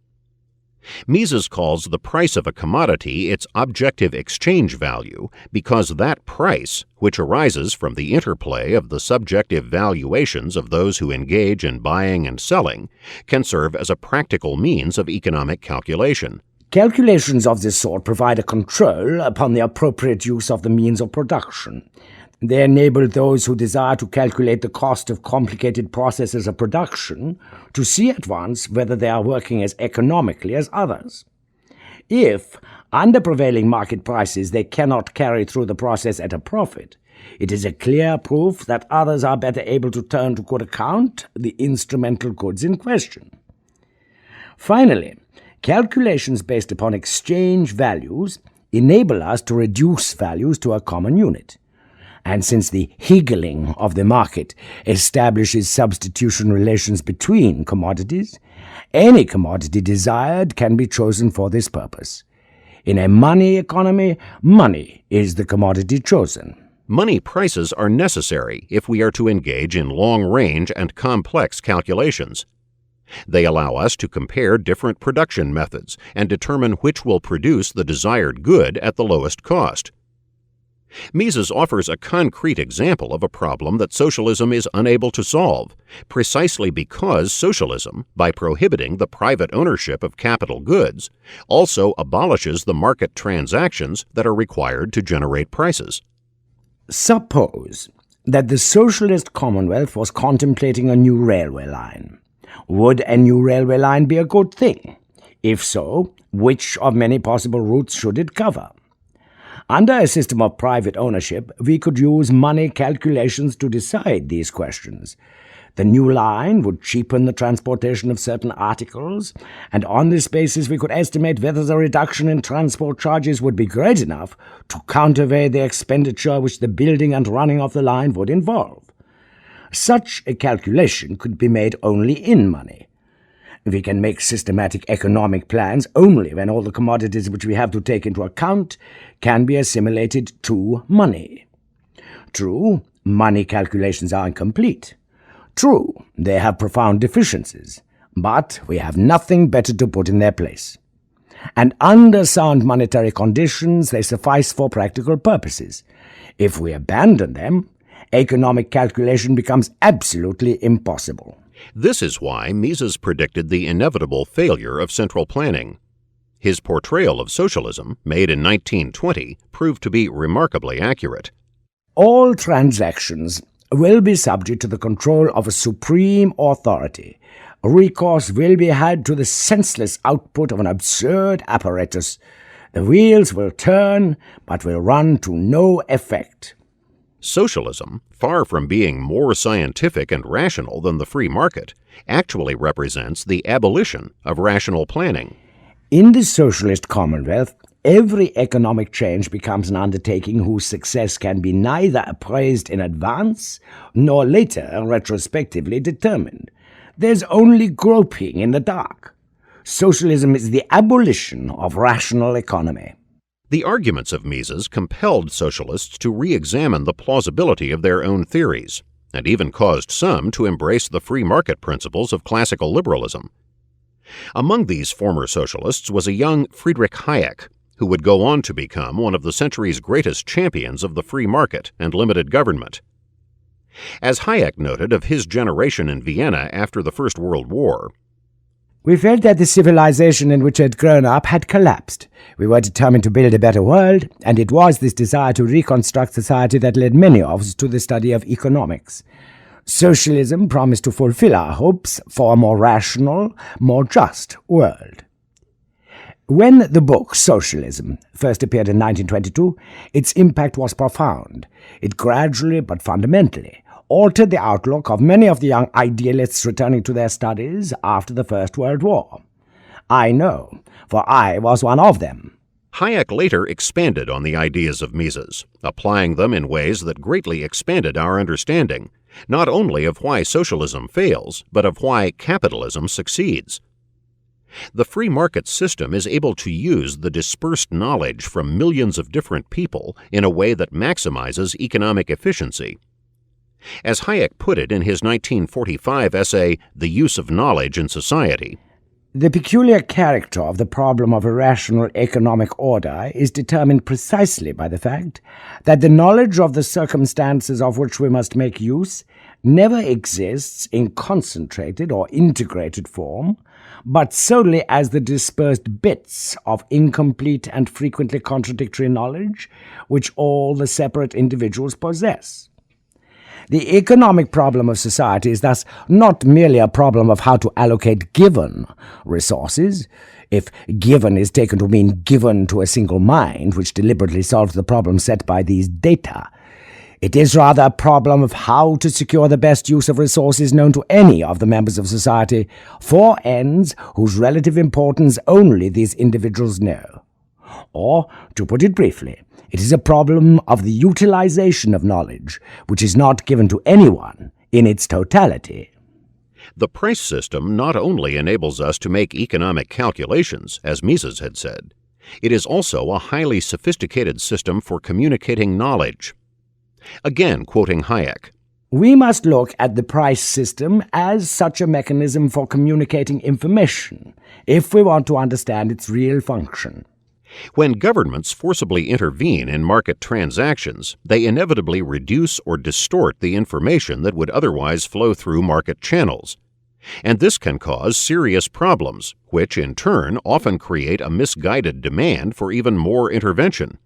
Mises calls the price of a commodity its objective exchange value because that price, which arises from the interplay of the subjective valuations of those who engage in buying and selling, can serve as a practical means of economic calculation. Calculations of this sort provide a control upon the appropriate use of the means of production. They enable those who desire to calculate the cost of complicated processes of production to see at once whether they are working as economically as others. If, under prevailing market prices, they cannot carry through the process at a profit, it is a clear proof that others are better able to turn to good account the instrumental goods in question. Finally, calculations based upon exchange values enable us to reduce values to a common unit. And since the higgling of the market establishes substitution relations between commodities, any commodity desired can be chosen for this purpose. In a money economy, money is the commodity chosen. Money prices are necessary if we are to engage in long-range and complex calculations. They allow us to compare different production methods and determine which will produce the desired good at the lowest cost. Mises offers a concrete example of a problem that socialism is unable to solve, precisely because socialism, by prohibiting the private ownership of capital goods, also abolishes the market transactions that are required to generate prices. Suppose that the socialist Commonwealth was contemplating a new railway line. Would a new railway line be a good thing? If so, which of many possible routes should it cover? Under a system of private ownership, we could use money calculations to decide these questions. The new line would cheapen the transportation of certain articles, and on this basis we could estimate whether the reduction in transport charges would be great enough to counterweigh the expenditure which the building and running of the line would involve. Such a calculation could be made only in money. We can make systematic economic plans only when all the commodities which we have to take into account can be assimilated to money. True, money calculations are incomplete. True, they have profound deficiencies, but we have nothing better to put in their place. And under sound monetary conditions, they suffice for practical purposes. If we abandon them, economic calculation becomes absolutely impossible. This is why Mises predicted the inevitable failure of central planning. His portrayal of socialism, made in 1920, proved to be remarkably accurate. All transactions will be subject to the control of a supreme authority. Recourse will be had to the senseless output of an absurd apparatus. The wheels will turn, but will run to no effect. Socialism, far from being more scientific and rational than the free market, actually represents the abolition of rational planning. In the socialist commonwealth, every economic change becomes an undertaking whose success can be neither appraised in advance nor later retrospectively determined. There's only groping in the dark. Socialism is the abolition of rational economy. The arguments of Mises compelled socialists to re-examine the plausibility of their own theories, and even caused some to embrace the free market principles of classical liberalism. Among these former socialists was a young Friedrich Hayek, who would go on to become one of the century's greatest champions of the free market and limited government. As Hayek noted of his generation in Vienna after the First World War, "We felt that the civilization in which we had grown up had collapsed. We were determined to build a better world, and it was this desire to reconstruct society that led many of us to the study of economics. Socialism promised to fulfill our hopes for a more rational, more just world." When the book Socialism first appeared in 1922, its impact was profound. It gradually but fundamentally altered the outlook of many of the young idealists returning to their studies after the First World War. I know, for I was one of them. Hayek later expanded on the ideas of Mises, applying them in ways that greatly expanded our understanding, not only of why socialism fails, but of why capitalism succeeds. The free market system is able to use the dispersed knowledge from millions of different people in a way that maximizes economic efficiency. As Hayek put it in his 1945 essay, The Use of Knowledge in Society, the peculiar character of the problem of a rational economic order is determined precisely by the fact that the knowledge of the circumstances of which we must make use never exists in concentrated or integrated form, but solely as the dispersed bits of incomplete and frequently contradictory knowledge which all the separate individuals possess. The economic problem of society is thus not merely a problem of how to allocate given resources, if given is taken to mean given to a single mind which deliberately solves the problem set by these data. It is rather a problem of how to secure the best use of resources known to any of the members of society for ends whose relative importance only these individuals know. Or, to put it briefly, it is a problem of the utilization of knowledge, which is not given to anyone in its totality. The price system not only enables us to make economic calculations, as Mises had said, it is also a highly sophisticated system for communicating knowledge. Again, quoting Hayek, we must look at the price system as such a mechanism for communicating information, if we want to understand its real function. When governments forcibly intervene in market transactions, they inevitably reduce or distort the information that would otherwise flow through market channels. And this can cause serious problems, which in turn often create a misguided demand for even more intervention.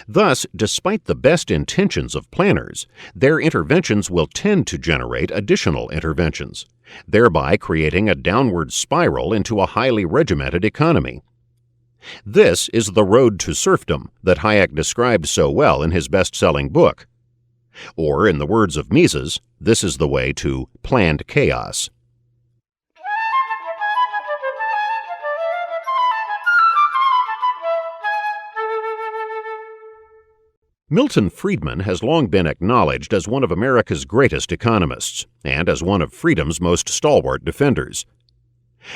Thus, despite the best intentions of planners, their interventions will tend to generate additional interventions, thereby creating a downward spiral into a highly regimented economy. This is the road to serfdom that Hayek described so well in his best-selling book. Or, in the words of Mises, this is the way to planned chaos. Milton Friedman has long been acknowledged as one of America's greatest economists, and as one of freedom's most stalwart defenders.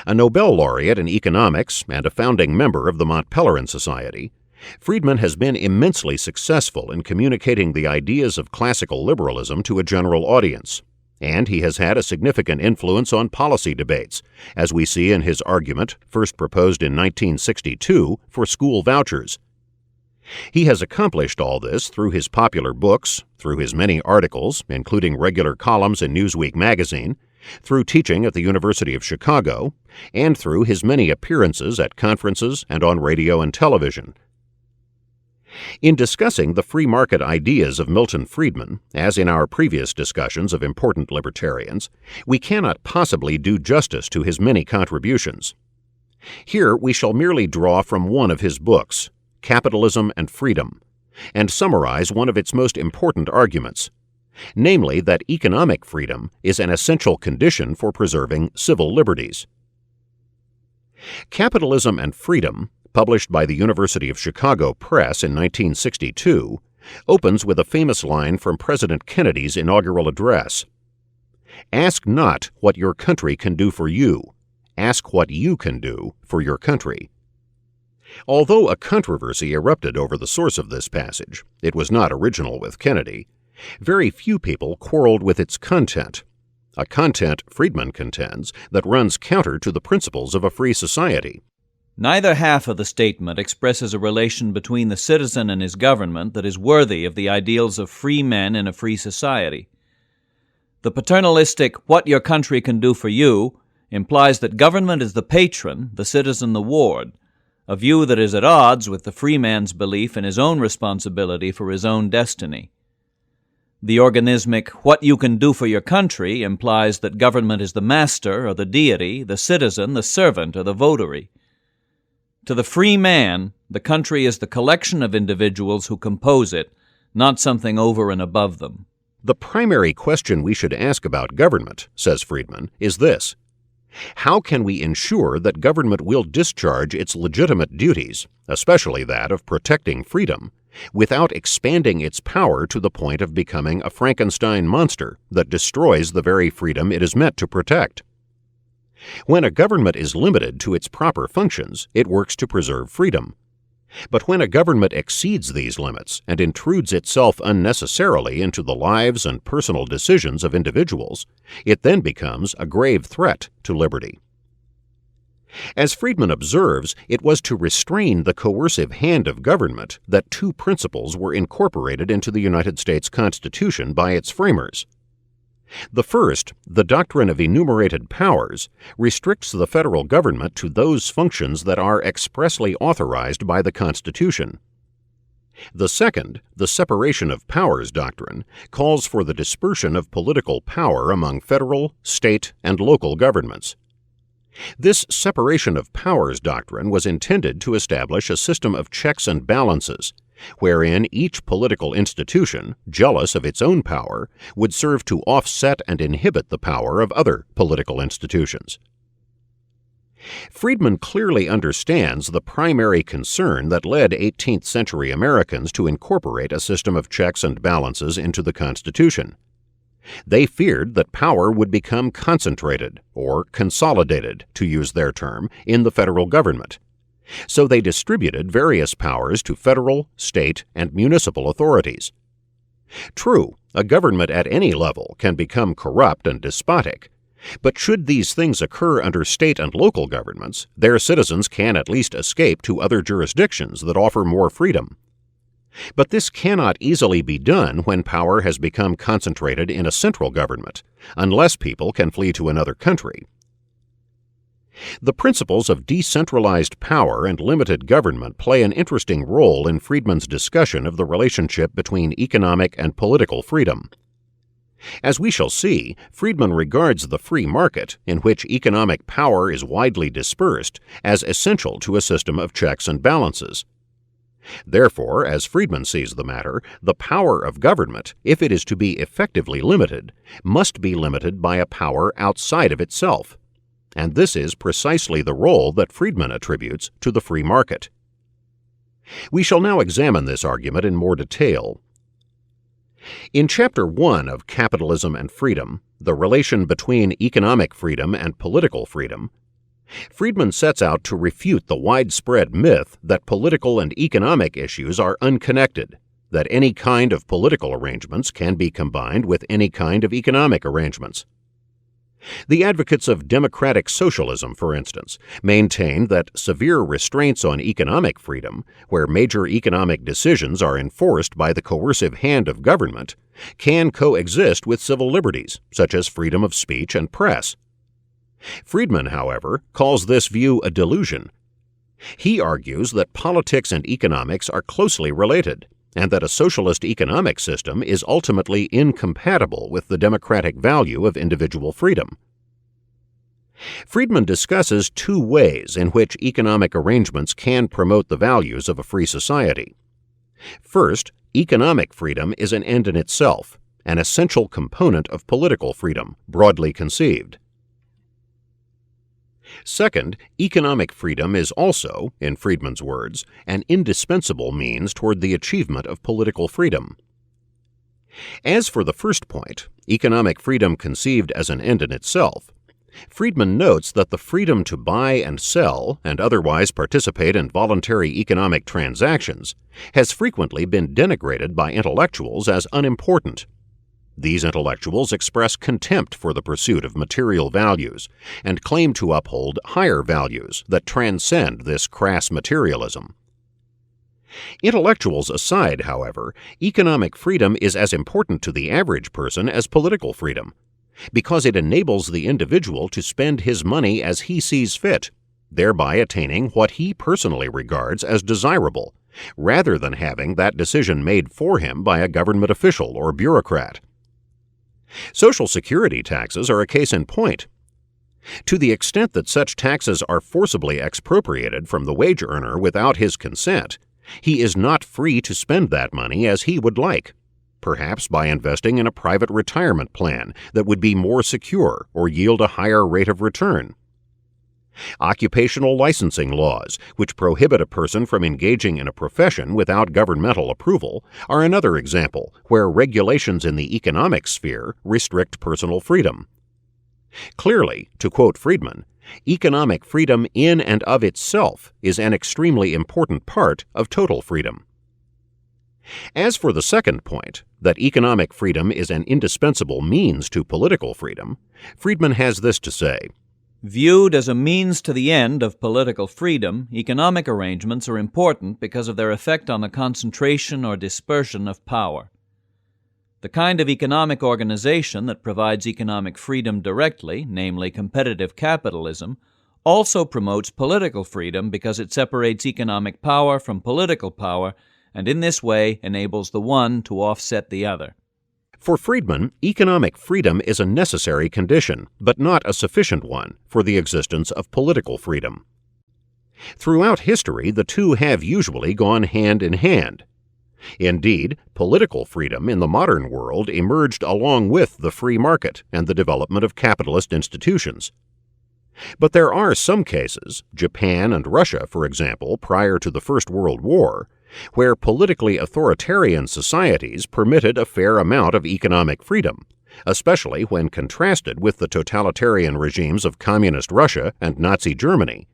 A Nobel laureate in economics and a founding member of the Montpellier Society, Friedman has been immensely successful in communicating the ideas of classical liberalism to a general audience, and he has had a significant influence on policy debates, as we see in his argument, first proposed in 1962, for school vouchers. He has accomplished all this through his popular books, through his many articles, including regular columns in Newsweek magazine, through teaching at the University of Chicago, and through his many appearances at conferences and on radio and television. In discussing the free market ideas of Milton Friedman, as in our previous discussions of important libertarians, we cannot possibly do justice to his many contributions. Here we shall merely draw from one of his books, Capitalism and Freedom, and summarize one of its most important arguments, namely that economic freedom is an essential condition for preserving civil liberties. Capitalism and Freedom, published by the University of Chicago Press in 1962, opens with a famous line from President Kennedy's inaugural address. "Ask not what your country can do for you. Ask what you can do for your country." Although a controversy erupted over the source of this passage, it was not original with Kennedy. Very few people quarreled with its content, a content, Friedman contends, that runs counter to the principles of a free society. Neither half of the statement expresses a relation between the citizen and his government that is worthy of the ideals of free men in a free society. The paternalistic, what your country can do for you, implies that government is the patron, the citizen the ward, a view that is at odds with the free man's belief in his own responsibility for his own destiny. The organismic, what you can do for your country, implies that government is the master or the deity, the citizen, the servant, or the votary. To the free man, the country is the collection of individuals who compose it, not something over and above them. The primary question we should ask about government, says Friedman, is this: how can we ensure that government will discharge its legitimate duties, especially that of protecting freedom, without expanding its power to the point of becoming a Frankenstein monster that destroys the very freedom it is meant to protect? When a government is limited to its proper functions, it works to preserve freedom. But when a government exceeds these limits and intrudes itself unnecessarily into the lives and personal decisions of individuals, it then becomes a grave threat to liberty. As Friedman observes, it was to restrain the coercive hand of government that two principles were incorporated into the United States Constitution by its framers. The first, the doctrine of enumerated powers, restricts the federal government to those functions that are expressly authorized by the Constitution. The second, the separation of powers doctrine, calls for the dispersion of political power among federal, state, and local governments. This separation of powers doctrine was intended to establish a system of checks and balances, wherein each political institution, jealous of its own power, would serve to offset and inhibit the power of other political institutions. Friedman clearly understands the primary concern that led 18th century Americans to incorporate a system of checks and balances into the Constitution. They feared that power would become concentrated, or consolidated, to use their term, in the federal government. So they distributed various powers to federal, state, and municipal authorities. True, a government at any level can become corrupt and despotic, but should these things occur under state and local governments, their citizens can at least escape to other jurisdictions that offer more freedom. But this cannot easily be done when power has become concentrated in a central government, unless people can flee to another country. The principles of decentralized power and limited government play an interesting role in Friedman's discussion of the relationship between economic and political freedom. As we shall see, Friedman regards the free market, in which economic power is widely dispersed, as essential to a system of checks and balances. Therefore, as Friedman sees the matter, the power of government, if it is to be effectively limited, must be limited by a power outside of itself. And this is precisely the role that Friedman attributes to the free market. We shall now examine this argument in more detail. In Chapter 1 of Capitalism and Freedom, the relation between economic freedom and political freedom, Friedman sets out to refute the widespread myth that political and economic issues are unconnected, that any kind of political arrangements can be combined with any kind of economic arrangements. The advocates of democratic socialism, for instance, maintain that severe restraints on economic freedom, where major economic decisions are enforced by the coercive hand of government, can coexist with civil liberties, such as freedom of speech and press. Friedman, however, calls this view a delusion. He argues that politics and economics are closely related, and that a socialist economic system is ultimately incompatible with the democratic value of individual freedom. Friedman discusses two ways in which economic arrangements can promote the values of a free society. First, economic freedom is an end in itself, an essential component of political freedom, broadly conceived. Second, economic freedom is also, in Friedman's words, an indispensable means toward the achievement of political freedom. As for the first point, economic freedom conceived as an end in itself, Friedman notes that the freedom to buy and sell and otherwise participate in voluntary economic transactions has frequently been denigrated by intellectuals as unimportant. These intellectuals express contempt for the pursuit of material values and claim to uphold higher values that transcend this crass materialism. Intellectuals aside, however, economic freedom is as important to the average person as political freedom, because it enables the individual to spend his money as he sees fit, thereby attaining what he personally regards as desirable, rather than having that decision made for him by a government official or bureaucrat. Social Security taxes are a case in point. To the extent that such taxes are forcibly expropriated from the wage earner without his consent, he is not free to spend that money as he would like, perhaps by investing in a private retirement plan that would be more secure or yield a higher rate of return. Occupational licensing laws, which prohibit a person from engaging in a profession without governmental approval, are another example where regulations in the economic sphere restrict personal freedom. Clearly, to quote Friedman, Economic freedom in and of itself is an extremely important part of total freedom. As for the second point, that economic freedom is an indispensable means to political freedom, Friedman has this to say: Viewed as a means to the end of political freedom, economic arrangements are important because of their effect on the concentration or dispersion of power. The kind of economic organization that provides economic freedom directly, namely competitive capitalism, also promotes political freedom because it separates economic power from political power and in this way enables the one to offset the other. For Friedman, economic freedom is a necessary condition, but not a sufficient one, for the existence of political freedom. Throughout history, the two have usually gone hand in hand. Indeed, political freedom in the modern world emerged along with the free market and the development of capitalist institutions. But there are some cases, Japan and Russia, for example, prior to the First World War, where politically authoritarian societies permitted a fair amount of economic freedom, especially when contrasted with the totalitarian regimes of Communist Russia and Nazi Germany.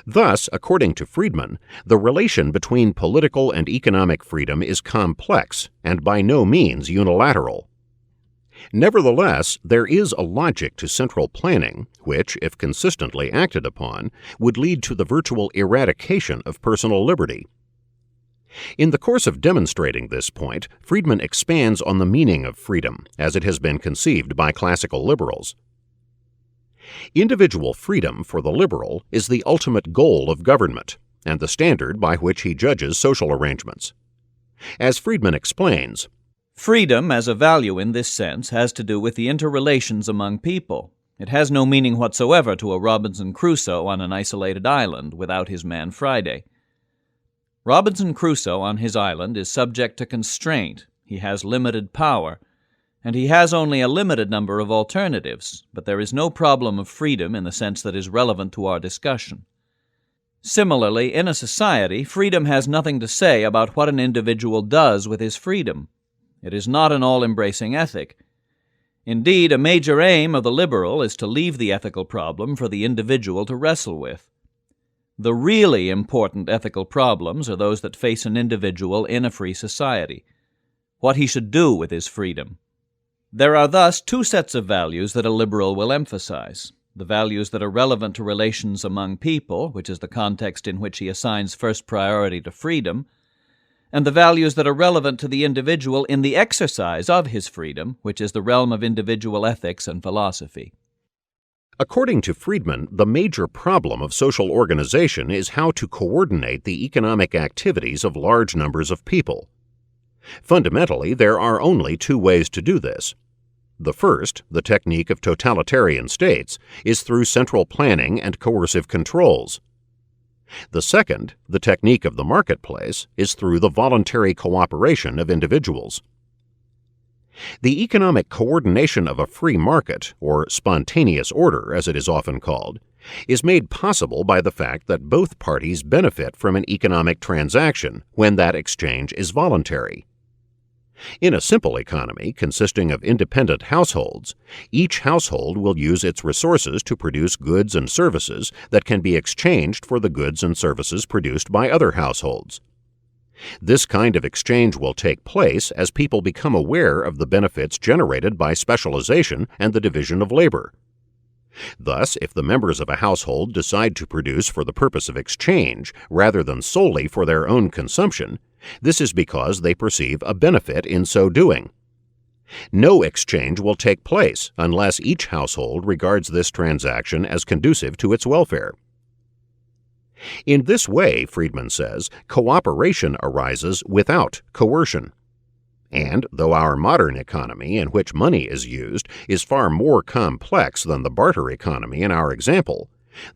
Thus, according to Friedman, the relation between political and economic freedom is complex and by no means unilateral. Nevertheless, there is a logic to central planning which, if consistently acted upon, would lead to the virtual eradication of personal liberty. In the course of demonstrating this point, Friedman expands on the meaning of freedom as it has been conceived by classical liberals. Individual freedom for the liberal is the ultimate goal of government and the standard by which he judges social arrangements. As Friedman explains, freedom as a value in this sense has to do with the interrelations among people. It has no meaning whatsoever to a Robinson Crusoe on an isolated island without his man Friday. Robinson Crusoe on his island is subject to constraint. He has limited power, and he has only a limited number of alternatives, but there is no problem of freedom in the sense that is relevant to our discussion. Similarly, in a society, freedom has nothing to say about what an individual does with his freedom. It is not an all-embracing ethic. Indeed, a major aim of the liberal is to leave the ethical problem for the individual to wrestle with. The really important ethical problems are those that face an individual in a free society: what he should do with his freedom. There are thus two sets of values that a liberal will emphasize: the values that are relevant to relations among people, which is the context in which he assigns first priority to freedom, and the values that are relevant to the individual in the exercise of his freedom, which is the realm of individual ethics and philosophy. According to Friedman, the major problem of social organization is how to coordinate the economic activities of large numbers of people. Fundamentally, there are only two ways to do this. The first, the technique of totalitarian states, is through central planning and coercive controls. The second, the technique of the marketplace, is through the voluntary cooperation of individuals. The economic coordination of a free market, or spontaneous order as it is often called, is made possible by the fact that both parties benefit from an economic transaction when that exchange is voluntary. In a simple economy consisting of independent households, each household will use its resources to produce goods and services that can be exchanged for the goods and services produced by other households. This kind of exchange will take place as people become aware of the benefits generated by specialization and the division of labor. Thus, if the members of a household decide to produce for the purpose of exchange rather than solely for their own consumption, this is because they perceive a benefit in so doing. No exchange will take place unless each household regards this transaction as conducive to its welfare. In this way, Friedman says, cooperation arises without coercion. And though our modern economy, in which money is used, is far more complex than the barter economy in our example,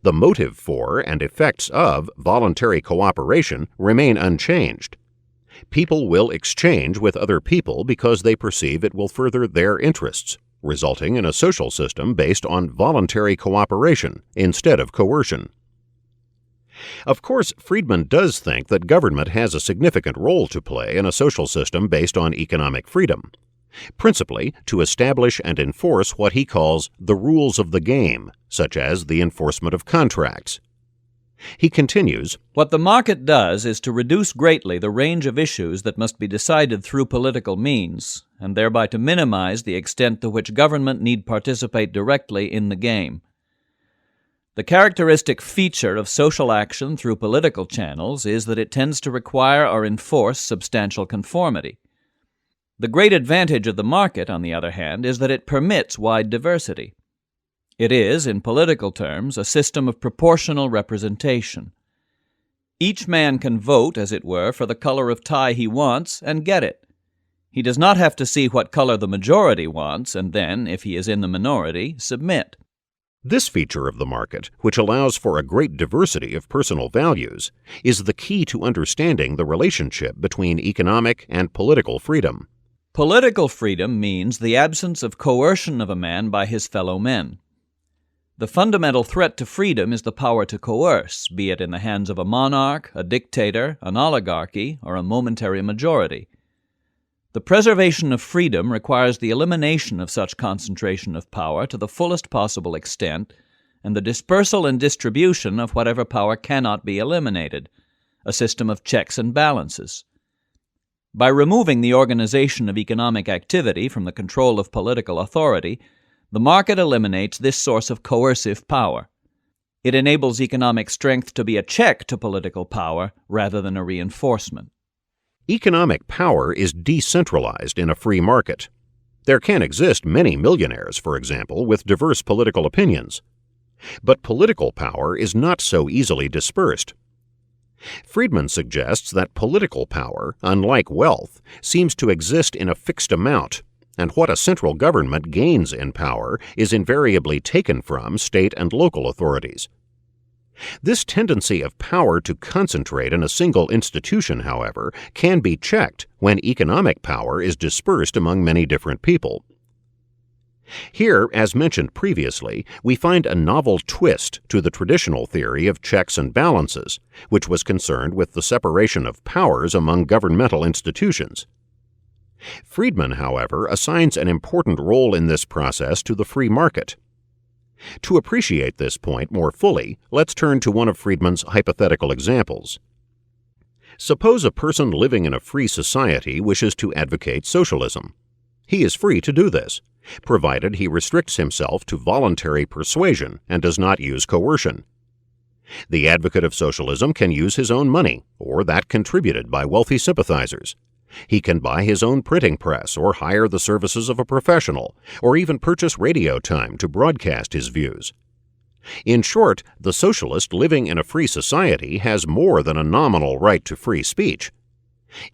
the motive for and effects of voluntary cooperation remain unchanged. People will exchange with other people because they perceive it will further their interests, resulting in a social system based on voluntary cooperation instead of coercion. Of course, Friedman does think that government has a significant role to play in a social system based on economic freedom. principally to establish and enforce what he calls the rules of the game, such as the enforcement of contracts. He continues, "What the market does is to reduce greatly the range of issues that must be decided through political means, and thereby to minimize the extent to which government need participate directly in the game. The characteristic feature of social action through political channels is that it tends to require or enforce substantial conformity. The great advantage of the market, on the other hand, is that it permits wide diversity. It is, in political terms, a system of proportional representation. Each man can vote, as it were, for the color of tie he wants and get it. He does not have to see what color the majority wants and then, if he is in the minority, submit." This feature of the market, which allows for a great diversity of personal values, is the key to understanding the relationship between economic and political freedom. Political freedom means the absence of coercion of a man by his fellow men. The fundamental threat to freedom is the power to coerce, be it in the hands of a monarch, a dictator, an oligarchy, or a momentary majority. The preservation of freedom requires the elimination of such concentration of power to the fullest possible extent, and the dispersal and distribution of whatever power cannot be eliminated, a system of checks and balances. By removing the organization of economic activity from the control of political authority, the market eliminates this source of coercive power. It enables economic strength to be a check to political power rather than a reinforcement. Economic power is decentralized in a free market. There can exist many millionaires, for example, with diverse political opinions. But political power is not so easily dispersed. Friedman suggests that political power, unlike wealth, seems to exist in a fixed amount, and what a central government gains in power is invariably taken from state and local authorities. This tendency of power to concentrate in a single institution, however, can be checked when economic power is dispersed among many different people. Here, as mentioned previously, we find a novel twist to the traditional theory of checks and balances, which was concerned with the separation of powers among governmental institutions. Friedman, however, assigns an important role in this process to the free market. To appreciate this point more fully, let's turn to one of Friedman's hypothetical examples. Suppose a person living in a free society wishes to advocate socialism. He is free to do this, provided he restricts himself to voluntary persuasion and does not use coercion. The advocate of socialism can use his own money, or that contributed by wealthy sympathizers. He can buy his own printing press or hire the services of a professional, or even purchase radio time to broadcast his views. In short, the socialist living in a free society has more than a nominal right to free speech.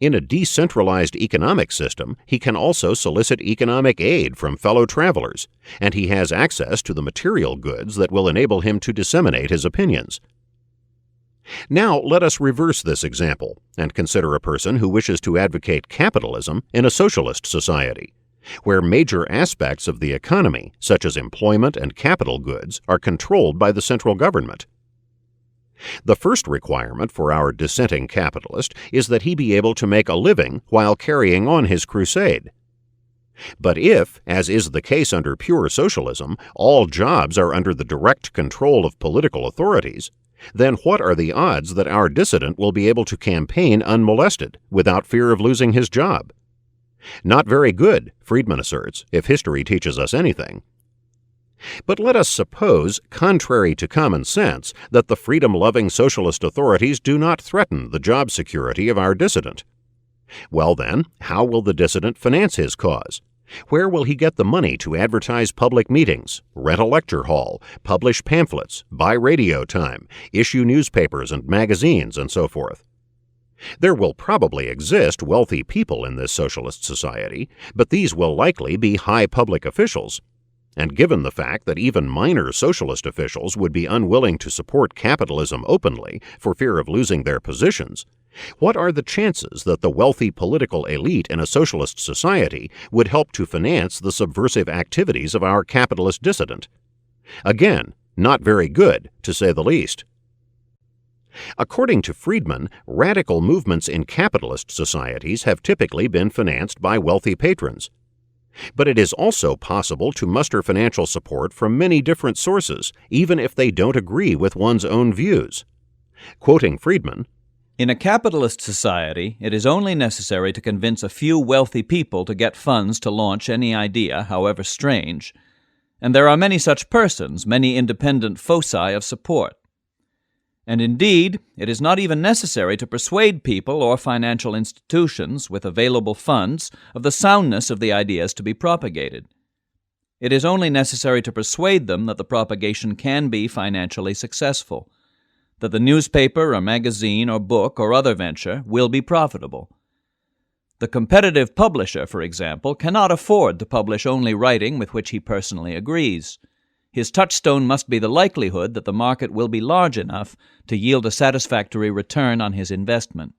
In a decentralized economic system, he can also solicit economic aid from fellow travelers, and he has access to the material goods that will enable him to disseminate his opinions. Now let us reverse this example and consider a person who wishes to advocate capitalism in a socialist society, where major aspects of the economy, such as employment and capital goods, are controlled by the central government. The first requirement for our dissenting capitalist is that he be able to make a living while carrying on his crusade. But if, as is the case under pure socialism, all jobs are under the direct control of political authorities, then what are the odds that our dissident will be able to campaign unmolested, without fear of losing his job? Not very good, Friedman asserts, if history teaches us anything. But let us suppose, contrary to common sense, that the freedom-loving socialist authorities do not threaten the job security of our dissident. Well then, how will the dissident finance his cause? Where will he get the money to advertise public meetings, rent a lecture hall, publish pamphlets, buy radio time, issue newspapers and magazines, and so forth? There will probably exist wealthy people in this socialist society, but these will likely be high public officials. And given the fact that even minor socialist officials would be unwilling to support capitalism openly for fear of losing their positions, what are the chances that the wealthy political elite in a socialist society would help to finance the subversive activities of our capitalist dissident? Again, not very good, to say the least. According to Friedman, radical movements in capitalist societies have typically been financed by wealthy patrons. But it is also possible to muster financial support from many different sources, even if they don't agree with one's own views. Quoting Friedman, "In a capitalist society, it is only necessary to convince a few wealthy people to get funds to launch any idea, however strange, and there are many such persons, many independent foci of support. And indeed, it is not even necessary to persuade people or financial institutions with available funds of the soundness of the ideas to be propagated. It is only necessary to persuade them that the propagation can be financially successful, that the newspaper or magazine or book or other venture will be profitable. The competitive publisher, for example, cannot afford to publish only writing with which he personally agrees. His touchstone must be the likelihood that the market will be large enough to yield a satisfactory return on his investment.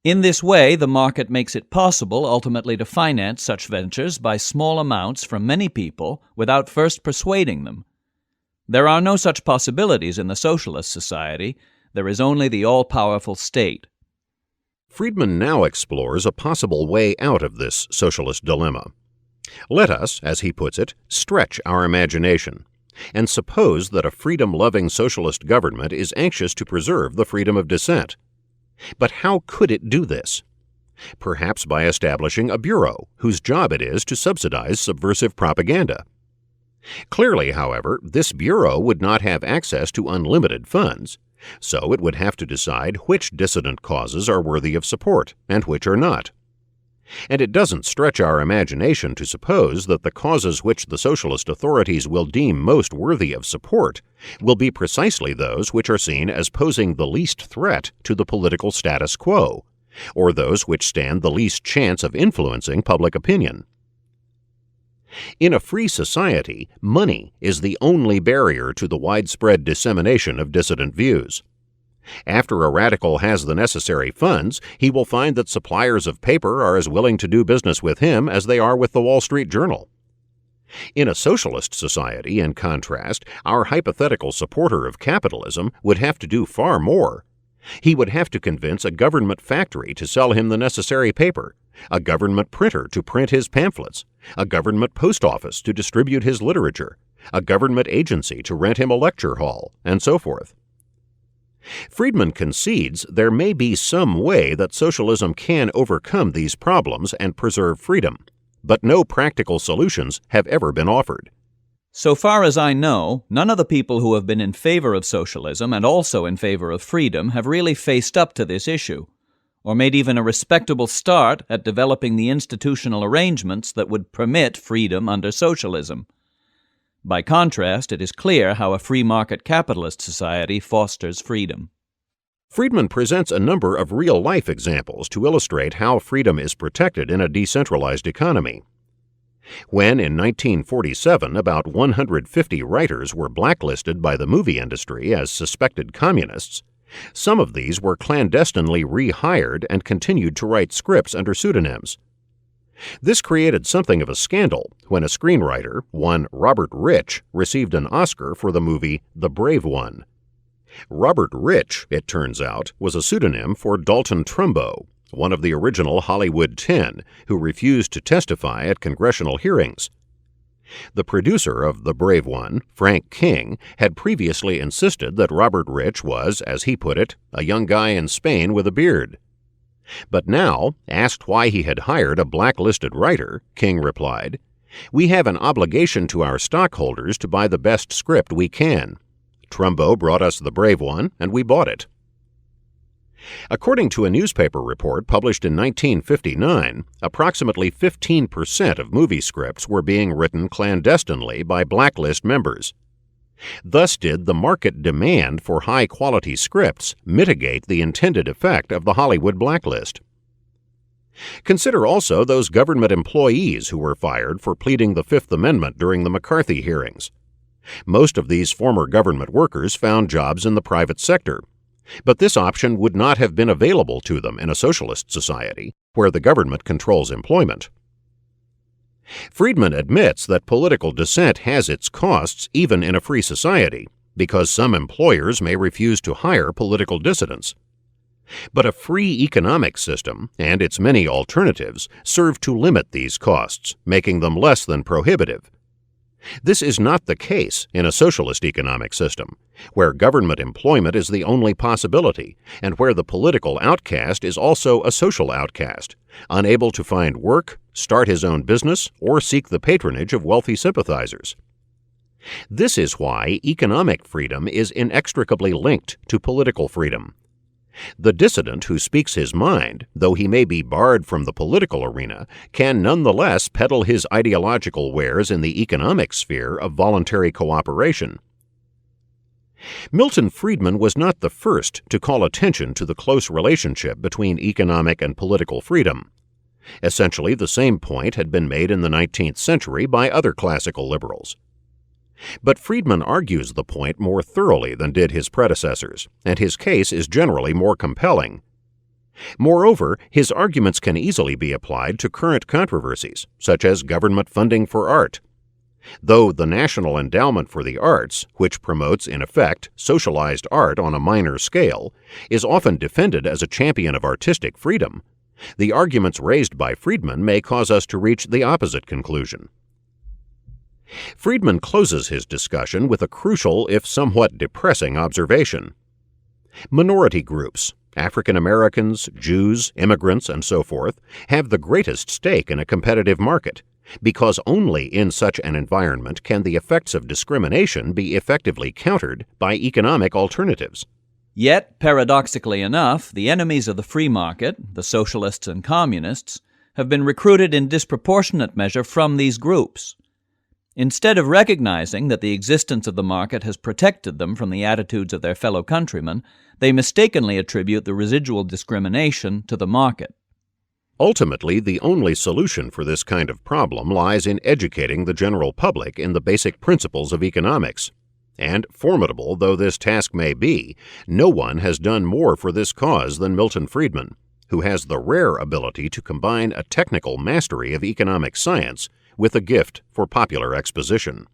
In this way, the market makes it possible ultimately to finance such ventures by small amounts from many people without first persuading them. There are no such possibilities in the socialist society. There is only the all-powerful state." Friedman now explores a possible way out of this socialist dilemma. Let us, as he puts it, stretch our imagination, and suppose that a freedom-loving socialist government is anxious to preserve the freedom of dissent. But how could it do this? Perhaps by establishing a bureau whose job it is to subsidize subversive propaganda. Clearly, however, this bureau would not have access to unlimited funds, so it would have to decide which dissident causes are worthy of support and which are not. And it doesn't stretch our imagination to suppose that the causes which the socialist authorities will deem most worthy of support will be precisely those which are seen as posing the least threat to the political status quo, or those which stand the least chance of influencing public opinion. In a free society, money is the only barrier to the widespread dissemination of dissident views. After a radical has the necessary funds, he will find that suppliers of paper are as willing to do business with him as they are with the Wall Street Journal. In a socialist society, in contrast, our hypothetical supporter of capitalism would have to do far more. He would have to convince a government factory to sell him the necessary paper, a government printer to print his pamphlets, a government post office to distribute his literature, a government agency to rent him a lecture hall, and so forth. Friedman concedes there may be some way that socialism can overcome these problems and preserve freedom, but no practical solutions have ever been offered. So far as I know, none of the people who have been in favor of socialism and also in favor of freedom have really faced up to this issue, or made even a respectable start at developing the institutional arrangements that would permit freedom under socialism. By contrast, it is clear how a free market capitalist society fosters freedom. Friedman presents a number of real-life examples to illustrate how freedom is protected in a decentralized economy. When, in 1947, about 150 writers were blacklisted by the movie industry as suspected communists, some of these were clandestinely rehired and continued to write scripts under pseudonyms. This created something of a scandal when a screenwriter, one Robert Rich, received an Oscar for the movie The Brave One. Robert Rich, it turns out, was a pseudonym for Dalton Trumbo, one of the original Hollywood 10, who refused to testify at congressional hearings. The producer of The Brave One, Frank King, had previously insisted that Robert Rich was, as he put it, a young guy in Spain with a beard. But now, asked why he had hired a blacklisted writer, King replied, "We have an obligation to our stockholders to buy the best script we can. Trumbo brought us The Brave One, and we bought it." According to a newspaper report published in 1959, approximately 15% of movie scripts were being written clandestinely by blacklist members. Thus did the market demand for high-quality scripts mitigate the intended effect of the Hollywood blacklist. Consider also those government employees who were fired for pleading the Fifth Amendment during the McCarthy hearings. Most of these former government workers found jobs in the private sector, but this option would not have been available to them in a socialist society where the government controls employment. Friedman admits that political dissent has its costs even in a free society, because some employers may refuse to hire political dissidents. But a free economic system and its many alternatives serve to limit these costs, making them less than prohibitive. This is not the case in a socialist economic system, where government employment is the only possibility, and where the political outcast is also a social outcast, unable to find work, start his own business, or seek the patronage of wealthy sympathizers. This is why economic freedom is inextricably linked to political freedom. The dissident who speaks his mind, though he may be barred from the political arena, can nonetheless peddle his ideological wares in the economic sphere of voluntary cooperation. Milton Friedman was not the first to call attention to the close relationship between economic and political freedom. Essentially, the same point had been made in the 19th century by other classical liberals. But Friedman argues the point more thoroughly than did his predecessors, and his case is generally more compelling. Moreover, his arguments can easily be applied to current controversies, such as government funding for art. Though the National Endowment for the Arts, which promotes, in effect, socialized art on a minor scale, is often defended as a champion of artistic freedom, the arguments raised by Friedman may cause us to reach the opposite conclusion. Friedman closes his discussion with a crucial, if somewhat depressing, observation. Minority groups, African Americans, Jews, immigrants, and so forth, have the greatest stake in a competitive market, because only in such an environment can the effects of discrimination be effectively countered by economic alternatives. Yet, paradoxically enough, the enemies of the free market, the socialists and communists, have been recruited in disproportionate measure from these groups. Instead of recognizing that the existence of the market has protected them from the attitudes of their fellow countrymen, they mistakenly attribute the residual discrimination to the market. Ultimately, the only solution for this kind of problem lies in educating the general public in the basic principles of economics. And, formidable though this task may be, no one has done more for this cause than Milton Friedman, who has the rare ability to combine a technical mastery of economic science with a gift for popular exposition.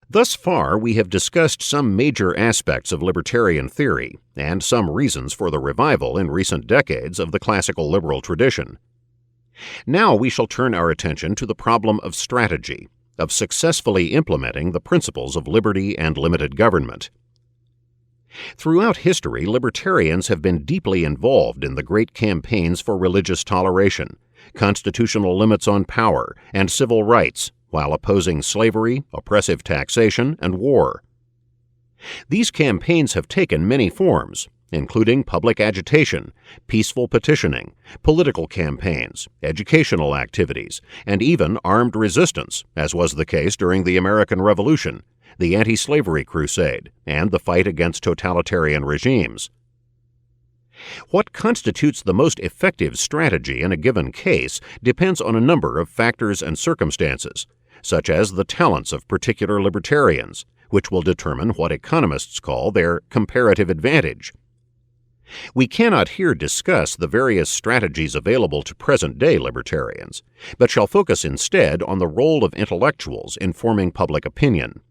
Thus far, we have discussed some major aspects of libertarian theory and some reasons for the revival in recent decades of the classical liberal tradition. Now we shall turn our attention to the problem of strategy, of successfully implementing the principles of liberty and limited government. Throughout history, libertarians have been deeply involved in the great campaigns for religious toleration, constitutional limits on power, and civil rights, while opposing slavery, oppressive taxation, and war. These campaigns have taken many forms, including public agitation, peaceful petitioning, political campaigns, educational activities, and even armed resistance, as was the case during the American Revolution, the anti-slavery crusade, and the fight against totalitarian regimes. What constitutes the most effective strategy in a given case depends on a number of factors and circumstances, such as the talents of particular libertarians, which will determine what economists call their comparative advantage. We cannot here discuss the various strategies available to present-day libertarians, but shall focus instead on the role of intellectuals in forming public opinion.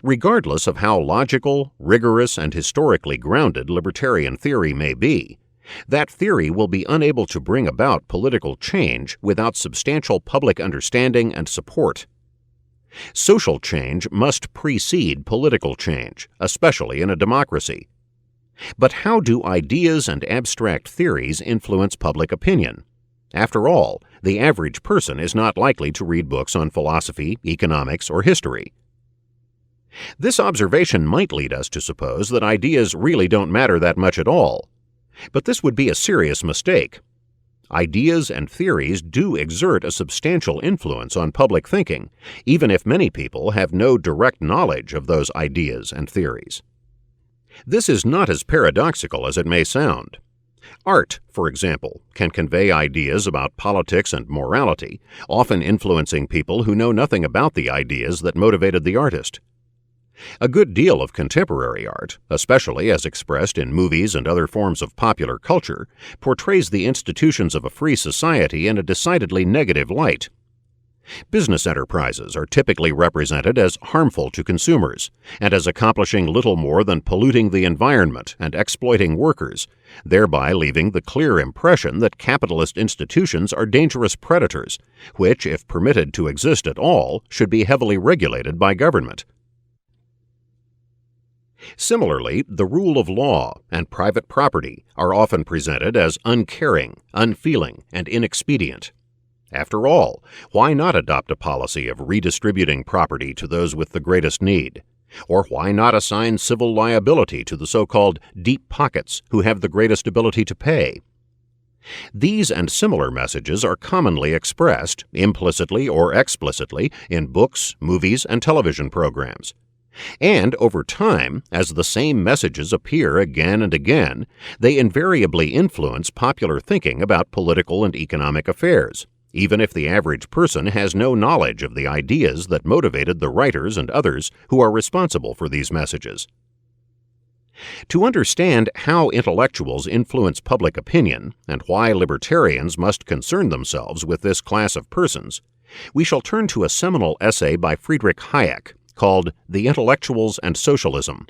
Regardless of how logical, rigorous, and historically grounded libertarian theory may be, that theory will be unable to bring about political change without substantial public understanding and support. Social change must precede political change, especially in a democracy. But how do ideas and abstract theories influence public opinion? After all, the average person is not likely to read books on philosophy, economics, or history. This observation might lead us to suppose that ideas really don't matter that much at all. But this would be a serious mistake. Ideas and theories do exert a substantial influence on public thinking, even if many people have no direct knowledge of those ideas and theories. This is not as paradoxical as it may sound. Art, for example, can convey ideas about politics and morality, often influencing people who know nothing about the ideas that motivated the artist. A good deal of contemporary art, especially as expressed in movies and other forms of popular culture, portrays the institutions of a free society in a decidedly negative light. Business enterprises are typically represented as harmful to consumers and as accomplishing little more than polluting the environment and exploiting workers, thereby leaving the clear impression that capitalist institutions are dangerous predators, which, if permitted to exist at all, should be heavily regulated by government. Similarly, the rule of law and private property are often presented as uncaring, unfeeling, and inexpedient. After all, why not adopt a policy of redistributing property to those with the greatest need? Or why not assign civil liability to the so-called deep pockets who have the greatest ability to pay? These and similar messages are commonly expressed, implicitly or explicitly, in books, movies, and television programs. And over time, as the same messages appear again and again, they invariably influence popular thinking about political and economic affairs, even if the average person has no knowledge of the ideas that motivated the writers and others who are responsible for these messages. To understand how intellectuals influence public opinion and why libertarians must concern themselves with this class of persons, we shall turn to a seminal essay by Friedrich Hayek called The Intellectuals and Socialism.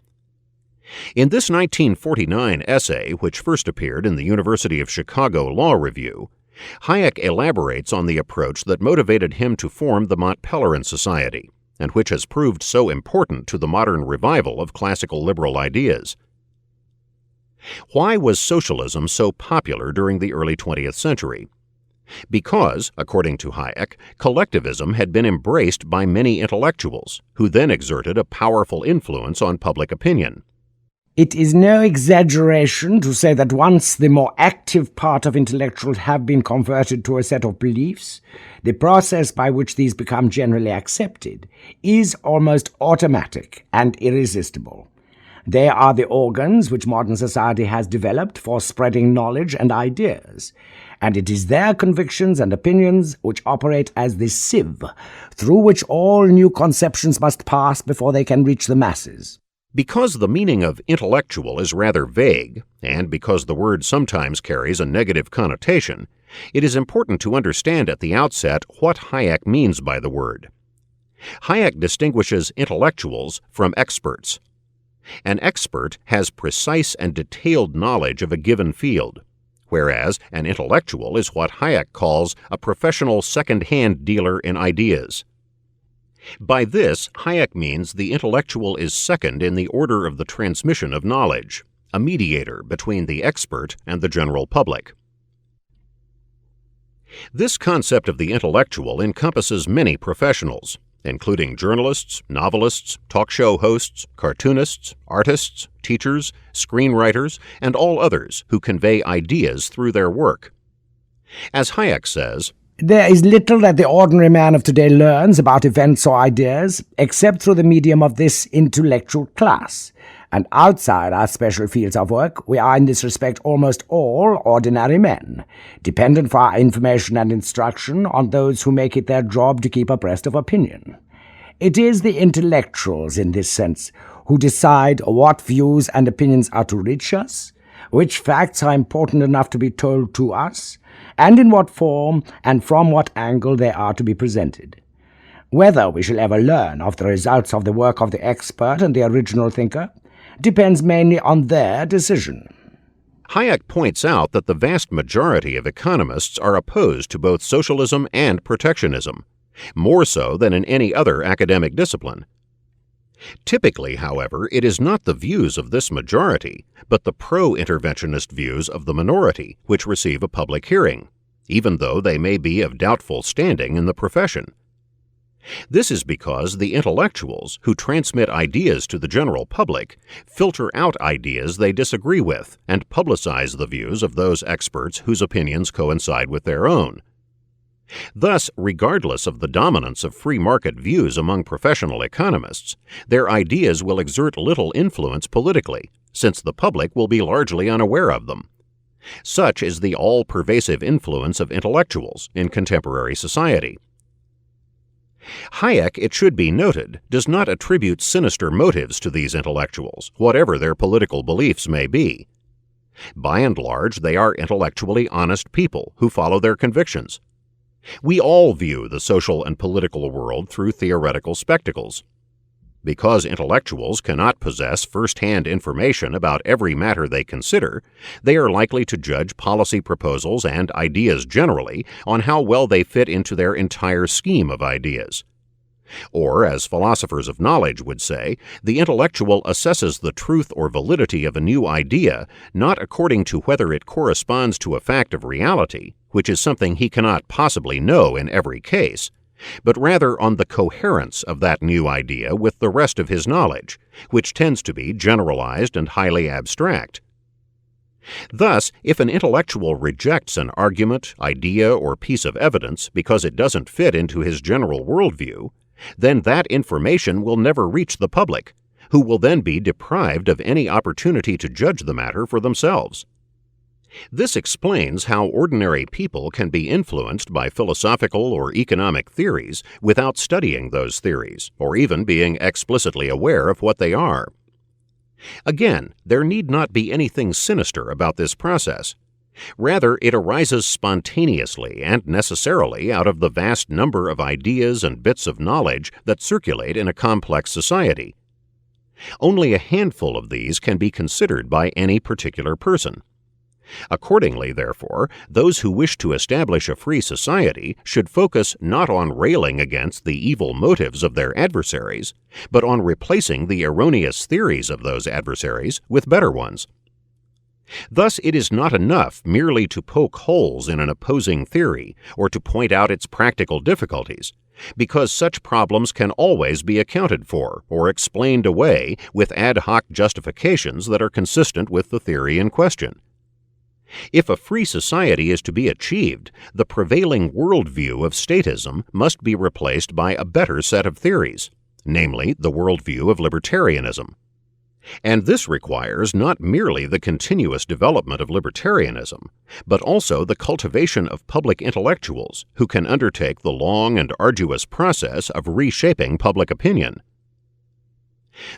In this 1949 essay, which first appeared in the University of Chicago Law Review, Hayek elaborates on the approach that motivated him to form the Montpellier Society, and which has proved so important to the modern revival of classical liberal ideas. Why was socialism so popular during the early 20th century? Because, according to Hayek, collectivism had been embraced by many intellectuals, who then exerted a powerful influence on public opinion. It is no exaggeration to say that once the more active part of intellectuals have been converted to a set of beliefs, the process by which these become generally accepted is almost automatic and irresistible. They are the organs which modern society has developed for spreading knowledge and ideas, and it is their convictions and opinions which operate as the sieve through which all new conceptions must pass before they can reach the masses. Because the meaning of intellectual is rather vague, and because the word sometimes carries a negative connotation, it is important to understand at the outset what Hayek means by the word. Hayek distinguishes intellectuals from experts. An expert has precise and detailed knowledge of a given field, whereas an intellectual is what Hayek calls a professional second-hand dealer in ideas. By this, Hayek means the intellectual is second in the order of the transmission of knowledge, a mediator between the expert and the general public. This concept of the intellectual encompasses many professionals, including journalists, novelists, talk show hosts, cartoonists, artists, teachers, screenwriters, and all others who convey ideas through their work. As Hayek says, "There is little that the ordinary man of today learns about events or ideas except through the medium of this intellectual class, and outside our special fields of work we are in this respect almost all ordinary men, dependent for our information and instruction on those who make it their job to keep abreast of opinion. It is the intellectuals, in this sense, who decide what views and opinions are to reach us, which facts are important enough to be told to us, and in what form and from what angle they are to be presented. Whether we shall ever learn of the results of the work of the expert and the original thinker depends mainly on their decision." Hayek points out that the vast majority of economists are opposed to both socialism and protectionism, more so than in any other academic discipline. Typically, however, it is not the views of this majority, but the pro-interventionist views of the minority which receive a public hearing, even though they may be of doubtful standing in the profession. This is because the intellectuals who transmit ideas to the general public filter out ideas they disagree with and publicize the views of those experts whose opinions coincide with their own. Thus, regardless of the dominance of free market views among professional economists, their ideas will exert little influence politically, since the public will be largely unaware of them. Such is the all-pervasive influence of intellectuals in contemporary society. Hayek, it should be noted, does not attribute sinister motives to these intellectuals, whatever their political beliefs may be. By and large, they are intellectually honest people who follow their convictions. We all view the social and political world through theoretical spectacles. Because intellectuals cannot possess first-hand information about every matter they consider, they are likely to judge policy proposals and ideas generally on how well they fit into their entire scheme of ideas. Or, as philosophers of knowledge would say, the intellectual assesses the truth or validity of a new idea not according to whether it corresponds to a fact of reality, which is something he cannot possibly know in every case, but rather on the coherence of that new idea with the rest of his knowledge, which tends to be generalized and highly abstract. Thus, if an intellectual rejects an argument, idea, or piece of evidence because it doesn't fit into his general worldview, then that information will never reach the public, who will then be deprived of any opportunity to judge the matter for themselves. This explains how ordinary people can be influenced by philosophical or economic theories without studying those theories, or even being explicitly aware of what they are. Again, there need not be anything sinister about this process. Rather, it arises spontaneously and necessarily out of the vast number of ideas and bits of knowledge that circulate in a complex society. Only a handful of these can be considered by any particular person. Accordingly, therefore, those who wish to establish a free society should focus not on railing against the evil motives of their adversaries, but on replacing the erroneous theories of those adversaries with better ones. Thus, it is not enough merely to poke holes in an opposing theory or to point out its practical difficulties, because such problems can always be accounted for or explained away with ad hoc justifications that are consistent with the theory in question. If a free society is to be achieved, the prevailing worldview of statism must be replaced by a better set of theories, namely the worldview of libertarianism. And this requires not merely the continuous development of libertarianism, but also the cultivation of public intellectuals who can undertake the long and arduous process of reshaping public opinion.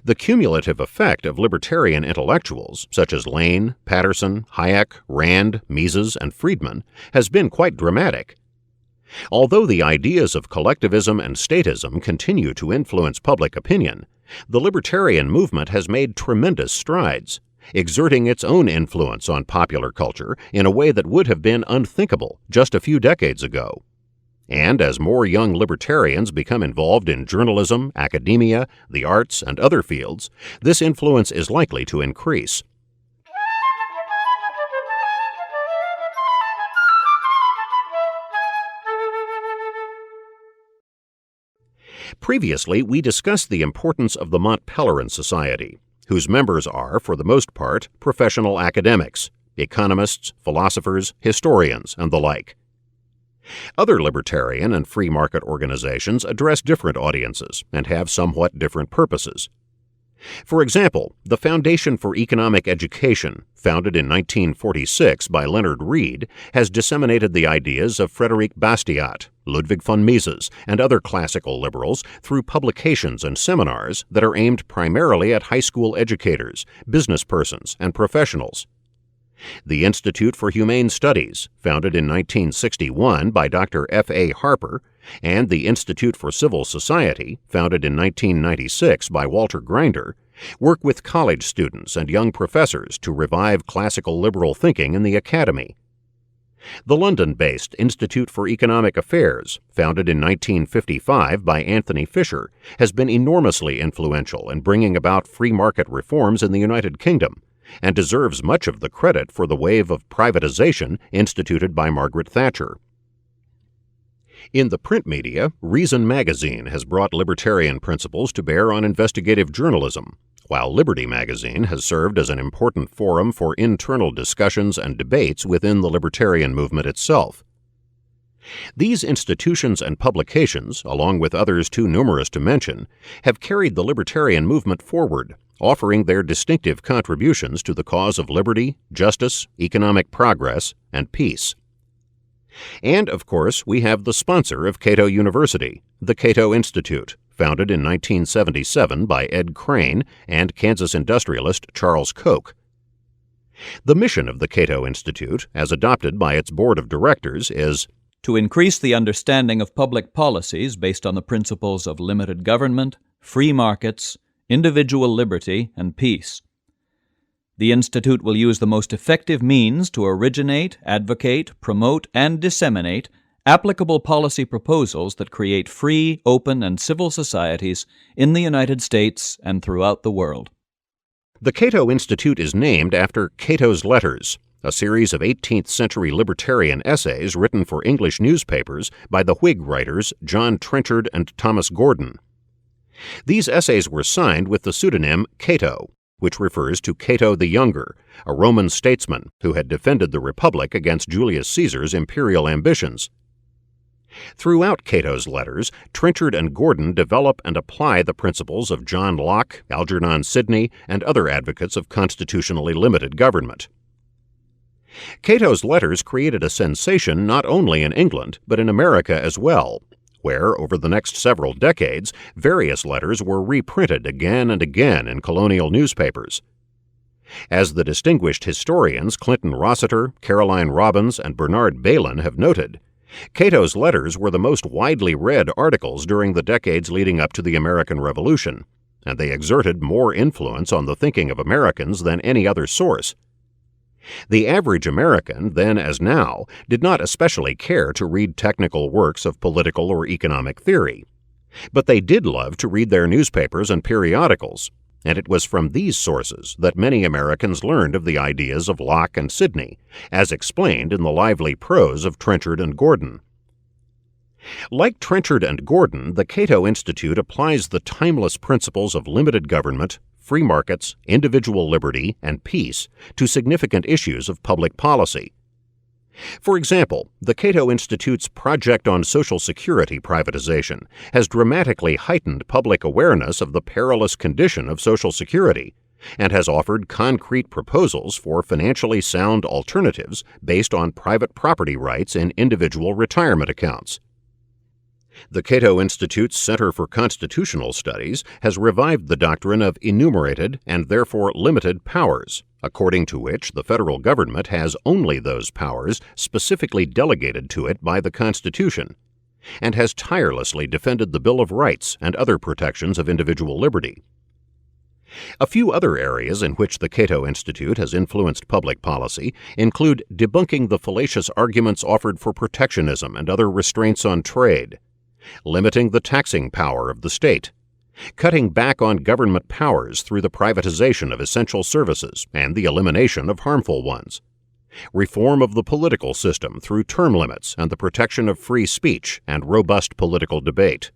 The cumulative effect of libertarian intellectuals, such as Lane, Patterson, Hayek, Rand, Mises, and Friedman, has been quite dramatic. Although the ideas of collectivism and statism continue to influence public opinion, the libertarian movement has made tremendous strides, exerting its own influence on popular culture in a way that would have been unthinkable just a few decades ago. And as more young libertarians become involved in journalism, academia, the arts, and other fields, this influence is likely to increase. Previously, we discussed the importance of the Montpellier Society, whose members are, for the most part, professional academics, economists, philosophers, historians, and the like. Other libertarian and free market organizations address different audiences and have somewhat different purposes. For example, the Foundation for Economic Education, founded in 1946 by Leonard Read, has disseminated the ideas of Frédéric Bastiat, Ludwig von Mises, and other classical liberals through publications and seminars that are aimed primarily at high school educators, business persons, and professionals. The Institute for Humane Studies, founded in 1961 by Dr. F.A. Harper, and the Institute for Civil Society, founded in 1996 by Walter Grinder, work with college students and young professors to revive classical liberal thinking in the academy. The London-based Institute for Economic Affairs, founded in 1955 by Anthony Fisher, has been enormously influential in bringing about free market reforms in the United Kingdom, and deserves much of the credit for the wave of privatization instituted by Margaret Thatcher. In the print media, Reason magazine has brought libertarian principles to bear on investigative journalism, while Liberty magazine has served as an important forum for internal discussions and debates within the libertarian movement itself. These institutions and publications, along with others too numerous to mention, have carried the libertarian movement forward, offering their distinctive contributions to the cause of liberty, justice, economic progress, and peace. And, of course, we have the sponsor of Cato University, the Cato Institute, founded in 1977 by Ed Crane and Kansas industrialist Charles Koch. The mission of the Cato Institute, as adopted by its board of directors, is to increase the understanding of public policies based on the principles of limited government, free markets, individual liberty, and peace. The Institute will use the most effective means to originate, advocate, promote, and disseminate applicable policy proposals that create free, open, and civil societies in the United States and throughout the world. The Cato Institute is named after Cato's Letters, a series of 18th-century libertarian essays written for English newspapers by the Whig writers John Trenchard and Thomas Gordon. These essays were signed with the pseudonym Cato, which refers to Cato the Younger, a Roman statesman who had defended the Republic against Julius Caesar's imperial ambitions. Throughout Cato's letters, Trenchard and Gordon develop and apply the principles of John Locke, Algernon Sidney, and other advocates of constitutionally limited government. Cato's letters created a sensation not only in England, but in America as well, where, over the next several decades, various letters were reprinted again and again in colonial newspapers. As the distinguished historians Clinton Rossiter, Caroline Robbins, and Bernard Bailyn have noted, Cato's letters were the most widely read articles during the decades leading up to the American Revolution, and they exerted more influence on the thinking of Americans than any other source. The average American, then as now, did not especially care to read technical works of political or economic theory, but they did love to read their newspapers and periodicals, and it was from these sources that many Americans learned of the ideas of Locke and Sidney, as explained in the lively prose of Trenchard and Gordon. Like Trenchard and Gordon, the Cato Institute applies the timeless principles of limited government, free markets, individual liberty, and peace to significant issues of public policy. For example, the Cato Institute's Project on Social Security privatization has dramatically heightened public awareness of the perilous condition of Social Security and has offered concrete proposals for financially sound alternatives based on private property rights in individual retirement accounts. The Cato Institute's Center for Constitutional Studies has revived the doctrine of enumerated and therefore limited powers, according to which the federal government has only those powers specifically delegated to it by the Constitution, and has tirelessly defended the Bill of Rights and other protections of individual liberty. A few other areas in which the Cato Institute has influenced public policy include debunking the fallacious arguments offered for protectionism and other restraints on trade, limiting the taxing power of the state, cutting back on government powers through the privatization of essential services and the elimination of harmful ones, reform of the political system through term limits and the protection of free speech and robust political debate.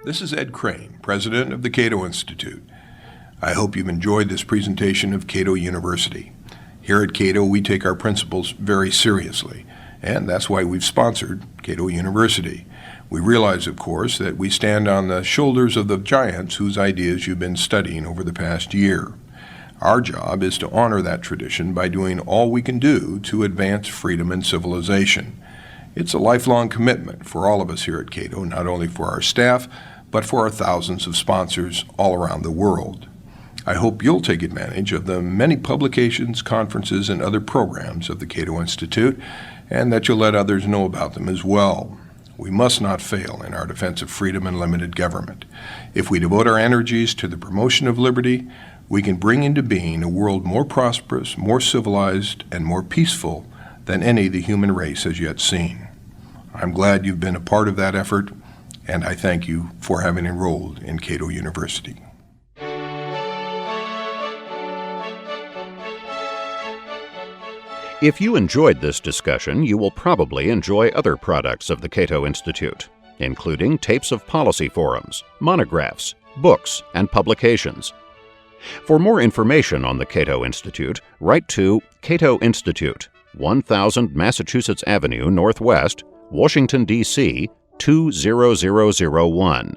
This is Ed Crane, president of the Cato Institute. I hope you've enjoyed this presentation of Cato University. Here at Cato, we take our principles very seriously, and that's why we've sponsored Cato University. We realize, of course, that we stand on the shoulders of the giants whose ideas you've been studying over the past year. Our job is to honor that tradition by doing all we can do to advance freedom and civilization. It's a lifelong commitment for all of us here at Cato, not only for our staff, but for our thousands of sponsors all around the world. I hope you'll take advantage of the many publications, conferences, and other programs of the Cato Institute, and that you'll let others know about them as well. We must not fail in our defense of freedom and limited government. If we devote our energies to the promotion of liberty, we can bring into being a world more prosperous, more civilized, and more peaceful than any the human race has yet seen. I'm glad you've been a part of that effort, and I thank you for having enrolled in Cato University. If you enjoyed this discussion, you will probably enjoy other products of the Cato Institute, including tapes of policy forums, monographs, books, and publications. For more information on the Cato Institute, write to Cato Institute, 1000 Massachusetts Avenue Northwest, Washington, D.C., 20001,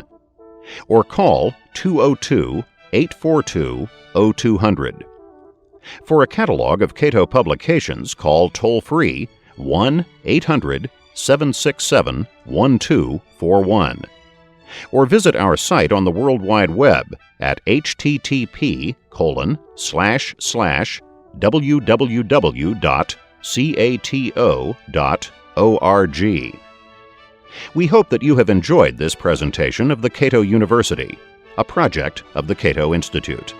or call 202-842-0200. For a catalog of Cato publications, call toll-free 1-800-767-1241. or visit our site on the World Wide Web at http://www.cato.org. We hope that you have enjoyed this presentation of the Cato University, a project of the Cato Institute.